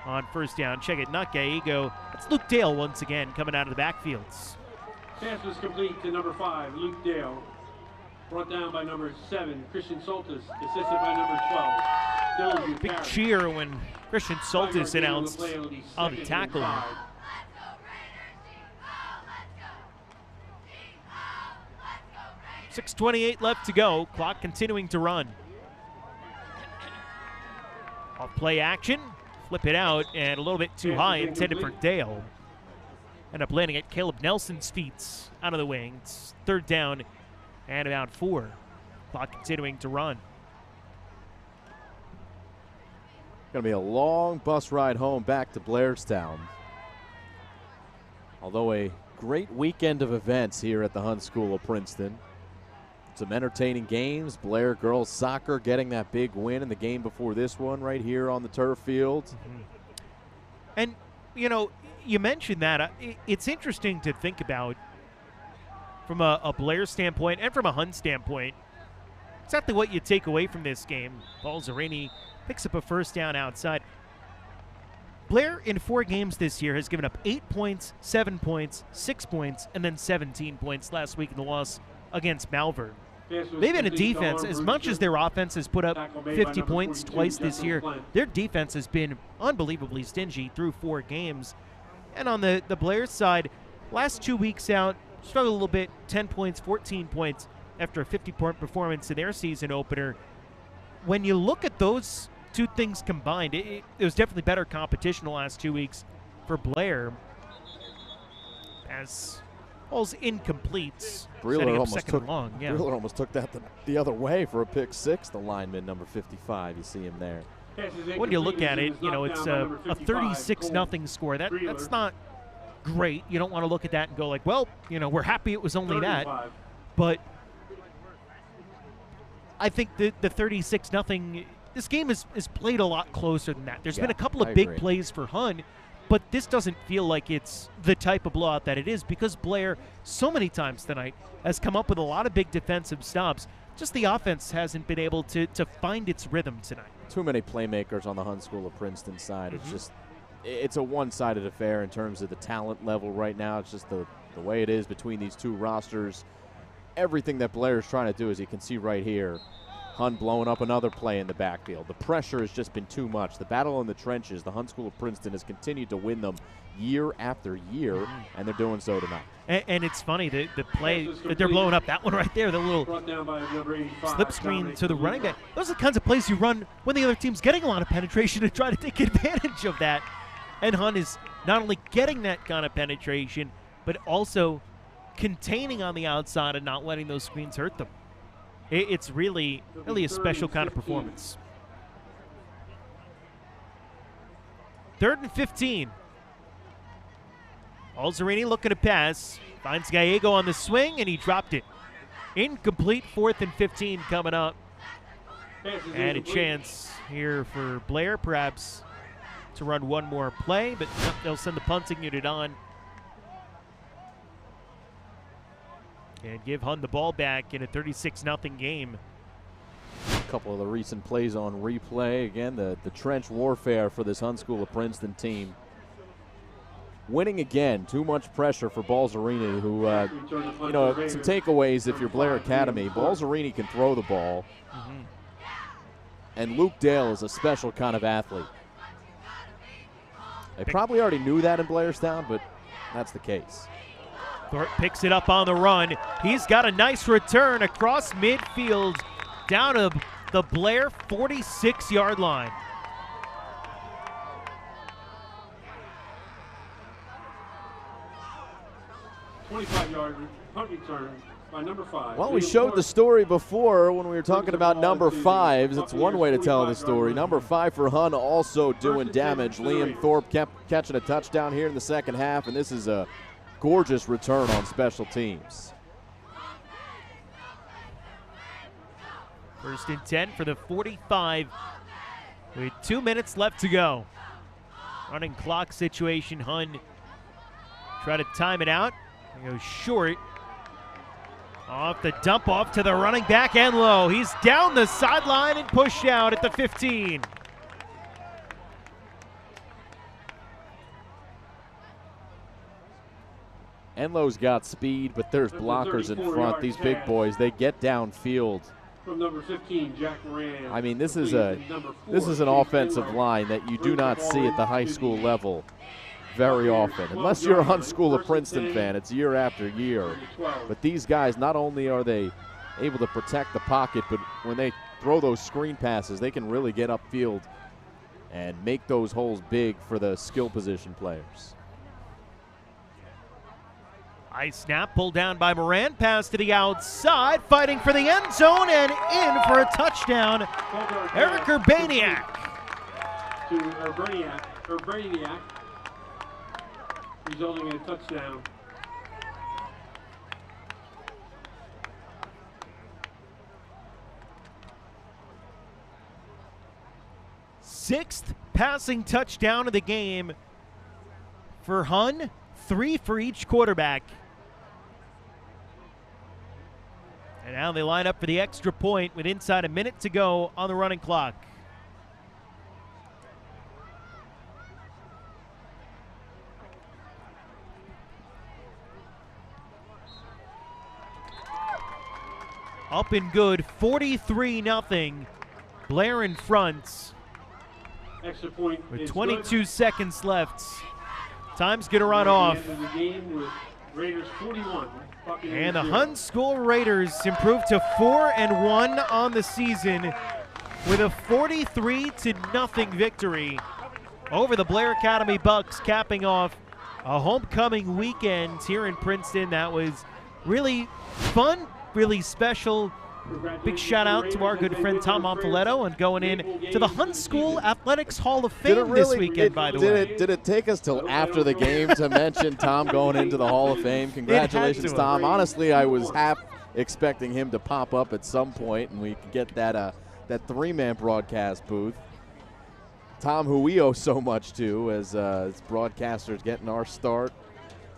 on first down. Check it, not Gallego. That's Luke Dale once again coming out of the backfields. Pass was complete to number 5, Luke Dale. Brought down by number 7, Christian Soltis, assisted by number 12. Big cheer when Christian Soltis announced on the tackle. 6:28 left to go. Clock continuing to run. Off play action. Flip it out and a little bit too high, intended for Dale. End up landing at Caleb Nelson's feet out of the wings. Third down and about 4. Clock continuing to run. going to be a long bus ride home back to Blairstown. Although a great weekend of events here at the Hunt School of Princeton. Some entertaining games. Blair girls soccer getting that big win in the game before this one right here on the turf field. Mm-hmm. And, you know, you mentioned that. It's interesting to think about from a Blair standpoint and from a Hunt standpoint. Exactly what you take away from this game. Balzerini picks up a first down outside. Blair in 4 games this year has given up 8 points, 7 points, 6 points, and then 17 points last week in the loss against Malvern. They've been a defense, as much as their offense has put up 50 points twice this year, their defense has been unbelievably stingy through 4 games. And on the Blair side, last 2 weeks out, struggled a little bit, 10 points, 14 points after a 50-point performance in their season opener. When you look at those 2 things combined, it was definitely better competition the last 2 weeks for Blair. As ball's incomplete. Breeler almost took that the other way for a pick 6, the lineman, number 55. You see him there. When you look at it, you know, it's a 36-0 score. That's not great. You don't want to look at that and go like, well, you know, we're happy it was only that. But I think the 36-0, this game is played a lot closer than that. There's been a couple of big plays for Hunt, but this doesn't feel like it's the type of blowout that it is because Blair, so many times tonight, has come up with a lot of big defensive stops. Just the offense hasn't been able to find its rhythm tonight. Too many playmakers on the Hunt School of Princeton side. It's just, it's a one-sided affair in terms of the talent level right now. It's just the way it is between these 2 rosters. Everything that Blair is trying to do, as you can see right here, Hunt blowing up another play in the backfield. The pressure has just been too much. The battle in the trenches, the Hunt School of Princeton has continued to win them year after year, and they're doing so tonight. And it's funny, the play that they're blowing up, that one right there, the little slip screen to the running back. Those are the kinds of plays you run when the other team's getting a lot of penetration to try to take advantage of that. And Hunt is not only getting that kind of penetration, but also containing on the outside and not letting those screens hurt them. It's really a special kind of performance. 3rd and 15. Balzerini looking to pass. Finds Gallego on the swing, and he dropped it. Incomplete. 4th and 15 coming up. And a chance here for Blair, perhaps, to run one more play, but they'll send the punting unit on. And give Hunt the ball back in a 36-0 game. A couple of the recent plays on replay. Again, the trench warfare for this Hunt School of Princeton team. Winning again. Too much pressure for Balzerini, who, you know, some takeaways if you're Blair Academy. Balzerini can throw the ball. And Luke Dale is a special kind of athlete. They probably already knew that in Blairstown, but that's the case. Thorpe picks it up on the run. He's got a nice return across midfield down to the Blair 46-yard line. $25-yard punt return by number 5. Well, we showed the story before when we were talking about number 5s. It's one way to tell the story. Number 5 for Hunt also doing damage. Liam Thorpe kept catching a touchdown here in the second half, and this is a gorgeous return on special teams. 1st and 10 for the 45 with 2 minutes left to go. Running clock situation. Hunt try to time it out. He goes short. Off the dump off to the running back Enlow. He's down the sideline and pushed out at the 15. Enlow's got speed, but there's blockers in front. These big boys, they get downfield. From number 15, Jack Moran. I mean, this is an offensive line that you do not see at the high school level very often. Unless you're a Hunt School of Princeton fan, it's year after year. But these guys, not only are they able to protect the pocket, but when they throw those screen passes, they can really get upfield and make those holes big for the skill position players. High snap, pulled down by Moran, pass to the outside, fighting for the end zone and in for a touchdown, Eric Urbaniak. to Urbaniak, resulting in a touchdown. Sixth passing touchdown of the game for Hun, 3 for each quarterback. And now they line up for the extra point with inside a minute to go on the running clock. Up and good, 43-0. Blair in front. Extra point With is 22 good. seconds left. Time's going to run off. The end of the game with Raiders 41. And the Hun School Raiders improved to 4-1 on the season with a 43-0 victory over the Blair Academy Bucks, capping off a homecoming weekend here in Princeton that was really fun, really special. Big shout out to our good friend Tom Monfiletto and going in to the Hun School Athletics Hall of Fame this weekend, by the way. Did it take us till after the game to mention Tom going into the Hall of Fame? Congratulations, Tom. Honestly, I was half expecting him to pop up at some point and we could get that three-man broadcast booth. Tom, who we owe so much to as broadcasters getting our start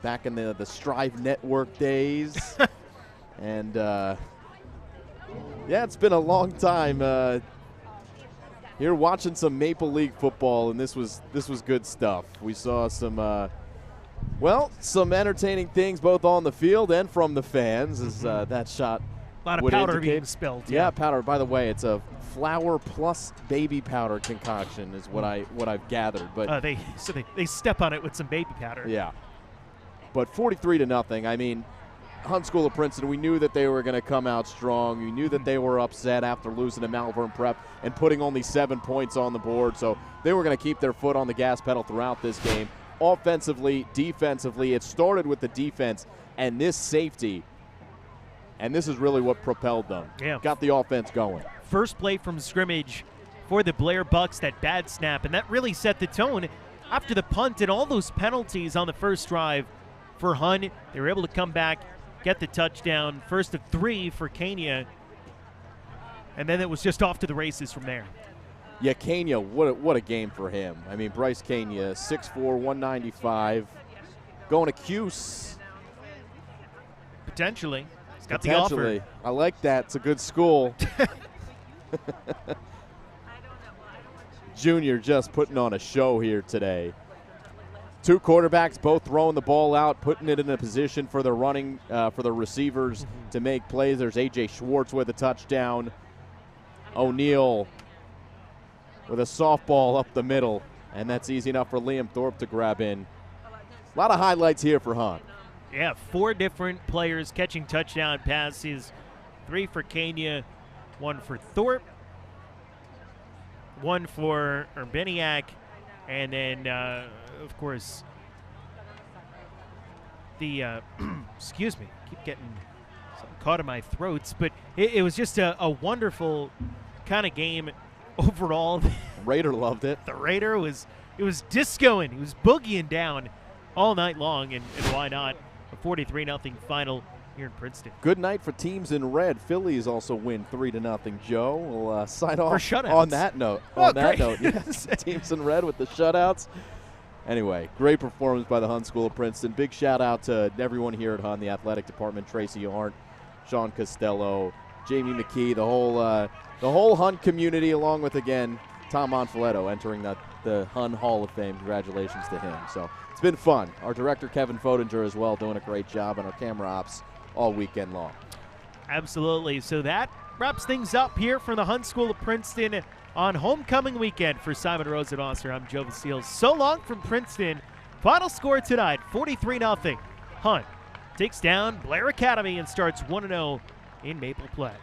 back in the Strive Network days. And yeah, it's been a long time here watching some Maple League football, and this was good stuff. We saw some entertaining things both on the field and from the fans as that shot A lot of would powder indicate. being spilled. Yeah, powder. By the way, it's a flour plus baby powder concoction is what I've gathered. But they step on it with some baby powder. yeah, but 43-0. I mean, Hun School of Princeton, we knew that they were going to come out strong. We knew that they were upset after losing to Malvern Prep and putting only 7 points on the board. So they were going to keep their foot on the gas pedal throughout this game. Offensively, defensively, it started with the defense and this safety. And this is really what propelled them. Yeah. Got the offense going. First play from scrimmage for the Blair Bucks, that bad snap, and that really set the tone after the punt and all those penalties on the first drive for Hun. They were able to come back, get the touchdown, first of 3 for Kenya, and then it was just off to the races from there. Yeah, Kenya, what a game for him. I mean, Bryce Kenya, 6'4", 195, going to Cuse. Potentially. He's got the offer. I like that. It's a good school. Junior just putting on a show here today. 2 quarterbacks both throwing the ball out, putting it in a position for the running, for the receivers to make plays. There's A.J. Schwartz with a touchdown. O'Neal with a softball up the middle, and that's easy enough for Liam Thorpe to grab in. A lot of highlights here for Hun. Yeah, 4 different players catching touchdown passes. 3 for Kenya, 1 for Thorpe, 1 for Urbaniak, and then, of course, the, excuse me, keep getting something caught in my throats, but it was just a wonderful kind of game overall. Raider loved it. The Raider was discoing. He was boogieing down all night long, and why not? A 43-0 final here in Princeton. Good night for teams in red. Phillies also win 3-0. Joe, we'll sign off shutouts. on that note. Yes, teams in red with the shutouts. Anyway, great performance by the Hun School of Princeton. Big shout out to everyone here at Hun, the athletic department, Tracy Arndt, Sean Costello, Jamie McKee, the whole Hun community, along with, again, Tom Monfiletto entering the Hun Hall of Fame. Congratulations to him. So it's been fun. Our director, Kevin Fodinger, as well, doing a great job, and our camera ops all weekend long. Absolutely. So that wraps things up here from the Hun School of Princeton on homecoming weekend. For Simon Rose and Oster, I'm Joe Vasile. So long from Princeton. Final score tonight, 43-0. Hun takes down Blair Academy and starts 1-0 in Maple Play.